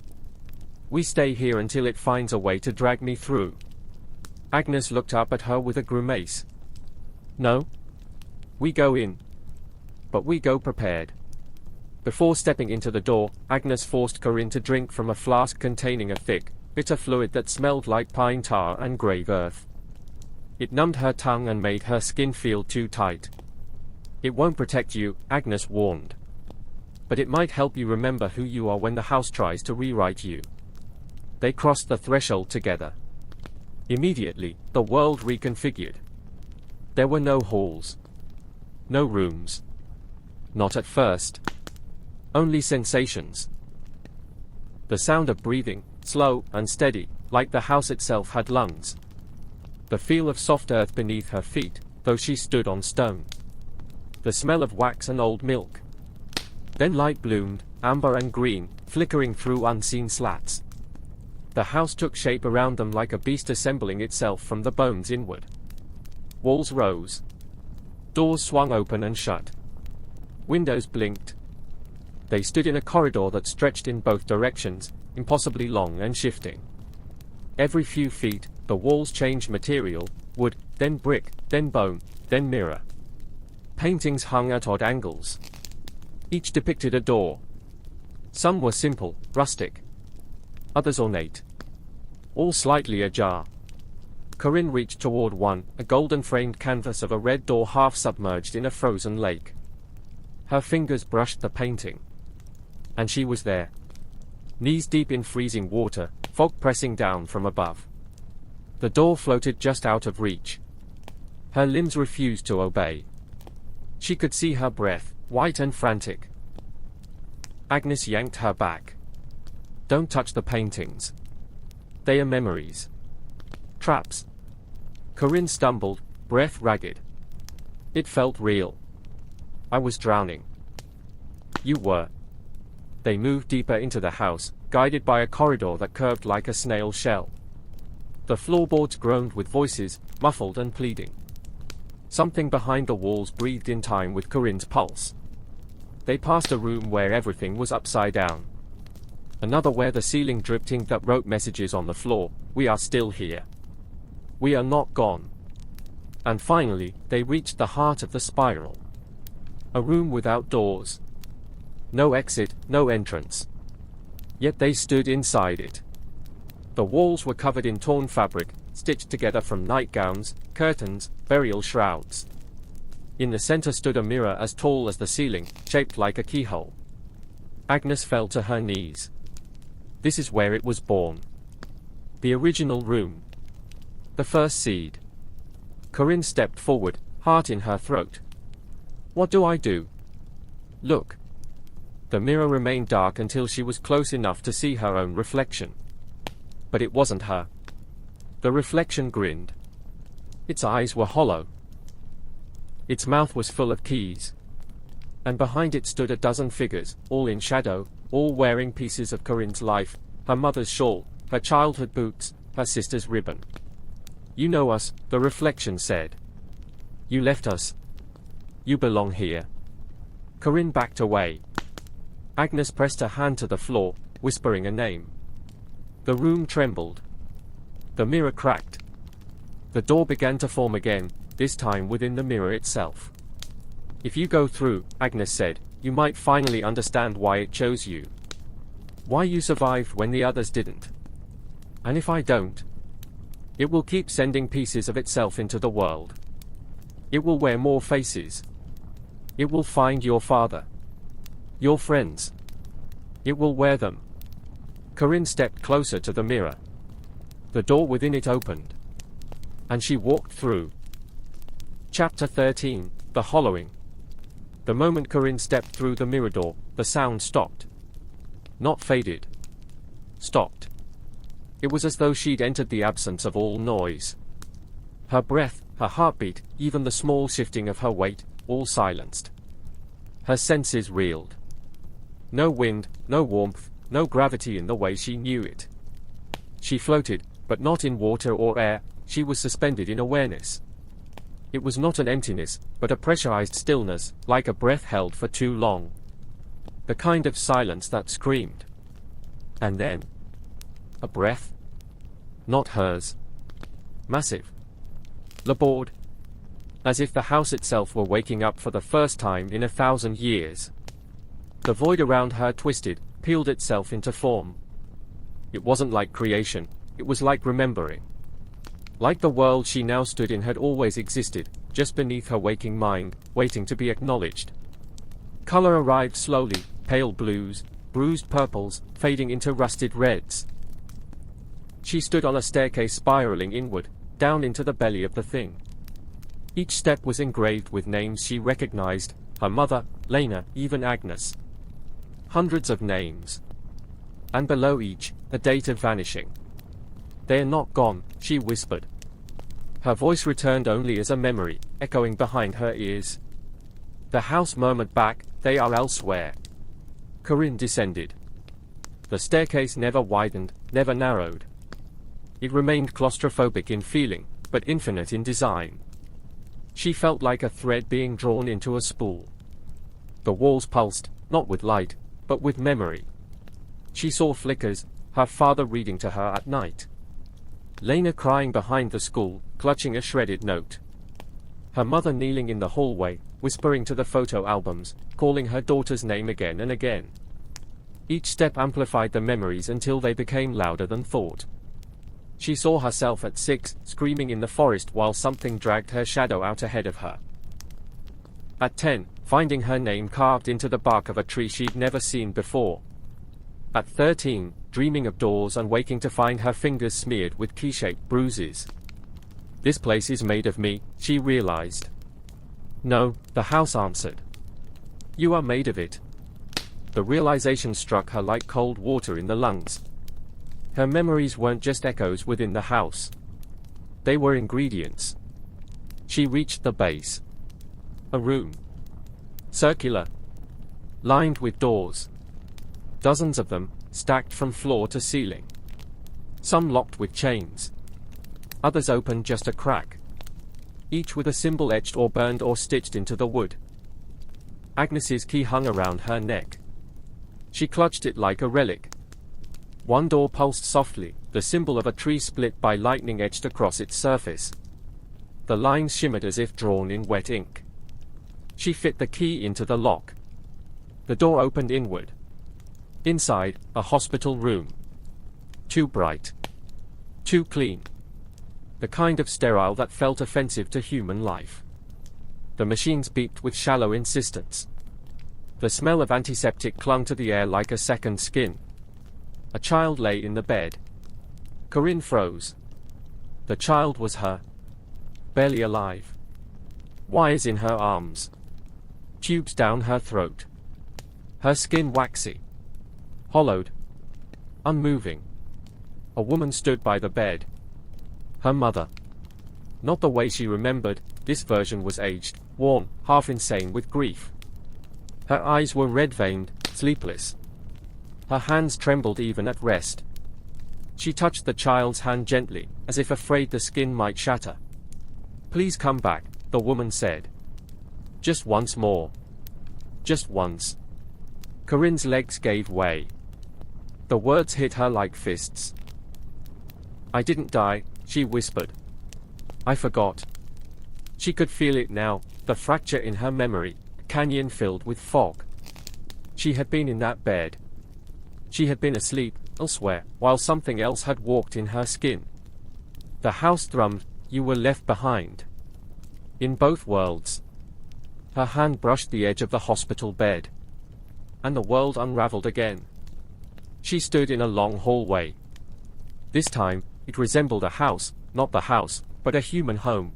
"We stay here until it finds a way to drag me through." Agnes looked up at her with a grimace. "No. We go in. But we go prepared." Before stepping into the door, Agnes forced Corinne to drink from a flask containing a thick, bitter fluid that smelled like pine tar and grave earth. It numbed her tongue and made her skin feel too tight. "It won't protect you," Agnes warned. "But it might help you remember who you are when the house tries to rewrite you." They crossed the threshold together. Immediately, the world reconfigured. There were no halls. No rooms. Not at first. Only sensations. The sound of breathing, slow and steady, like the house itself had lungs. The feel of soft earth beneath her feet, though she stood on stone. The smell of wax and old milk. Then light bloomed, amber and green, flickering through unseen slats. The house took shape around them like a beast assembling itself from the bones inward. Walls rose. Doors swung open and shut. Windows blinked. They stood in a corridor that stretched in both directions, impossibly long and shifting. Every few feet, the walls changed material, wood, then brick, then bone, then mirror. Paintings hung at odd angles. Each depicted a door. Some were simple, rustic. Others ornate. All slightly ajar. Corinne reached toward one, a golden-framed canvas of a red door half submerged in a frozen lake. Her fingers brushed the painting. And she was there. Knees deep in freezing water, fog pressing down from above. The door floated just out of reach. Her limbs refused to obey. She could see her breath, white and frantic. Agnes yanked her back. "Don't touch the paintings. They are memories. Traps." Corinne stumbled, breath ragged. It felt real. "I was drowning." "You were." They moved deeper into the house, guided by a corridor that curved like a snail shell. The floorboards groaned with voices, muffled and pleading. Something behind the walls breathed in time with Corinne's pulse. They passed a room where everything was upside down. Another where the ceiling dripped ink that wrote messages on the floor, "We are still here. We are not gone." And finally, they reached the heart of the spiral. A room without doors. No exit, no entrance. Yet they stood inside it. The walls were covered in torn fabric, stitched together from nightgowns, curtains, burial shrouds. In the center stood a mirror as tall as the ceiling, shaped like a keyhole. Agnes fell to her knees. This is where it was born. The original room. The first seed. Corinne stepped forward, heart in her throat. "What do I do?" "Look," The mirror remained dark until she was close enough to see her own reflection. But it wasn't her. The reflection grinned. Its eyes were hollow. Its mouth was full of keys. And behind it stood a dozen figures, all in shadow, all wearing pieces of Corinne's life, her mother's shawl, her childhood boots, her sister's ribbon. "You know us," the reflection said. "You left us. You belong here." Corinne backed away. Agnes pressed her hand to the floor, whispering a name. The room trembled. The mirror cracked. The door began to form again, this time within the mirror itself. "If you go through," Agnes said, "you might finally understand why it chose you. Why you survived when the others didn't. And if I don't, it will keep sending pieces of itself into the world. It will wear more faces. It will find your father. Your friends. It will wear them." Corinne stepped closer to the mirror. The door within it opened. And she walked through. Chapter 13, The Hollowing. The moment Corinne stepped through the mirror door, the sound stopped. Not faded. Stopped. It was as though she'd entered the absence of all noise. Her breath, her heartbeat, even the small shifting of her weight, all silenced. Her senses reeled. No wind, no warmth, no gravity in the way she knew it. She floated, but not in water or air, she was suspended in awareness. It was not an emptiness, but a pressurized stillness, like a breath held for too long. The kind of silence that screamed. And then, a breath. Not hers. Massive. Laboured. As if the house itself were waking up for the first time in 1,000 years. The void around her twisted, peeled itself into form. It wasn't like creation, it was like remembering. Like the world she now stood in had always existed, just beneath her waking mind, waiting to be acknowledged. Color arrived slowly, pale blues, bruised purples, fading into rusted reds. She stood on a staircase spiraling inward, down into the belly of the thing. Each step was engraved with names she recognized, her mother, Lena, even Agnes. Hundreds of names. And below each, a date of vanishing. "They're not gone," she whispered. Her voice returned only as a memory, echoing behind her ears. The house murmured back, "They are elsewhere." Corinne descended. The staircase never widened, never narrowed. It remained claustrophobic in feeling, but infinite in design. She felt like a thread being drawn into a spool. The walls pulsed, not with light, but with memory. She saw flickers, her father reading to her at night. Lena crying behind the school, clutching a shredded note. Her mother kneeling in the hallway, whispering to the photo albums, calling her daughter's name again and again. Each step amplified the memories until they became louder than thought. She saw herself at 6, screaming in the forest while something dragged her shadow out ahead of her. At 10, finding her name carved into the bark of a tree she'd never seen before. At 13, dreaming of doors and waking to find her fingers smeared with key-shaped bruises. "This place is made of me," she realized. "No," the house answered. "You are made of it." The realization struck her like cold water in the lungs. Her memories weren't just echoes within the house. They were ingredients. She reached the base. A room. Circular. Lined with doors. Dozens of them, stacked from floor to ceiling. Some locked with chains. Others open just a crack. Each with a symbol etched or burned or stitched into the wood. Agnes's key hung around her neck. She clutched it like a relic. One door pulsed softly, the symbol of a tree split by lightning etched across its surface. The lines shimmered as if drawn in wet ink. She fit the key into the lock. The door opened inward. Inside, a hospital room. Too bright. Too clean. The kind of sterile that felt offensive to human life. The machines beeped with shallow insistence. The smell of antiseptic clung to the air like a second skin. A child lay in the bed. Corinne froze. The child was her. Barely alive. Wires in her arms. Tubes down her throat. Her skin waxy, hollowed, unmoving. A woman stood by the bed. Her mother. Not the way she remembered, this version was aged, worn, half insane with grief. Her eyes were red-veined, sleepless. Her hands trembled even at rest. She touched the child's hand gently, as if afraid the skin might shatter. "Please come back," the woman said. "Just once more. Just once." Corinne's legs gave way. The words hit her like fists. "I didn't die," she whispered. "I forgot." She could feel it now, the fracture in her memory, a canyon filled with fog. She had been in that bed. She had been asleep, elsewhere, while something else had walked in her skin. The house thrummed, "You were left behind." In both worlds. Her hand brushed the edge of the hospital bed. And the world unraveled again. She stood in a long hallway. This time, it resembled a house, not the house, but a human home.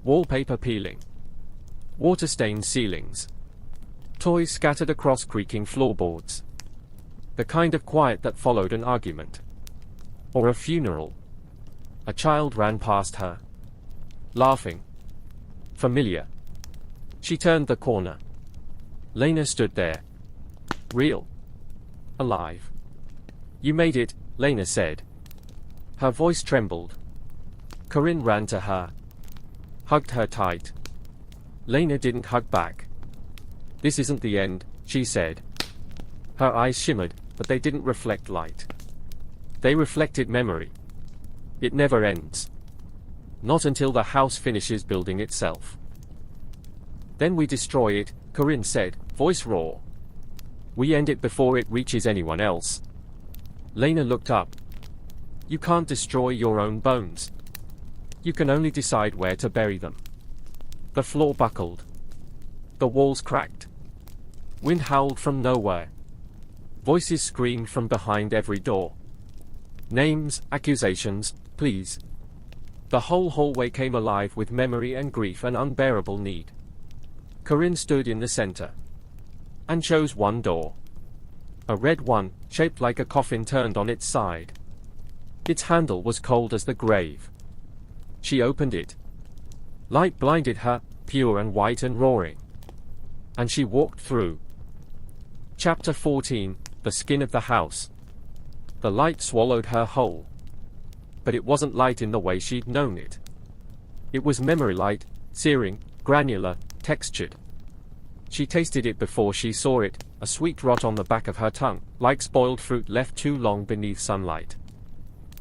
Wallpaper peeling. Water-stained ceilings. Toys scattered across creaking floorboards. The kind of quiet that followed an argument. Or a funeral. A child ran past her. Laughing. Familiar. She turned the corner. Lena stood there. Real. Alive. "You made it," Lena said. Her voice trembled. Corinne ran to her. Hugged her tight. Lena didn't hug back. "This isn't the end," she said. Her eyes shimmered, but they didn't reflect light. They reflected memory. It never ends. Not until the house finishes building itself. "Then we destroy it," Corinne said, voice raw. "We end it before it reaches anyone else." Lena looked up. "You can't destroy your own bones. You can only decide where to bury them." The floor buckled. The walls cracked. Wind howled from nowhere. Voices screamed from behind every door. Names, accusations, pleas. The whole hallway came alive with memory and grief and unbearable need. Corinne stood in the center. And chose one door. A red one, shaped like a coffin turned on its side. Its handle was cold as the grave. She opened it. Light blinded her, pure and white and roaring. And she walked through. Chapter 14, The Skin of the House. The light swallowed her whole. But it wasn't light in the way she'd known it. It was memory light, searing, granular, textured. She tasted it before she saw it, a sweet rot on the back of her tongue, like spoiled fruit left too long beneath sunlight.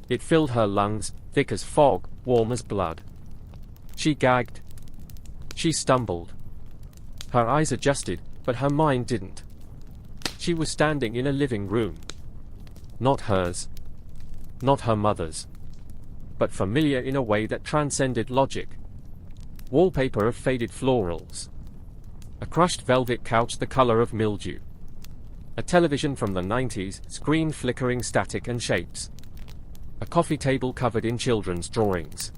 It filled her lungs, thick as fog, warm as blood. She gagged. She stumbled. Her eyes adjusted, but her mind didn't. She was standing in a living room. Not hers. Not her mother's. But familiar in a way that transcended logic. Wallpaper of faded florals. A crushed velvet couch the color of mildew. A television from the 90s, screen flickering static and shapes. A coffee table covered in children's drawings.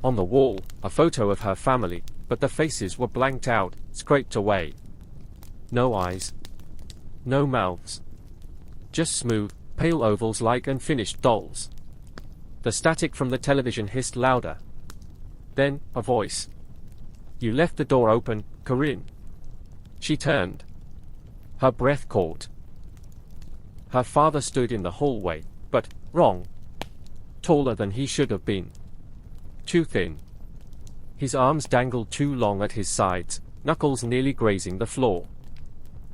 On the wall, a photo of her family, but the faces were blanked out, scraped away. No eyes. No mouths. Just smooth, pale ovals like unfinished dolls. The static from the television hissed louder. Then, a voice. "You left the door open, Corinne." She turned. Her breath caught. Her father stood in the hallway, but wrong. Taller than he should have been. Too thin. His arms dangled too long at his sides, knuckles nearly grazing the floor.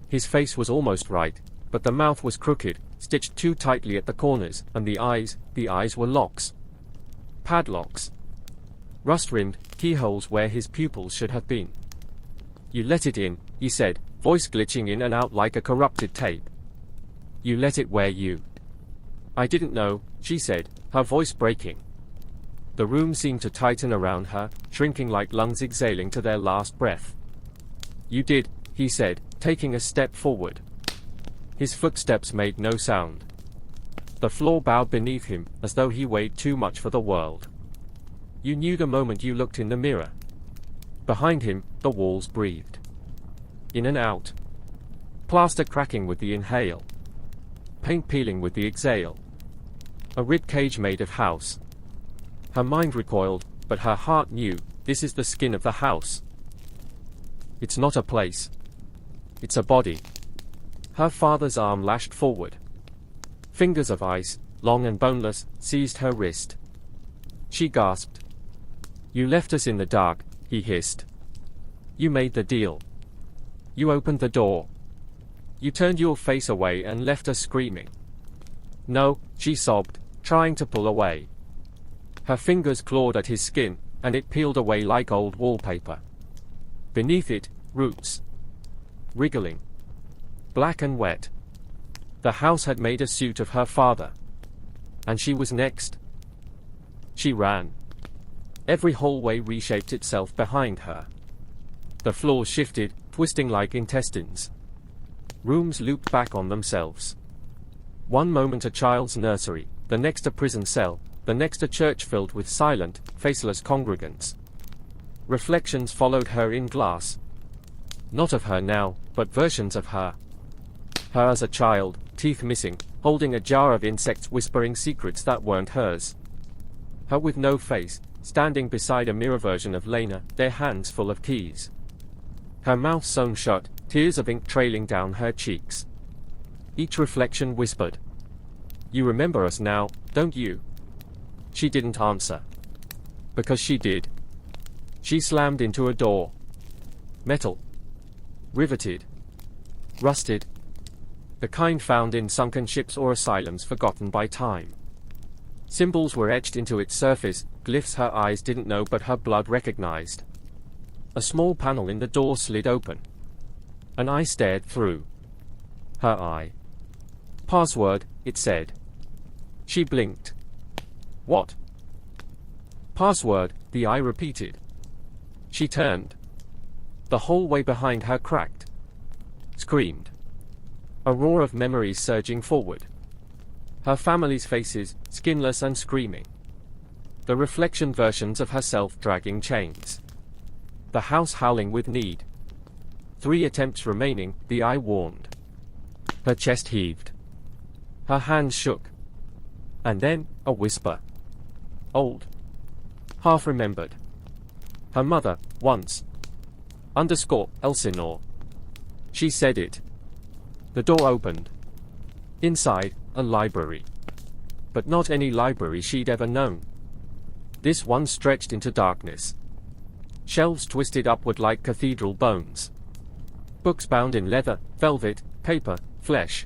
His face was almost right, but the mouth was crooked, stitched too tightly at the corners, and the eyes were locks. Padlocks. Rust-rimmed, keyholes where his pupils should have been. "You let it in," he said, voice glitching in and out like a corrupted tape. "You let it wear you." "I didn't know," she said, her voice breaking. The room seemed to tighten around her, shrinking like lungs exhaling to their last breath. "You did," he said, taking a step forward. His footsteps made no sound. The floor bowed beneath him, as though he weighed too much for the world. "You knew the moment you looked in the mirror." Behind him, the walls breathed. In and out. Plaster cracking with the inhale. Paint peeling with the exhale. A rib cage made of house. Her mind recoiled, but her heart knew, this is the skin of the house. It's not a place. It's a body. Her father's arm lashed forward. Fingers of ice, long and boneless, seized her wrist. She gasped. You left us in the dark, he hissed. You made the deal. You opened the door. You turned your face away and left us screaming. No, she sobbed, trying to pull away. Her fingers clawed at his skin, and it peeled away like old wallpaper. Beneath it, roots. Wriggling. Black and wet. The house had made a suit of her father. And she was next. She ran. Every hallway reshaped itself behind her. The floors shifted, twisting like intestines. Rooms looped back on themselves. One moment a child's nursery, the next a prison cell, the next a church filled with silent, faceless congregants. Reflections followed her in glass. Not of her now, but versions of her. Her as a child, teeth missing, holding a jar of insects whispering secrets that weren't hers. Her with no face, standing beside a mirror version of Lena, their hands full of keys. Her mouth sewn shut, tears of ink trailing down her cheeks. Each reflection whispered. You remember us now, don't you? She didn't answer. Because she did. She slammed into a door. Metal. Riveted. Rusted. The kind found in sunken ships or asylums forgotten by time. Symbols were etched into its surface, glyphs her eyes didn't know but her blood recognized. A small panel in the door slid open. An eye stared through. Her eye. Password, it said. She blinked. What? Password, the eye repeated. She turned. The hallway behind her cracked. Screamed. A roar of memories surging forward. Her family's faces, skinless and screaming. The reflection versions of herself dragging chains. The house howling with need. 3 attempts remaining, the eye warned. Her chest heaved. Her hands shook. And then, a whisper. Old. Half remembered. Her mother, once. Elsinore. She said it. The door opened. Inside, a library. But not any library she'd ever known. This one stretched into darkness. Shelves twisted upward like cathedral bones. Books bound in leather, velvet, paper, flesh.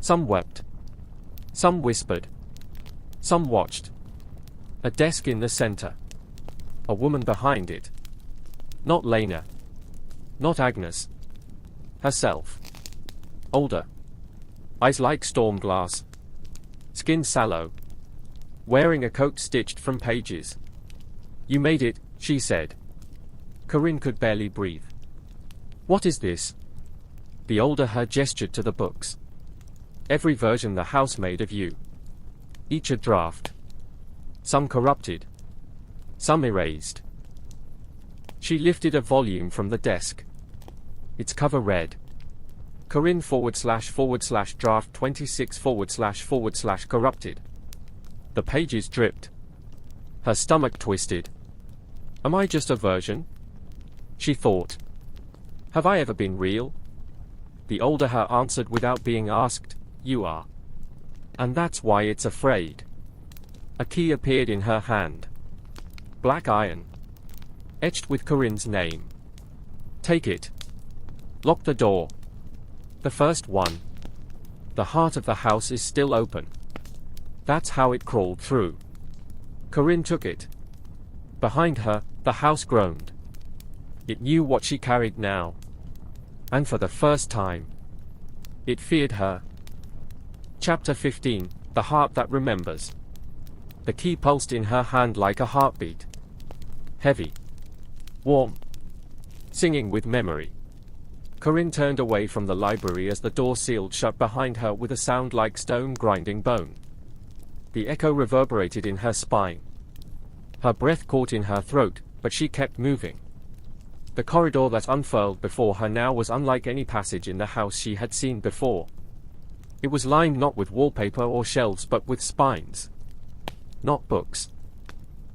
Some wept. Some whispered. Some watched. A desk in the center. A woman behind it. Not Lena. Not Agnes. Herself. Older. Eyes like storm glass. Skin sallow. Wearing a coat stitched from pages. You made it, she said. Corinne could barely breathe. What is this? The older her gestured to the books. Every version the house made of you. Each a draft. Some corrupted. Some erased. She lifted a volume from the desk. Its cover read. Corinne // draft 26 / corrupted. The pages dripped. Her stomach twisted. Am I just a version? She thought. Have I ever been real? The older her answered without being asked, you are. And that's why it's afraid. A key appeared in her hand. Black iron. Etched with Corinne's name. Take it. Lock the door. The first one. The heart of the house is still open. That's how it crawled through. Corinne took it. Behind her, the house groaned. It knew what she carried now. And for the first time, it feared her. Chapter 15, The Heart That Remembers. The key pulsed in her hand like a heartbeat. Heavy. Warm. Singing with memory. Corinne turned away from the library as the door sealed shut behind her with a sound like stone grinding bone. The echo reverberated in her spine. Her breath caught in her throat, but she kept moving. The corridor that unfurled before her now was unlike any passage in the house she had seen before. It was lined not with wallpaper or shelves but with spines. Not books.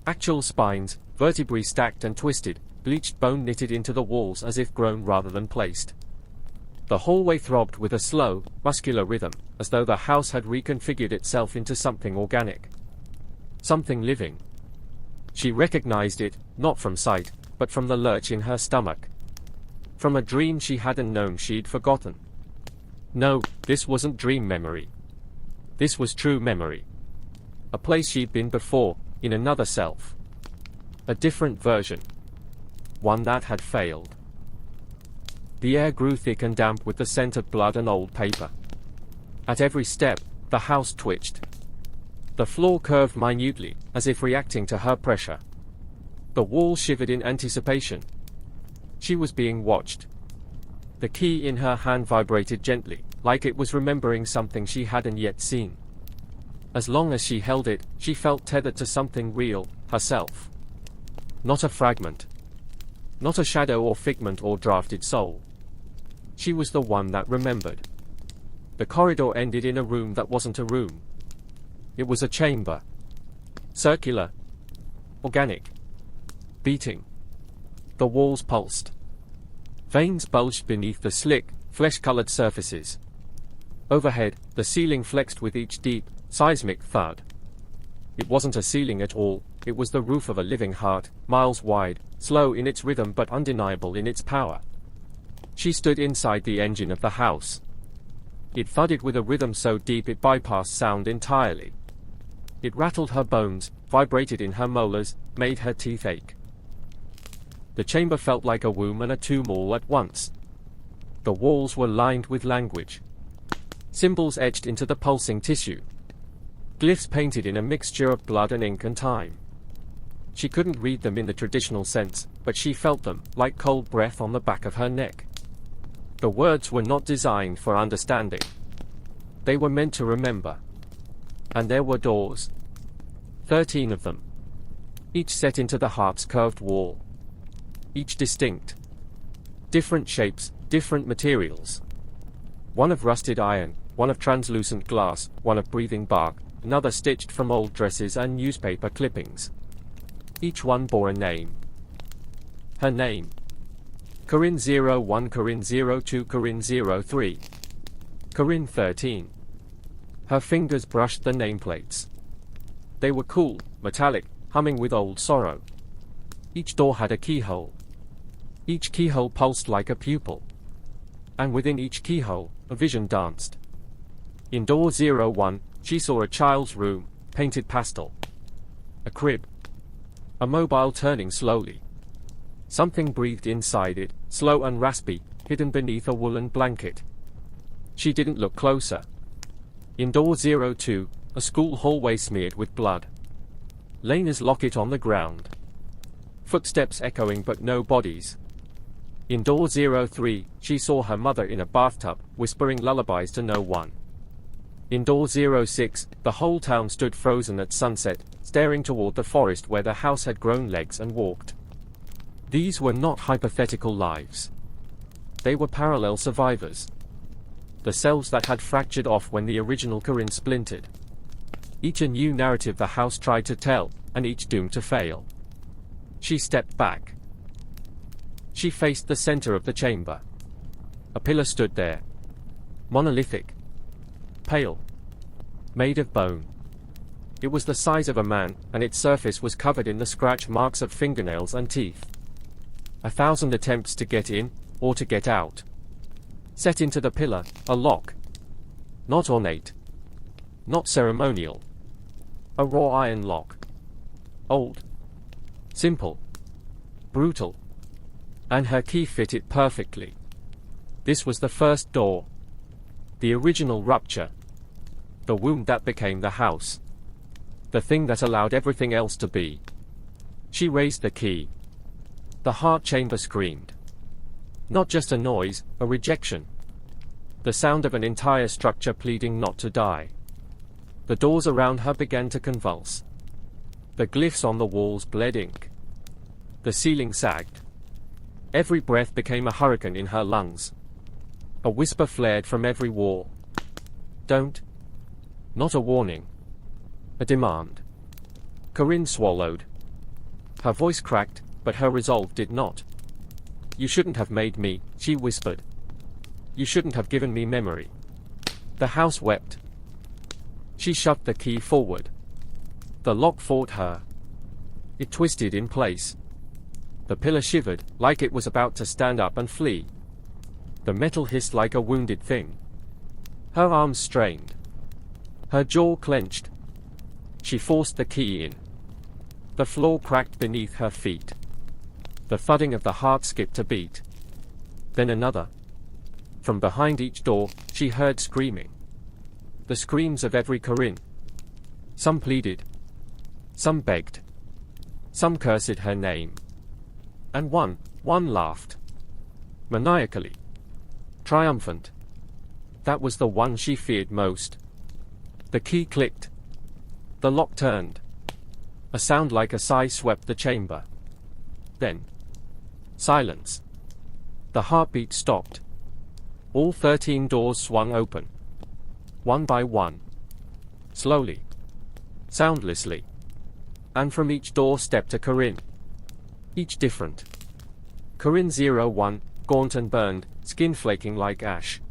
Actual spines, vertebrae stacked and twisted, bleached bone knitted into the walls as if grown rather than placed. The hallway throbbed with a slow, muscular rhythm, as though the house had reconfigured itself into something organic. Something living. She recognized it, not from sight, but from the lurch in her stomach. From a dream she hadn't known she'd forgotten. No, this wasn't dream memory. This was true memory. A place she'd been before, in another self. A different version. One that had failed. The air grew thick and damp with the scent of blood and old paper. At every step, the house twitched. The floor curved minutely, as if reacting to her pressure. The wall shivered in anticipation. She was being watched. The key in her hand vibrated gently, like it was remembering something she hadn't yet seen. As long as she held it, she felt tethered to something real, herself. Not a fragment. Not a shadow or figment or drafted soul. She was the one that remembered. The corridor ended in a room that wasn't a room. It was a chamber. Circular. Organic. Beating. The walls pulsed. Veins bulged beneath the slick, flesh-colored surfaces. Overhead, the ceiling flexed with each deep, seismic thud. It wasn't a ceiling at all, it was the roof of a living heart, miles wide, slow in its rhythm but undeniable in its power. She stood inside the engine of the house. It thudded with a rhythm so deep it bypassed sound entirely. It rattled her bones, vibrated in her molars, made her teeth ache. The chamber felt like a womb and a tomb all at once. The walls were lined with language. Symbols etched into the pulsing tissue. Glyphs painted in a mixture of blood and ink and time. She couldn't read them in the traditional sense, but she felt them, like cold breath on the back of her neck. The words were not designed for understanding. They were meant to remember. And there were doors. 13 of them. Each set into the heart's curved wall. Each distinct. Different shapes, different materials. One of rusted iron, one of translucent glass, one of breathing bark, another stitched from old dresses and newspaper clippings. Each one bore a name. Her name. Corinne 01, Corinne 02, Corinne 03. Corinne 13. Her fingers brushed the nameplates. They were cool, metallic, humming with old sorrow. Each door had a keyhole. Each keyhole pulsed like a pupil. And within each keyhole, a vision danced. In door 01, she saw a child's room, painted pastel. A crib. A mobile turning slowly. Something breathed inside it, slow and raspy, hidden beneath a woolen blanket. She didn't look closer. In door 02, a school hallway smeared with blood. Lena's locket on the ground. Footsteps echoing but no bodies. In door 03, she saw her mother in a bathtub, whispering lullabies to no one. In door 06, the whole town stood frozen at sunset, staring toward the forest where the house had grown legs and walked. These were not hypothetical lives. They were parallel survivors. The selves that had fractured off when the original Corinne splintered. Each a new narrative the house tried to tell, and each doomed to fail. She stepped back. She faced the center of the chamber. A pillar stood there. Monolithic. Pale. Made of bone. It was the size of a man, and its surface was covered in the scratch marks of fingernails and teeth. 1,000 attempts to get in, or to get out. Set into the pillar, a lock. Not ornate. Not ceremonial. A raw iron lock. Old. Simple. Brutal. And her key fit it perfectly. This was the first door. The original rupture. The wound that became the house. The thing that allowed everything else to be. She raised the key. The heart chamber screamed. Not just a noise, a rejection. The sound of an entire structure pleading not to die. The doors around her began to convulse. The glyphs on the walls bled ink. The ceiling sagged. Every breath became a hurricane in her lungs. A whisper flared from every wall. Don't. Not a warning. A demand. Corinne swallowed. Her voice cracked, but her resolve did not. You shouldn't have made me, she whispered. You shouldn't have given me memory. The house wept. She shoved the key forward. The lock fought her. It twisted in place. The pillar shivered, like it was about to stand up and flee. The metal hissed like a wounded thing. Her arms strained. Her jaw clenched. She forced the key in. The floor cracked beneath her feet. The thudding of the heart skipped a beat. Then another. From behind each door, she heard screaming. The screams of every Corinne. Some pleaded. Some begged. Some cursed her name. And one laughed. Maniacally. Triumphant. That was the one she feared most. The key clicked. The lock turned. A sound like a sigh swept the chamber. Then. Silence. The heartbeat stopped. All 13 doors swung open. One by one. Slowly. Soundlessly. And from each door stepped a Corinne. Each different. Corinne 01, gaunt and burned, skin flaking like ash.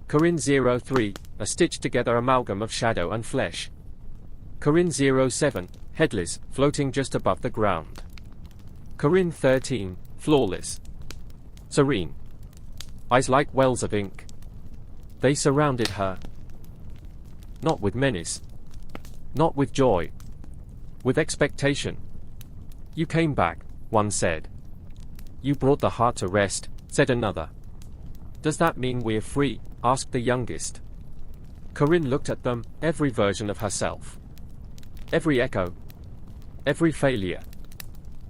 Corinne 03, a stitched-together amalgam of shadow and flesh. Corinne 07, headless, floating just above the ground. Corinne 13, flawless. Serene. Eyes like wells of ink. They surrounded her. Not with menace. Not with joy. With expectation. You came back, one said. You brought the heart to rest, said another. Does that mean we're free? Asked the youngest. Corinne looked at them, every version of herself. Every echo. Every failure.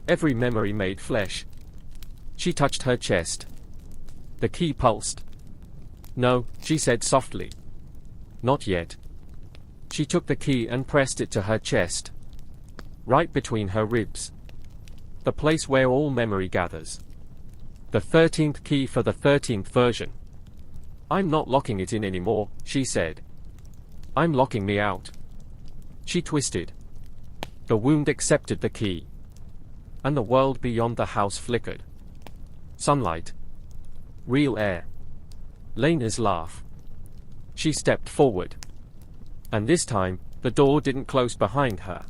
Every memory made flesh. She touched her chest. The key pulsed. No, she said softly. Not yet. She took the key and pressed it to her chest. Right between her ribs. The place where all memory gathers. The 13th key for the 13th version. I'm not locking it in anymore, she said. I'm locking me out. She twisted. The wound accepted the key. And the world beyond the house flickered. Sunlight. Real air. Lena's laugh. She stepped forward. And this time, the door didn't close behind her.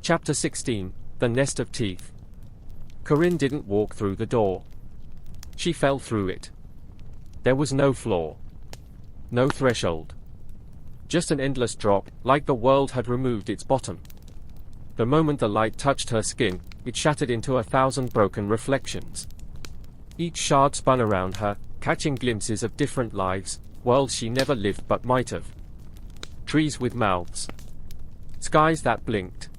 Chapter 16, The Nest of Teeth. Corinne didn't walk through the door. She fell through it. There was no floor. No threshold. Just an endless drop, like the world had removed its bottom. The moment the light touched her skin, it shattered into 1,000 broken reflections. Each shard spun around her, catching glimpses of different lives, worlds she never lived but might have. Trees with mouths. Skies that blinked.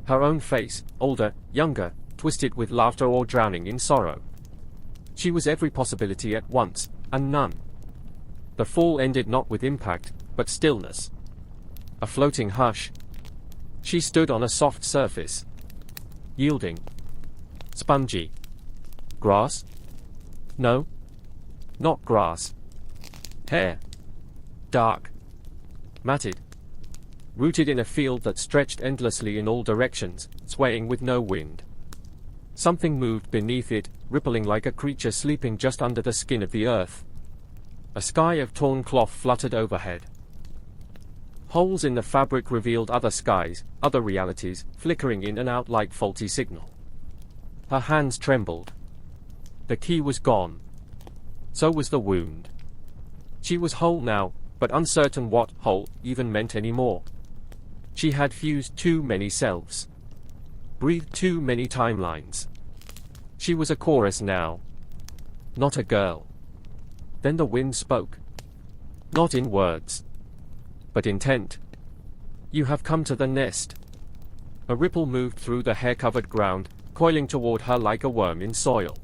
Her own face, older, younger, twisted with laughter or drowning in sorrow. She was every possibility at once, and none. The fall ended not with impact, but stillness. A floating hush. She stood on a soft surface. Yielding. Spongy. Grass? No. Not grass. Hair. Dark. Matted. Rooted in a field that stretched endlessly in all directions, swaying with no wind. Something moved beneath it, rippling like a creature sleeping just under the skin of the earth. A sky of torn cloth fluttered overhead. Holes in the fabric revealed other skies, other realities, flickering in and out like faulty signal. Her hands trembled. The key was gone. So was the wound. She was whole now, but uncertain what whole even meant anymore. She had fused too many selves. Breathed too many timelines. She was a chorus now. Not a girl. Then the wind spoke. Not in words. But intent. You have come to the nest. A ripple moved through the hair-covered ground, coiling toward her like a worm in soil.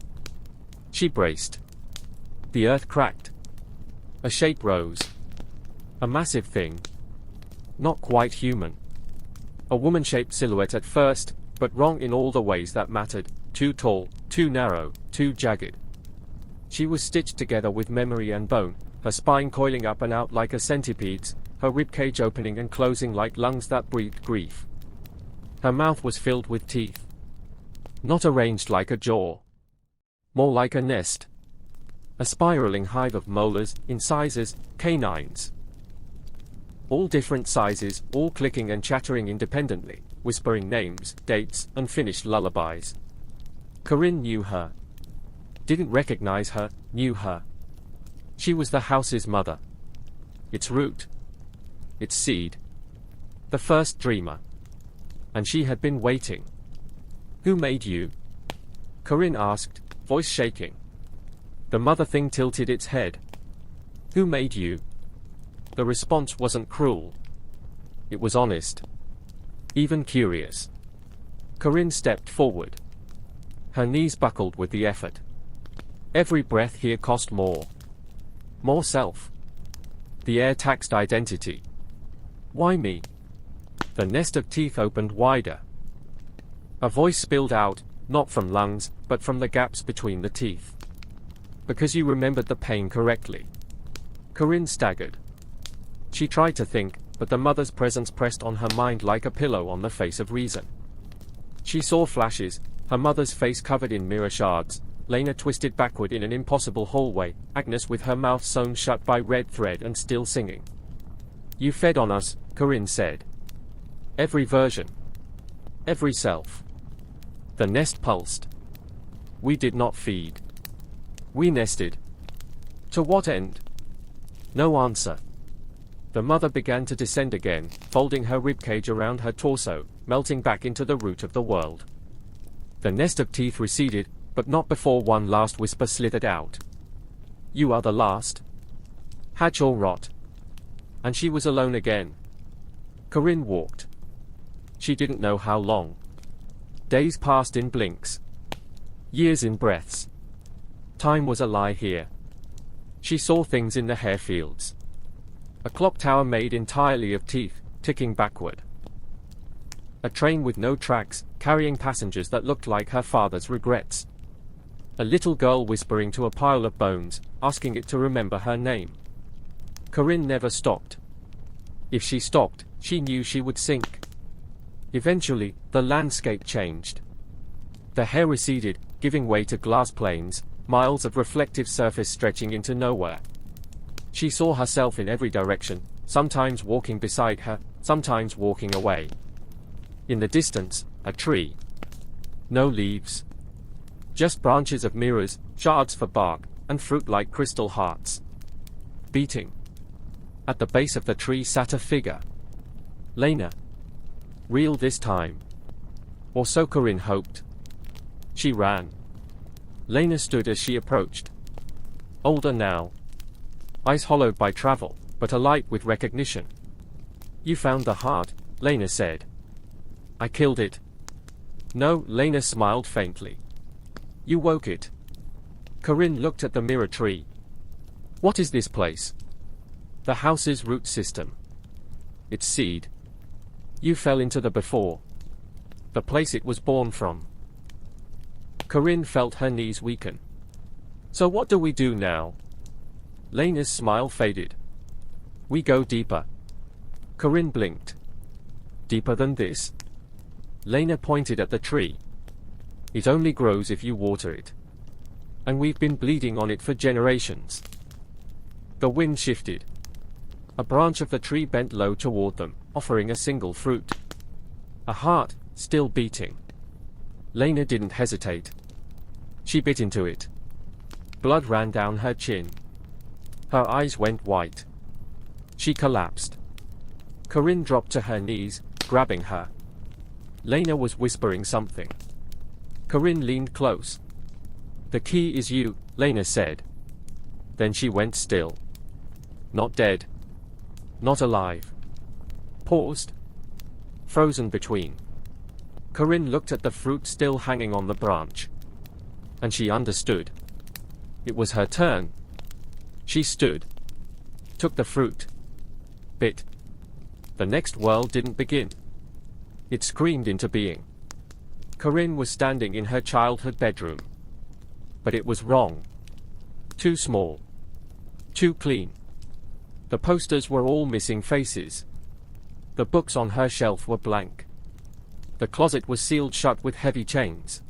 She braced. The earth cracked. A shape rose. A massive thing. Not quite human. A woman-shaped silhouette at first, but wrong in all the ways that mattered. too tall, too narrow, too jagged. She was stitched together with memory and bone, her spine coiling up and out like a centipede's, her ribcage opening and closing like lungs that breathed grief. Her mouth was filled with teeth. Not arranged like a jaw. More like a nest. A spiraling hive of molars, incisors, canines. All different sizes, all clicking and chattering independently, whispering names, dates, unfinished lullabies. Corinne knew her. Didn't recognize her, knew her. She was the house's mother. Its root. Its seed. The first dreamer. And she had been waiting. Who made you? Corinne asked, voice shaking. The mother thing tilted its head. Who made you? The response wasn't cruel. It was honest. Even curious. Corinne stepped forward. Her knees buckled with the effort. Every breath here cost more. More self. The air taxed identity. Why me? The nest of teeth opened wider. A voice spilled out, not from lungs, but from the gaps between the teeth. Because you remembered the pain correctly. Corinne staggered. She tried to think, but the mother's presence pressed on her mind like a pillow on the face of reason. She saw flashes, her mother's face covered in mirror shards, Lena twisted backward in an impossible hallway, Agnes with her mouth sewn shut by red thread and still singing. You fed on us, Corinne said. Every version. Every self. The nest pulsed. We did not feed. We nested. To what end? No answer. The mother began to descend again, folding her ribcage around her torso, melting back into the root of the world. The nest of teeth receded, but not before one last whisper slithered out. You are the last. Hatch or rot. And she was alone again. Corinne walked. She didn't know how long. Days passed in blinks. Years in breaths. Time was a lie here. She saw things in the hair fields. A clock tower made entirely of teeth, ticking backward. A train with no tracks, carrying passengers that looked like her father's regrets. A little girl whispering to a pile of bones, asking it to remember her name. Corinne never stopped. If she stopped, she knew she would sink. Eventually, the landscape changed. The hair receded, giving way to glass planes, miles of reflective surface stretching into nowhere. She saw herself in every direction, sometimes walking beside her, sometimes walking away. In the distance, a tree. No leaves. Just branches of mirrors, shards for bark, and fruit like crystal hearts. Beating. At the base of the tree sat a figure. Lena. Real this time. Or so Corinne hoped. She ran. Lena stood as she approached. Older now. Eyes hollowed by travel, but alight with recognition. You found the heart, Lena said. I killed it. No, Lena smiled faintly. You woke it. Corinne looked at the mirror tree. What is this place? The house's root system. Its seed. You fell into the before. The place it was born from. Corinne felt her knees weaken. So what do we do now? Lena's smile faded. We go deeper. Corinne blinked. Deeper than this? Lena pointed at the tree. It only grows if you water it. And we've been bleeding on it for generations. The wind shifted. A branch of the tree bent low toward them, offering a single fruit. A heart, still beating. Lena didn't hesitate. She bit into it. Blood ran down her chin. Her eyes went white. She collapsed. Corinne dropped to her knees, grabbing her. Lena was whispering something. Corinne leaned close. The key is you, Lena said. Then she went still. Not dead. Not alive. Paused. Frozen between. Corinne looked at the fruit still hanging on the branch. And she understood. It was her turn. She stood. Took the fruit. Bit. The next world didn't begin. It screamed into being. Corinne was standing in her childhood bedroom. But it was wrong. Too small. Too clean. The posters were all missing faces. The books on her shelf were blank. The closet was sealed shut with heavy chains.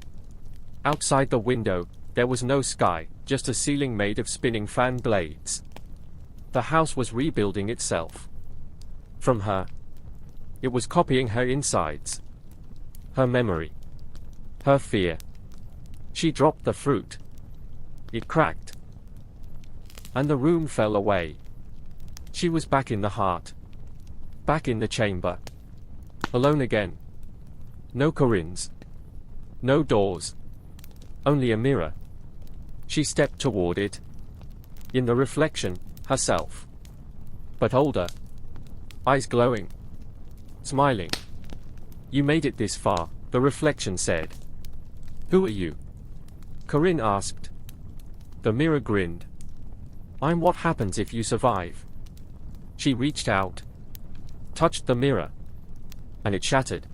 Outside the window, there was no sky, just a ceiling made of spinning fan blades. The house was rebuilding itself. From her. It was copying her insides. Her memory. Her fear. She dropped the fruit. It cracked. And the room fell away. She was back in the heart. Back in the chamber. Alone again. No Corinnes. No doors. Only a mirror. She stepped toward it. In the reflection, herself. But older. Eyes glowing. Smiling. You made it this far, the reflection said. Who are you? Corinne asked. The mirror grinned. I'm what happens if you survive. She reached out. Touched the mirror. And it shattered.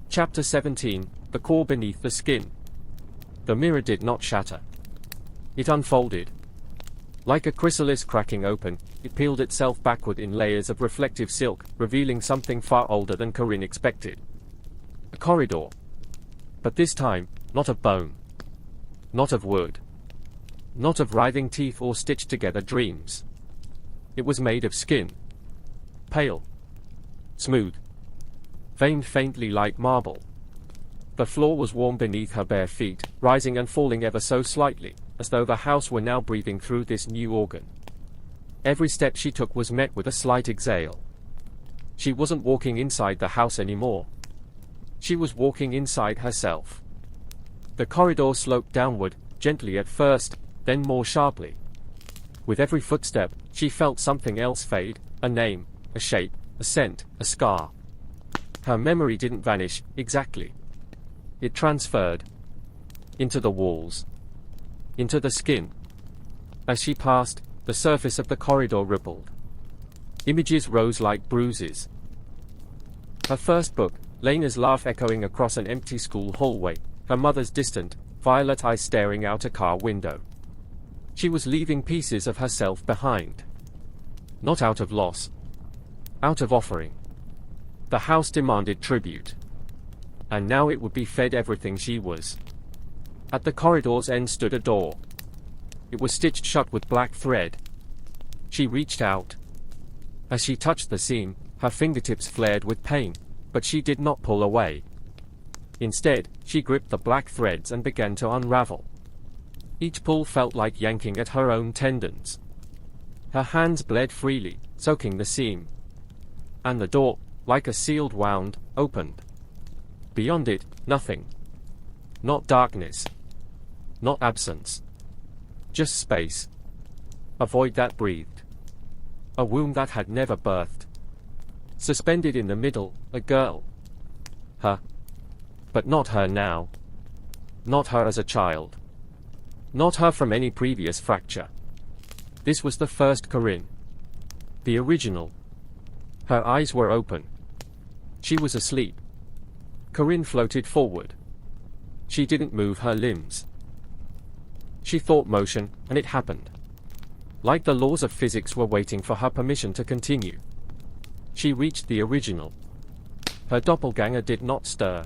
Chapter 17, The Core Beneath the Skin. The mirror did not shatter. It unfolded. Like a chrysalis cracking open, it peeled itself backward in layers of reflective silk, revealing something far older than Corinne expected. A corridor. But this time, not of bone. Not of wood. Not of writhing teeth or stitched together dreams. It was made of skin. Pale. Smooth. Veined faintly like marble. The floor was warm beneath her bare feet, rising and falling ever so slightly, as though the house were now breathing through this new organ. Every step she took was met with a slight exhale. She wasn't walking inside the house anymore. She was walking inside herself. The corridor sloped downward, gently at first, then more sharply. With every footstep, she felt something else fade, a name, a shape, a scent, a scar. Her memory didn't vanish, exactly. It transferred. Into the walls. Into the skin. As she passed, the surface of the corridor rippled. Images rose like bruises. Her first book, Lena's laugh echoing across an empty school hallway, her mother's distant, violet eyes staring out a car window. She was leaving pieces of herself behind. Not out of loss. Out of offering. The house demanded tribute. And now it would be fed everything she was. At the corridor's end stood a door. It was stitched shut with black thread. She reached out. As she touched the seam, her fingertips flared with pain, but she did not pull away. Instead, she gripped the black threads and began to unravel. Each pull felt like yanking at her own tendons. Her hands bled freely, soaking the seam. And the door, like a sealed wound, opened. Beyond it, nothing. Not darkness. Not absence. Just space. A void that breathed. A womb that had never birthed. Suspended in the middle, a girl. Her. But not her now. Not her as a child. Not her from any previous fracture. This was the first Corinne. The original. Her eyes were open. She was asleep. Corinne floated forward. She didn't move her limbs. She thought motion, and it happened. Like the laws of physics were waiting for her permission to continue. She reached the original. Her doppelganger did not stir.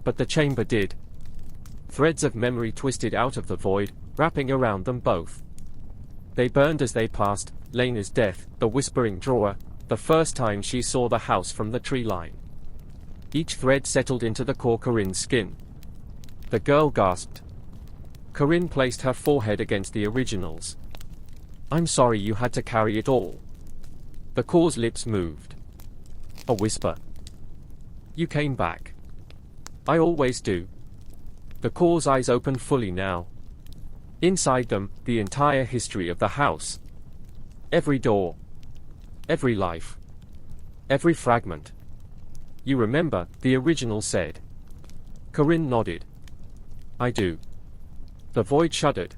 But the chamber did. Threads of memory twisted out of the void, wrapping around them both. They burned as they passed, Lena's death, the whispering drawer, the first time she saw the house from the tree line. Each thread settled into the core Corinne's skin. The girl gasped. Corinne placed her forehead against the original's. I'm sorry you had to carry it all. The core's lips moved. A whisper. You came back. I always do. The core's eyes opened fully now. Inside them, the entire history of the house. Every door. Every life. Every fragment. You remember, the original said. Corinne nodded. I do. The void shuddered.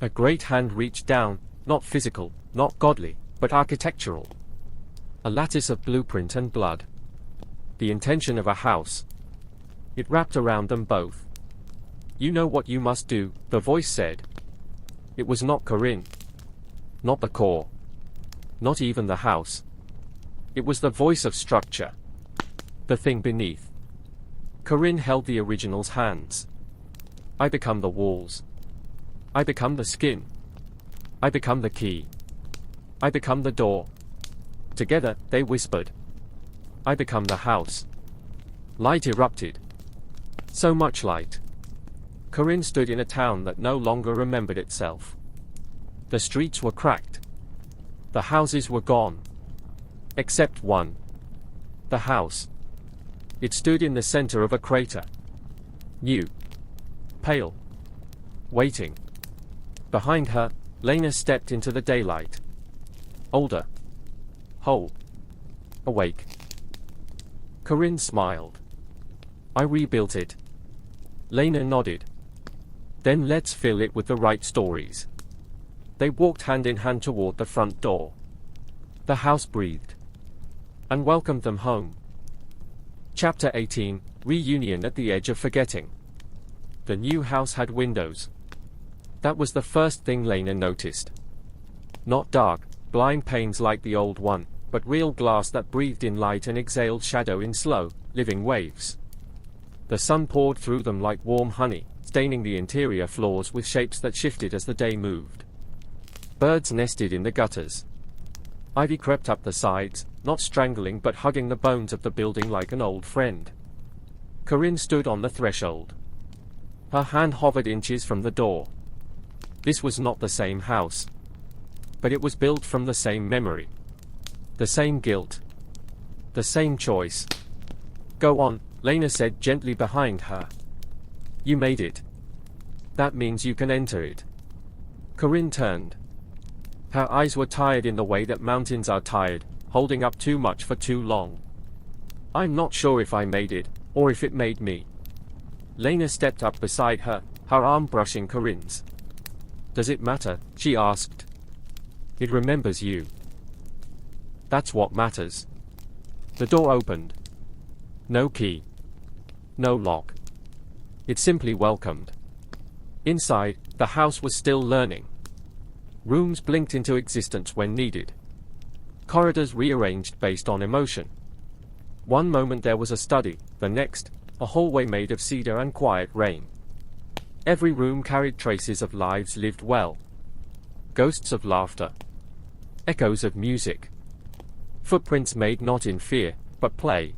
A great hand reached down, not physical, not godly, but architectural. A lattice of blueprint and blood. The intention of a house. It wrapped around them both. You know what you must do, the voice said. It was not Corinne. Not the core. Not even the house. It was the voice of structure. The thing beneath. Corinne held the original's hands. I become the walls. I become the skin. I become the key. I become the door. Together, they whispered. I become the house. Light erupted. So much light. Corinne stood in a town that no longer remembered itself. The streets were cracked. The houses were gone. Except one. The house. It stood in the center of a crater. New. Pale. Waiting. Behind her, Lena stepped into the daylight. Older. Whole. Awake. Corinne smiled. I rebuilt it. Lena nodded. Then let's fill it with the right stories. They walked hand in hand toward the front door. The house breathed. And welcomed them home. Chapter 18, Reunion at the Edge of Forgetting. The new house had windows. That was the first thing Lena noticed. Not dark, blind panes like the old one, but real glass that breathed in light and exhaled shadow in slow, living waves. The sun poured through them like warm honey, staining the interior floors with shapes that shifted as the day moved. Birds nested in the gutters. Ivy crept up the sides, not strangling but hugging the bones of the building like an old friend. Corinne stood on the threshold. Her hand hovered inches from the door. This was not the same house. But it was built from the same memory. The same guilt. The same choice. Go on, Lena said gently behind her. You made it. That means you can enter it. Corinne turned. Her eyes were tired in the way that mountains are tired, holding up too much for too long. I'm not sure if I made it, or if it made me. Lena stepped up beside her, her arm brushing Corinne's. Does it matter? She asked. It remembers you. That's what matters. The door opened. No key. No lock. It simply welcomed. Inside, the house was still learning. Rooms blinked into existence when needed. Corridors rearranged based on emotion. One moment there was a study, the next, a hallway made of cedar and quiet rain. Every room carried traces of lives lived well. Ghosts of laughter. Echoes of music. Footprints made not in fear, but play.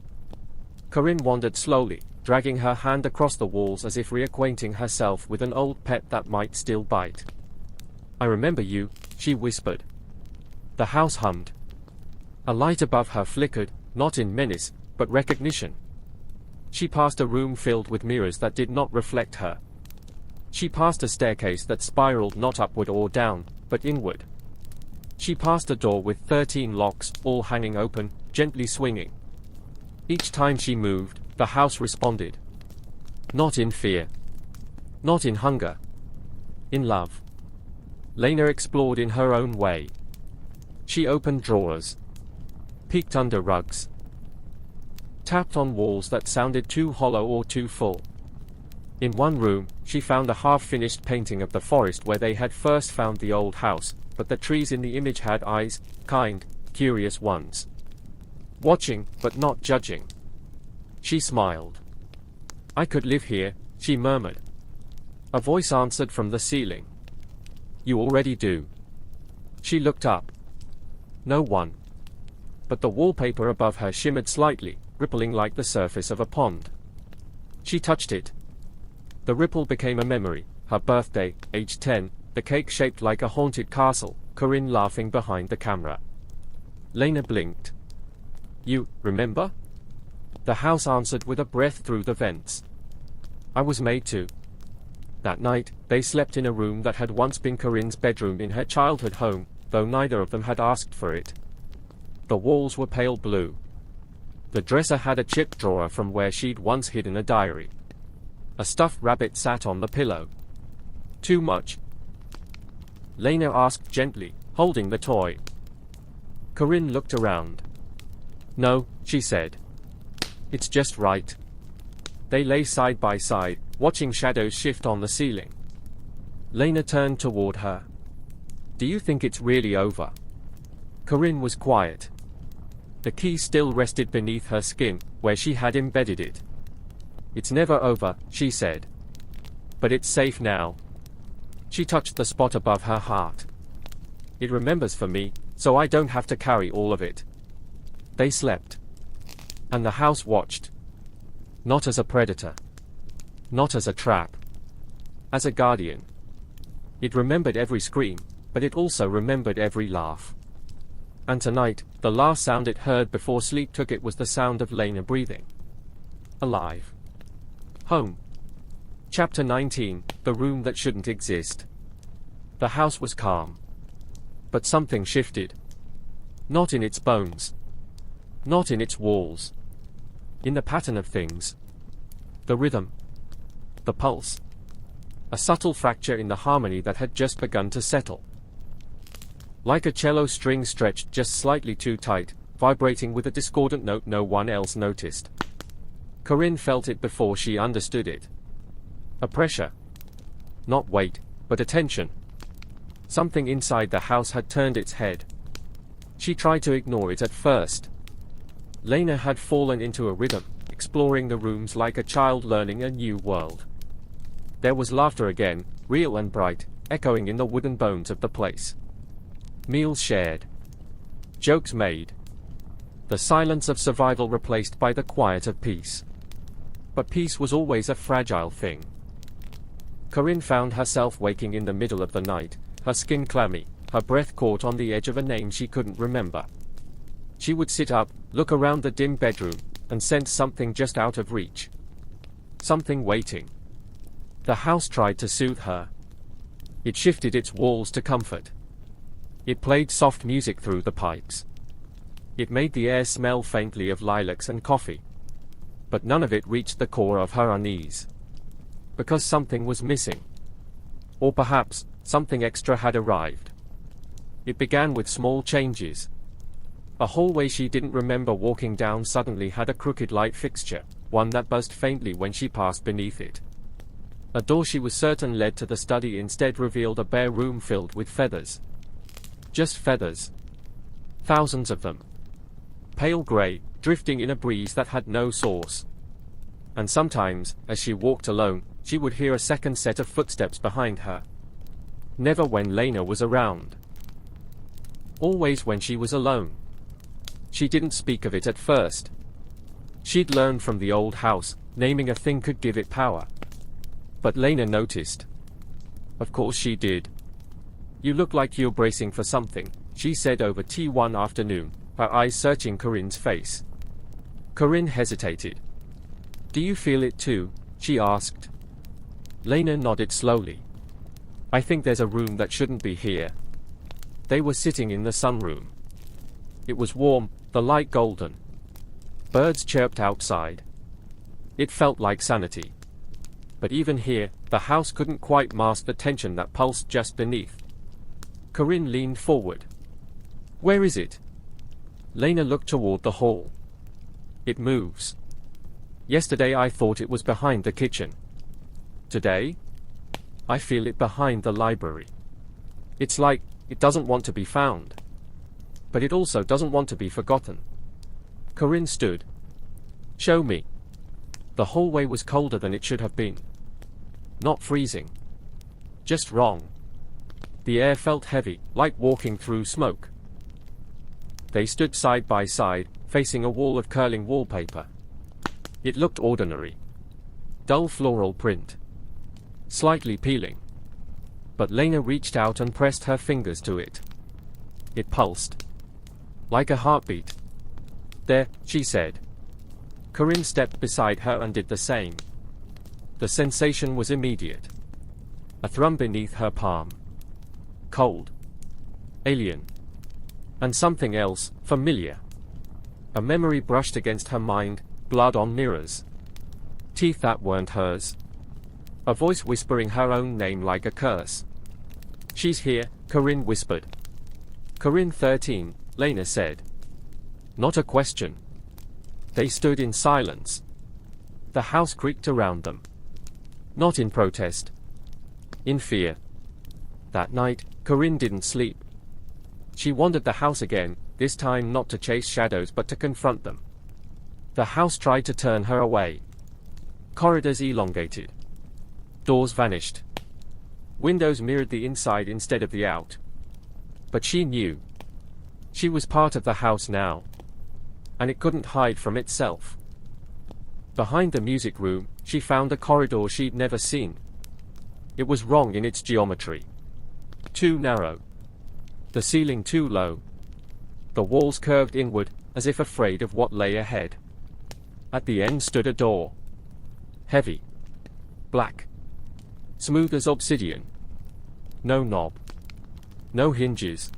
Corinne wandered slowly, dragging her hand across the walls as if reacquainting herself with an old pet that might still bite. I remember you, she whispered. The house hummed. A light above her flickered, not in menace, but recognition. She passed a room filled with mirrors that did not reflect her. She passed a staircase that spiraled not upward or down, but inward. She passed a door with 13 locks, all hanging open, gently swinging. Each time she moved, the house responded. Not in fear. Not in hunger. In love. Lena explored in her own way. She opened drawers. Peeked under rugs. Tapped on walls that sounded too hollow or too full. In one room, she found a half-finished painting of the forest where they had first found the old house, but the trees in the image had eyes, kind, curious ones. Watching, but not judging. She smiled. I could live here, she murmured. A voice answered from the ceiling. You already do. She looked up. No one. But the wallpaper above her shimmered slightly, rippling like the surface of a pond. She touched it. The ripple became a memory, her birthday, age 10, the cake shaped like a haunted castle, Corinne laughing behind the camera. Lena blinked. You remember? The house answered with a breath through the vents. I was made to. That night, they slept in a room that had once been Corinne's bedroom in her childhood home, though neither of them had asked for it. The walls were pale blue. The dresser had a chipped drawer from where she'd once hidden a diary. A stuffed rabbit sat on the pillow. Too much? Lena asked gently, holding the toy. Corinne looked around. No, she said. It's just right. They lay side by side, watching shadows shift on the ceiling. Lena turned toward her. "Do you think it's really over?" Corinne was quiet. The key still rested beneath her skin, where she had embedded it. "It's never over," she said. "But it's safe now." She touched the spot above her heart. "It remembers for me, so I don't have to carry all of it." They slept. And the house watched. Not as a predator. Not as a trap. As a guardian. It remembered every scream, but it also remembered every laugh. And tonight, the last sound it heard before sleep took it was the sound of Lena breathing. Alive. Home. Chapter 19, The Room That Shouldn't Exist. The house was calm. But something shifted. Not in its bones. Not in its walls. In the pattern of things. The rhythm. The pulse. A subtle fracture in the harmony that had just begun to settle. Like a cello string stretched just slightly too tight, vibrating with a discordant note no one else noticed. Corinne felt it before she understood it. A pressure. Not weight, but attention. Something inside the house had turned its head. She tried to ignore it at first. Lena had fallen into a rhythm, exploring the rooms like a child learning a new world. There was laughter again, real and bright, echoing in the wooden bones of the place. Meals shared. Jokes made. The silence of survival replaced by the quiet of peace. But peace was always a fragile thing. Corinne found herself waking in the middle of the night, her skin clammy, her breath caught on the edge of a name she couldn't remember. She would sit up, look around the dim bedroom, and sense something just out of reach. Something waiting. The house tried to soothe her. It shifted its walls to comfort. It played soft music through the pipes. It made the air smell faintly of lilacs and coffee. But none of it reached the core of her unease. Because something was missing. Or perhaps, something extra had arrived. It began with small changes. A hallway she didn't remember walking down suddenly had a crooked light fixture, one that buzzed faintly when she passed beneath it. A door she was certain led to the study instead revealed a bare room filled with feathers. Just feathers. Thousands of them. Pale gray, drifting in a breeze that had no source. And sometimes, as she walked alone, she would hear a second set of footsteps behind her. Never when Lena was around. Always when she was alone. She didn't speak of it at first. She'd learned from the old house, naming a thing could give it power. But Lena noticed. Of course she did. "You look like you're bracing for something," she said over tea one afternoon, her eyes searching Corinne's face. Corinne hesitated. "Do you feel it too?" she asked. Lena nodded slowly. "I think there's a room that shouldn't be here." They were sitting in the sunroom. It was warm, the light golden. Birds chirped outside. It felt like sanity. But even here, the house couldn't quite mask the tension that pulsed just beneath. Corinne leaned forward. "Where is it?" Lena looked toward the hall. "It moves. Yesterday I thought it was behind the kitchen. Today? I feel it behind the library. It's like, it doesn't want to be found. But it also doesn't want to be forgotten." Corinne stood. "Show me." The hallway was colder than it should have been. Not freezing. Just wrong. The air felt heavy, like walking through smoke. They stood side by side, facing a wall of curling wallpaper. It looked ordinary. Dull floral print. Slightly peeling. But Lena reached out and pressed her fingers to it. It pulsed. Like a heartbeat. "There," she said. Corinne stepped beside her and did the same. The sensation was immediate. A thrum beneath her palm. Cold. Alien. And something else, familiar. A memory brushed against her mind, blood on mirrors. Teeth that weren't hers. A voice whispering her own name like a curse. "She's here," Corinne whispered. "Corinne 13, Lena said. Not a question. They stood in silence. The house creaked around them. Not in protest. In fear. That night, Corinne didn't sleep. She wandered the house again, this time not to chase shadows but to confront them. The house tried to turn her away. Corridors elongated. Doors vanished. Windows mirrored the inside instead of the out. But she knew. She was part of the house now. And it couldn't hide from itself. Behind the music room, she found a corridor she'd never seen. It was wrong in its geometry. Too narrow. The ceiling too low. The walls curved inward, as if afraid of what lay ahead. At the end stood a door. Heavy. Black. Smooth as obsidian. No knob. No hinges.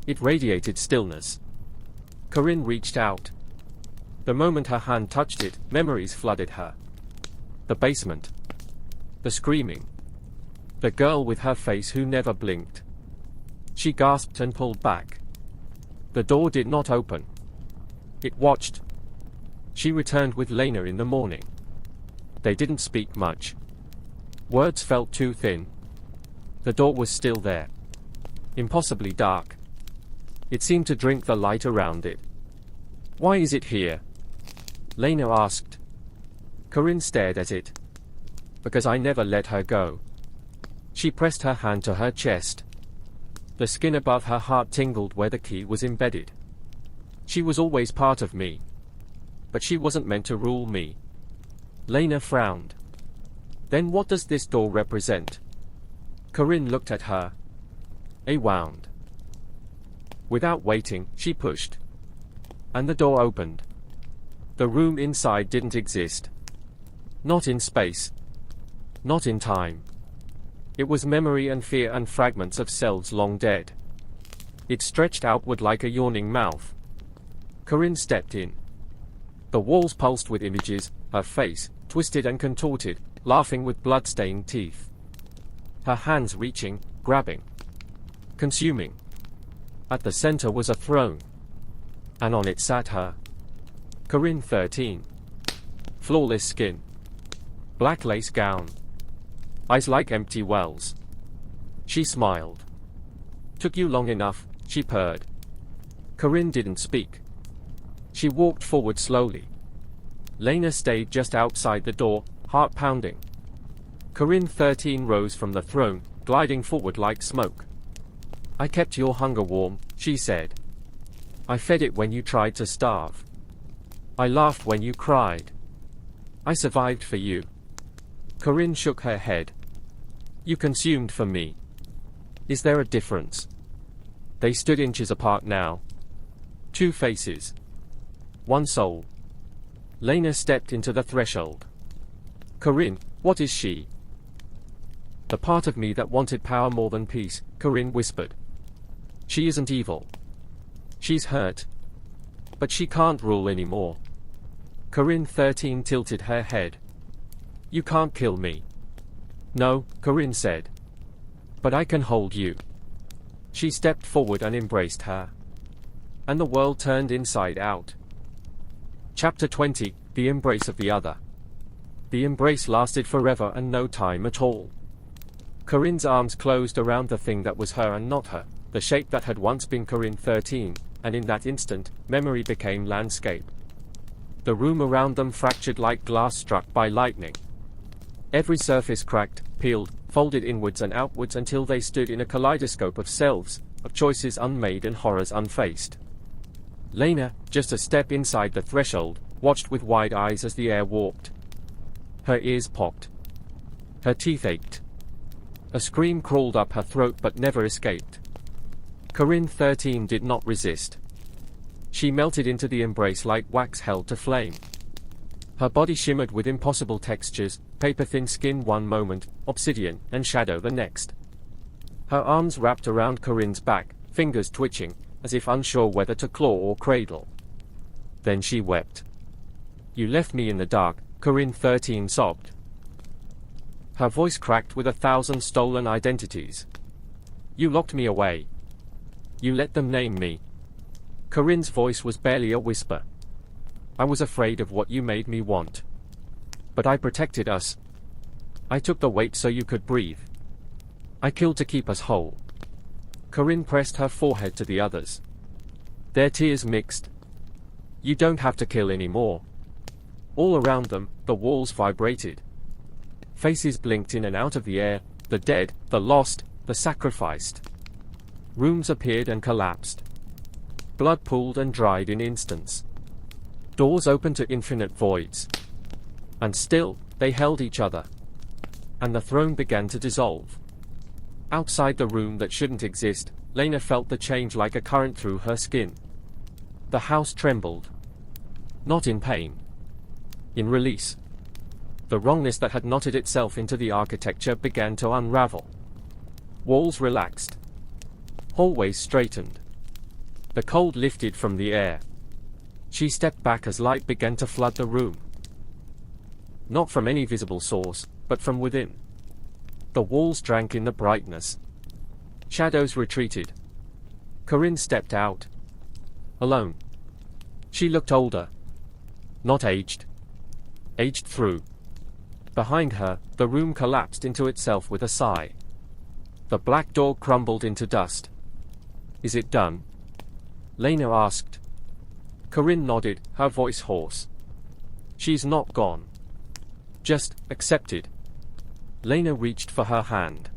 It radiated stillness. Corinne reached out. The moment her hand touched it, memories flooded her. The basement. The screaming. The girl with her face who never blinked. She gasped and pulled back. The door did not open. It watched. She returned with Lena in the morning. They didn't speak much. Words felt too thin. The door was still there. Impossibly dark. It seemed to drink the light around it. Why is it here? Lena asked. Corinne stared at it. Because I never let her go. She pressed her hand to her chest. The skin above her heart tingled where the key was embedded. She was always part of me. But she wasn't meant to rule me. Lena frowned. Then what does this door represent? Corinne looked at her. A wound. Without waiting, she pushed. And the door opened. The room inside didn't exist. Not in space. Not in time. It was memory and fear and fragments of selves long dead. It stretched outward like a yawning mouth. Corinne stepped in. The walls pulsed with images, her face, twisted and contorted, laughing with blood-stained teeth. Her hands reaching, grabbing. Consuming. At the center was a throne. And on it sat her. Corinne 13. Flawless skin. Black lace gown. Eyes like empty wells. She smiled. Took you long enough, she purred. Corinne didn't speak. She walked forward slowly. Lena stayed just outside the door, heart pounding. Corinne 13 rose from the throne, gliding forward like smoke. I kept your hunger warm, she said. I fed it when you tried to starve. I laughed when you cried. I survived for you. Corinne shook her head. You consumed for me. Is there a difference? They stood inches apart now. Two faces. One soul. Lena stepped into the threshold. Corinne, what is she? The part of me that wanted power more than peace, Corinne whispered. She isn't evil. She's hurt. But she can't rule anymore. Corinne 13 tilted her head. You can't kill me. No, Corinne said. But I can hold you. She stepped forward and embraced her. And the world turned inside out. Chapter 20, The Embrace of the Other. The embrace lasted forever and no time at all. Corinne's arms closed around the thing that was her and not her, the shape that had once been Corinne 13, and in that instant, memory became landscape. The room around them fractured like glass struck by lightning. Every surface cracked, peeled, folded inwards and outwards until they stood in a kaleidoscope of selves, of choices unmade and horrors unfaced. Lena, just a step inside the threshold, watched with wide eyes as the air warped. Her ears popped. Her teeth ached. A scream crawled up her throat but never escaped. Corinne 13 did not resist. She melted into the embrace like wax held to flame. Her body shimmered with impossible textures, paper-thin skin one moment, obsidian and shadow the next. Her arms wrapped around Corinne's back, fingers twitching, as if unsure whether to claw or cradle. Then she wept. You left me in the dark, Corinne 13 sobbed. Her voice cracked with 1,000 stolen identities. You locked me away. You let them name me. Corinne's voice was barely a whisper. I was afraid of what you made me want. But I protected us. I took the weight so you could breathe. I killed to keep us whole. Corinne pressed her forehead to the others. Their tears mixed. You don't have to kill anymore. All around them, the walls vibrated. Faces blinked in and out of the air, the dead, the lost, the sacrificed. Rooms appeared and collapsed. Blood pooled and dried in instants. Doors opened to infinite voids. And still, they held each other. And the throne began to dissolve. Outside the room that shouldn't exist, Lena felt the change like a current through her skin. The house trembled. Not in pain. In release. The wrongness that had knotted itself into the architecture began to unravel. Walls relaxed. Hallways straightened. The cold lifted from the air. She stepped back as light began to flood the room. Not from any visible source, but from within. The walls drank in the brightness. Shadows retreated. Corinne stepped out. Alone. She looked older. Not aged. Aged through. Behind her, the room collapsed into itself with a sigh. The black door crumbled into dust. Is it done? Lena asked. Corinne nodded, her voice hoarse. She's not gone. Just accepted. Lena reached for her hand.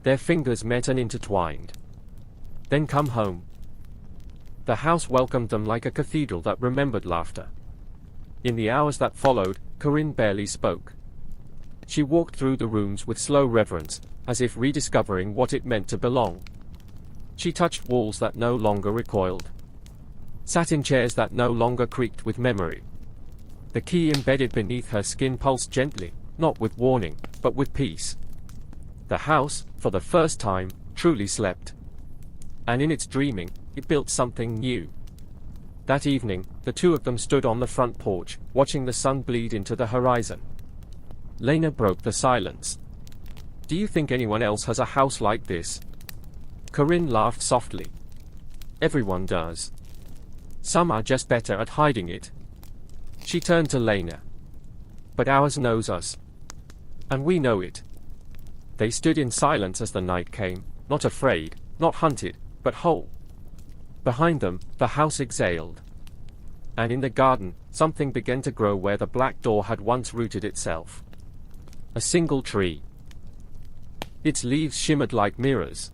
Their fingers met and intertwined. Then come home. The house welcomed them like a cathedral that remembered laughter. In the hours that followed, Corinne barely spoke. She walked through the rooms with slow reverence, as if rediscovering what it meant to belong. She touched walls that no longer recoiled. Sat in chairs that no longer creaked with memory. The key embedded beneath her skin pulsed gently, not with warning, but with peace. The house, for the first time, truly slept. And in its dreaming, it built something new. That evening, the two of them stood on the front porch, watching the sun bleed into the horizon. Lena broke the silence. Do you think anyone else has a house like this? Corinne laughed softly. Everyone does. Some are just better at hiding it. She turned to Lena. But ours knows us. And we know it. They stood in silence as the night came, not afraid, not hunted, but whole. Behind them, the house exhaled. And in the garden, something began to grow where the black door had once rooted itself. A single tree. Its leaves shimmered like mirrors.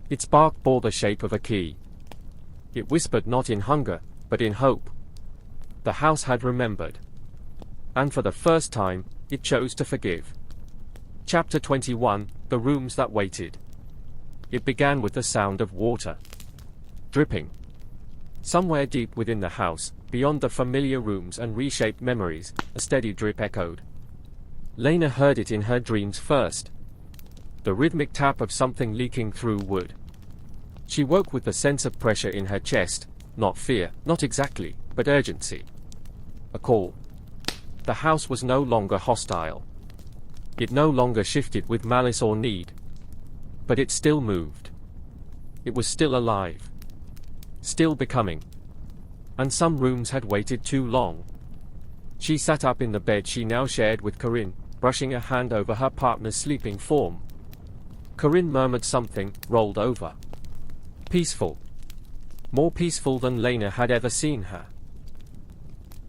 Its bark bore the shape of a key. It whispered not in hunger, but in hope. The house had remembered. And for the first time, it chose to forgive. Chapter 21, The Rooms That Waited. It began with the sound of water. Dripping. Somewhere deep within the house, beyond the familiar rooms and reshaped memories, a steady drip echoed. Lena heard it in her dreams first. The rhythmic tap of something leaking through wood. She woke with the sense of pressure in her chest, not fear, not exactly, but urgency. A call. The house was no longer hostile. It no longer shifted with malice or need. But it still moved. It was still alive. Still becoming. And some rooms had waited too long. She sat up in the bed she now shared with Corinne, brushing a hand over her partner's sleeping form. Corinne murmured something, rolled over. Peaceful. More peaceful than Lena had ever seen her.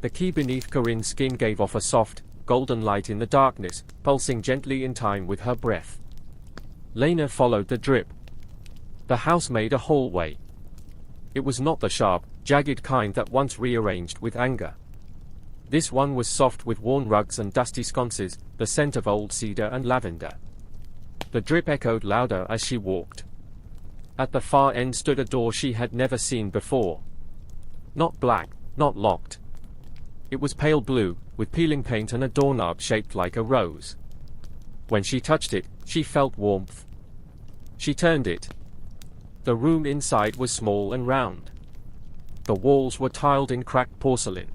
The key beneath Corinne's skin gave off a soft, golden light in the darkness, pulsing gently in time with her breath. Lena followed the drip. The house made a hallway. It was not the sharp, jagged kind that once rearranged with anger. This one was soft with worn rugs and dusty sconces, the scent of old cedar and lavender. The drip echoed louder as she walked. At the far end stood a door she had never seen before. Not black, not locked. It was pale blue, with peeling paint and a doorknob shaped like a rose. When she touched it, she felt warmth. She turned it. The room inside was small and round. The walls were tiled in cracked porcelain.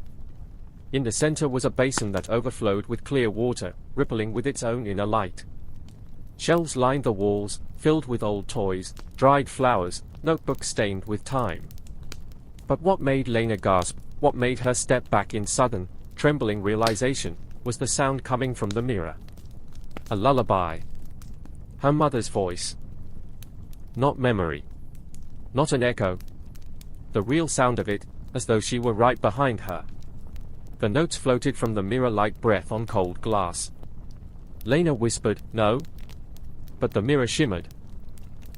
In the center was a basin that overflowed with clear water, rippling with its own inner light. Shelves lined the walls, filled with old toys, dried flowers, notebooks stained with time. But what made Lena gasp, what made her step back in sudden, trembling realization, was the sound coming from the mirror. A lullaby. Her mother's voice. Not memory. Not an echo. The real sound of it, as though she were right behind her. The notes floated from the mirror like breath on cold glass. Lena whispered, "No." But the mirror shimmered.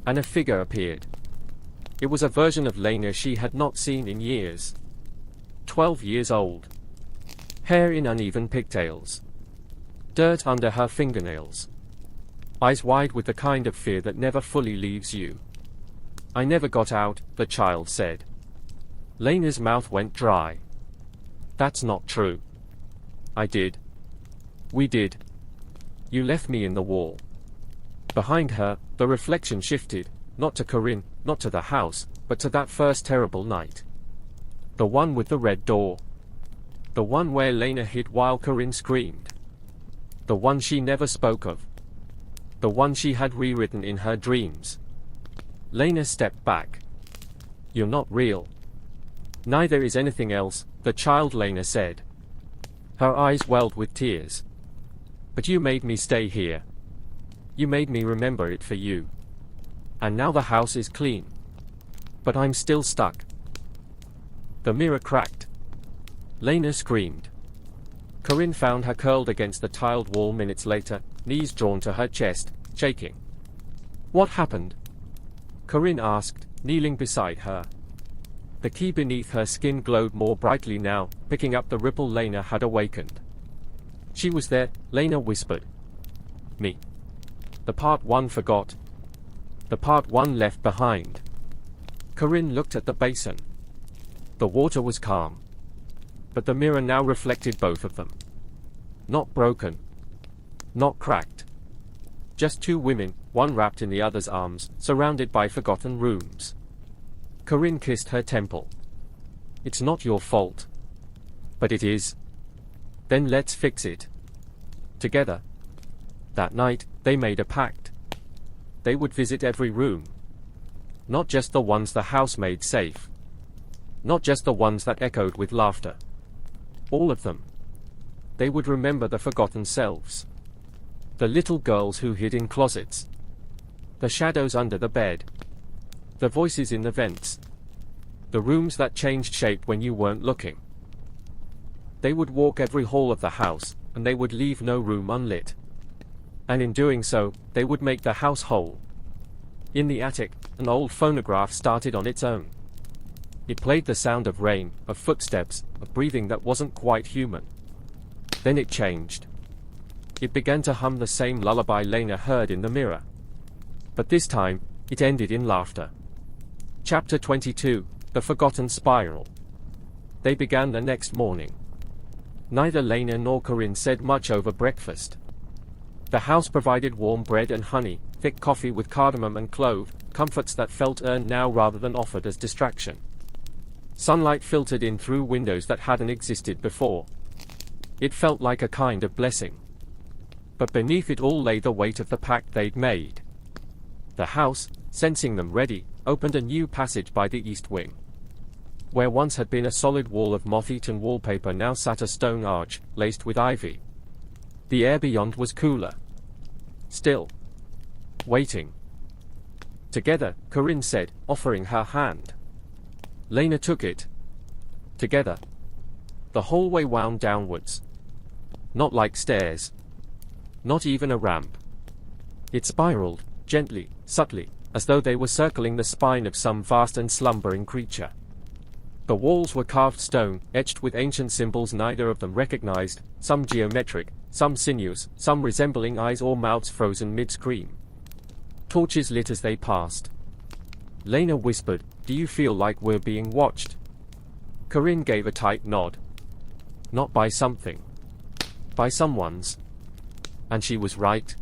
And a figure appeared. It was a version of Lena she had not seen in years. 12 years old. Hair in uneven pigtails. Dirt under her fingernails. Eyes wide with the kind of fear that never fully leaves you. "I never got out," the child said. Lena's mouth went dry. "That's not true." "I did. We did. You left me in the wall." Behind her, the reflection shifted, not to Corinne, not to the house, but to that first terrible night. The one with the red door. The one where Lena hid while Corinne screamed. The one she never spoke of. The one she had rewritten in her dreams. Lena stepped back. "You're not real." "Neither is anything else," the child Lena said. Her eyes welled with tears. "But you made me stay here. You made me remember it for you. And now the house is clean. But I'm still stuck." The mirror cracked. Lena screamed. Corinne found her curled against the tiled wall minutes later, knees drawn to her chest, shaking. "What happened?" Corinne asked, kneeling beside her. The key beneath her skin glowed more brightly now, picking up the ripple Lena had awakened. "She was there," Lena whispered. "Me. The part one forgot. The part one left behind." Corinne looked at the basin. The water was calm. But the mirror now reflected both of them. Not broken. Not cracked. Just two women, one wrapped in the other's arms, surrounded by forgotten rooms. Corinne kissed her temple. "It's not your fault." "But it is." "Then let's fix it. Together." That night, they made a pact. They would visit every room. Not just the ones the house made safe. Not just the ones that echoed with laughter. All of them. They would remember the forgotten selves. The little girls who hid in closets. The shadows under the bed. The voices in the vents. The rooms that changed shape when you weren't looking. They would walk every hall of the house, and they would leave no room unlit. And in doing so, they would make the house whole. In the attic, an old phonograph started on its own. It played the sound of rain, of footsteps, of breathing that wasn't quite human. Then it changed. It began to hum the same lullaby Lena heard in the mirror. But this time, it ended in laughter. Chapter 22, The Forgotten Spiral. They began the next morning. Neither Lena nor Corinne said much over breakfast. The house provided warm bread and honey, thick coffee with cardamom and clove, comforts that felt earned now rather than offered as distraction. Sunlight filtered in through windows that hadn't existed before. It felt like a kind of blessing. But beneath it all lay the weight of the pact they'd made. The house, sensing them ready, opened a new passage by the east wing. Where once had been a solid wall of moth-eaten wallpaper now sat a stone arch, laced with ivy. The air beyond was cooler. Still. Waiting. "Together," Corinne said, offering her hand. Lena took it. Together. The hallway wound downwards. Not like stairs. Not even a ramp. It spiraled, gently, subtly, as though they were circling the spine of some vast and slumbering creature. The walls were carved stone, etched with ancient symbols neither of them recognized, some geometric, some sinuous, some resembling eyes or mouths frozen mid-scream. Torches lit as they passed. Lena whispered, "Do you feel like we're being watched?" Corinne gave a tight nod. Not by something. By someone's. And she was right.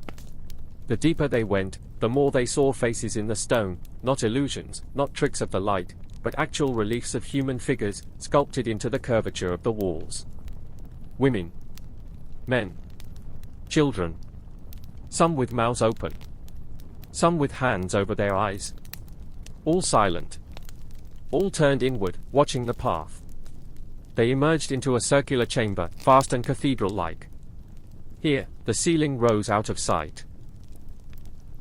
The deeper they went, the more they saw faces in the stone, not illusions, not tricks of the light, but actual reliefs of human figures, sculpted into the curvature of the walls. Women. Men. Children. Some with mouths open. Some with hands over their eyes. All silent. All turned inward, watching the path. They emerged into a circular chamber, vast and cathedral-like. Here, the ceiling rose out of sight.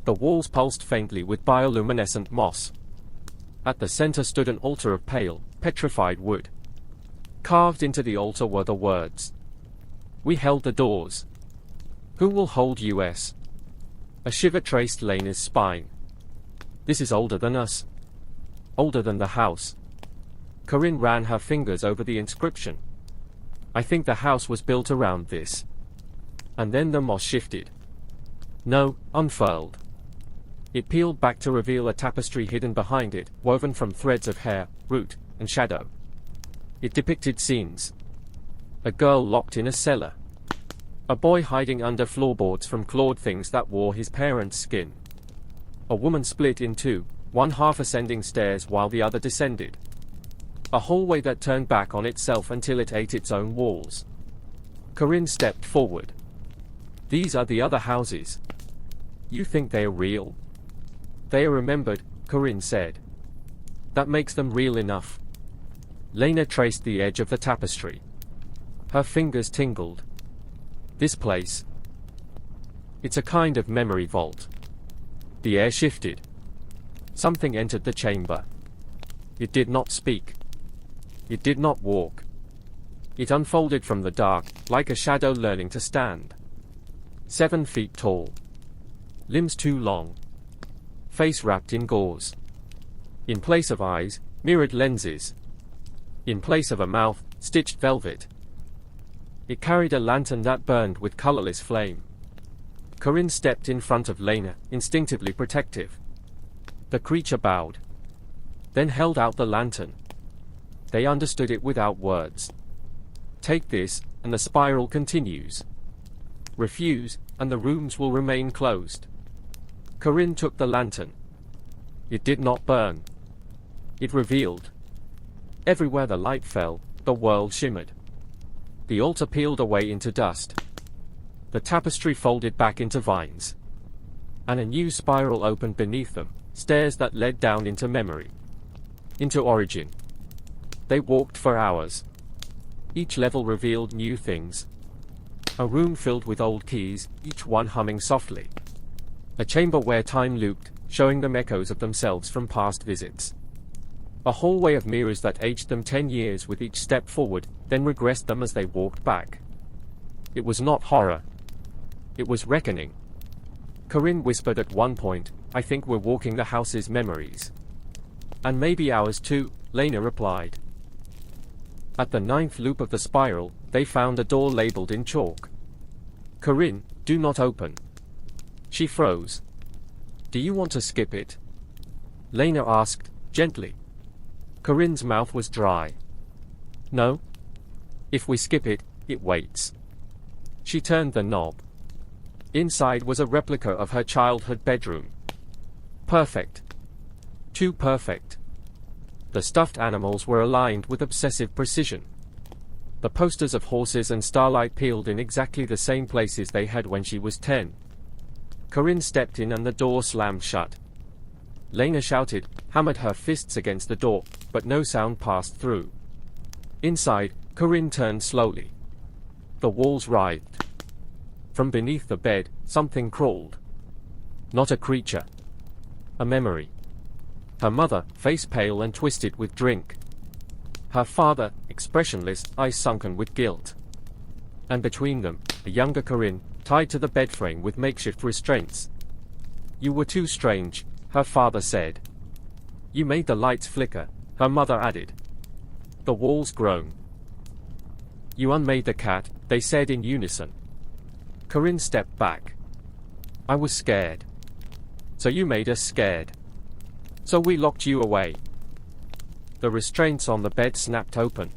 The walls pulsed faintly with bioluminescent moss. At the center stood an altar of pale, petrified wood. Carved into the altar were the words, "We held the doors. Who will hold us?" A shiver traced Lena's spine. "This is older than us. Older than the house." Corinne ran her fingers over the inscription. "I think the house was built around this." And then the moss shifted. No, unfurled. It peeled back to reveal a tapestry hidden behind it, woven from threads of hair, root, and shadow. It depicted scenes. A girl locked in a cellar. A boy hiding under floorboards from clawed things that wore his parents' skin. A woman split in two, one half ascending stairs while the other descended. A hallway that turned back on itself until it ate its own walls. Corinne stepped forward. "These are the other houses. You think they are real?" "They are remembered," Corinne said. "That makes them real enough." Lena traced the edge of the tapestry. Her fingers tingled. "This place. It's a kind of memory vault." The air shifted. Something entered the chamber. It did not speak. It did not walk. It unfolded from the dark, like a shadow learning to stand. 7 feet tall. Limbs too long. Face wrapped in gauze. In place of eyes, mirrored lenses. In place of a mouth, stitched velvet. It carried a lantern that burned with colorless flame. Corinne stepped in front of Lena, instinctively protective. The creature bowed. Then held out the lantern. They understood it without words. "Take this, and the spiral continues. Refuse, and the rooms will remain closed." Corinne took the lantern. It did not burn. It revealed. Everywhere the light fell, the world shimmered. The altar peeled away into dust. The tapestry folded back into vines. And a new spiral opened beneath them, stairs that led down into memory. Into origin. They walked for hours. Each level revealed new things. A room filled with old keys, each one humming softly. A chamber where time looped, showing them echoes of themselves from past visits. A hallway of mirrors that aged them 10 years with each step forward, then regressed them as they walked back. It was not horror. It was reckoning. Corinne whispered at one point, "I think we're walking the house's memories." "And maybe ours too," Lena replied. At the 9th loop of the spiral, they found a door labeled in chalk. "Corinne, do not open." She froze. "Do you want to skip it?" Lena asked, gently. Corinne's mouth was dry. "No. If we skip it, it waits." She turned the knob. Inside was a replica of her childhood bedroom. Perfect. Too perfect. The stuffed animals were aligned with obsessive precision. The posters of horses and starlight peeled in exactly the same places they had when she was 10. Corinne stepped in and the door slammed shut. Lena shouted, hammered her fists against the door, but no sound passed through. Inside, Corinne turned slowly. The walls writhed. From beneath the bed, something crawled. Not a creature. A memory. Her mother, face pale and twisted with drink. Her father, expressionless, eyes sunken with guilt. And between them, a younger Corinne, tied to the bed frame with makeshift restraints. "You were too strange," her father said. "You made the lights flicker," her mother added. The walls groaned. "You unmade the cat," they said in unison. Corinne stepped back. "I was scared. So you made us scared. So we locked you away." The restraints on the bed snapped open.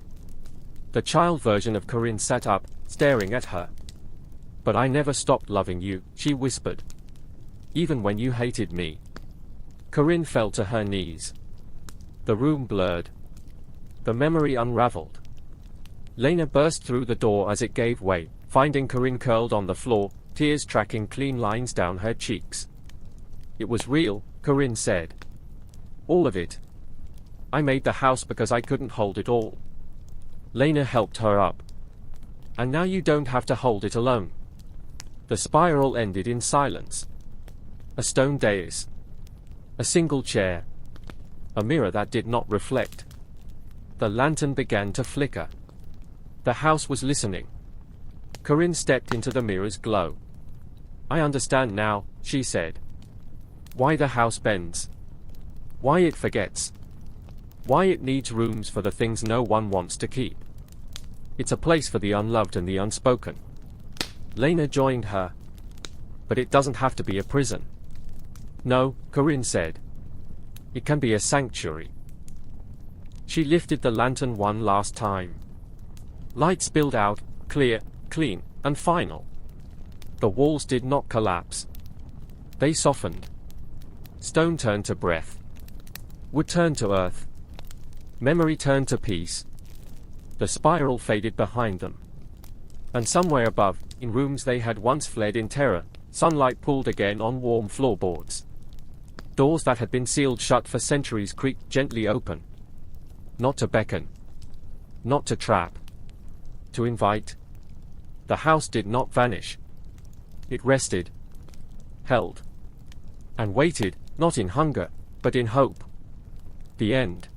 The child version of Corinne sat up, staring at her. "But I never stopped loving you," she whispered. "Even when you hated me." Corinne fell to her knees. The room blurred. The memory unraveled. Lena burst through the door as it gave way, finding Corinne curled on the floor, tears tracking clean lines down her cheeks. "It was real," Corinne said. "All of it. I made the house because I couldn't hold it all." Lena helped her up. "And now you don't have to hold it alone. The spiral ended in silence. A stone dais. A single chair. A mirror that did not reflect. The lantern began to flicker. The house was listening. Corinne stepped into the mirror's glow. "I understand now," she said. "Why the house bends. Why it forgets. Why it needs rooms for the things no one wants to keep. It's a place for the unloved and the unspoken." Lena joined her. "But it doesn't have to be a prison." "No," Corinne said. "It can be a sanctuary." She lifted the lantern one last time. Light spilled out, clear, clean, and final. The walls did not collapse. They softened. Stone turned to breath. Wood turned to earth. Memory turned to peace. The spiral faded behind them. And somewhere above, in rooms they had once fled in terror, sunlight pooled again on warm floorboards. Doors that had been sealed shut for centuries creaked gently open. Not to beckon. Not to trap. To invite. The house did not vanish. It rested. Held. And waited, not in hunger, but in hope. The end.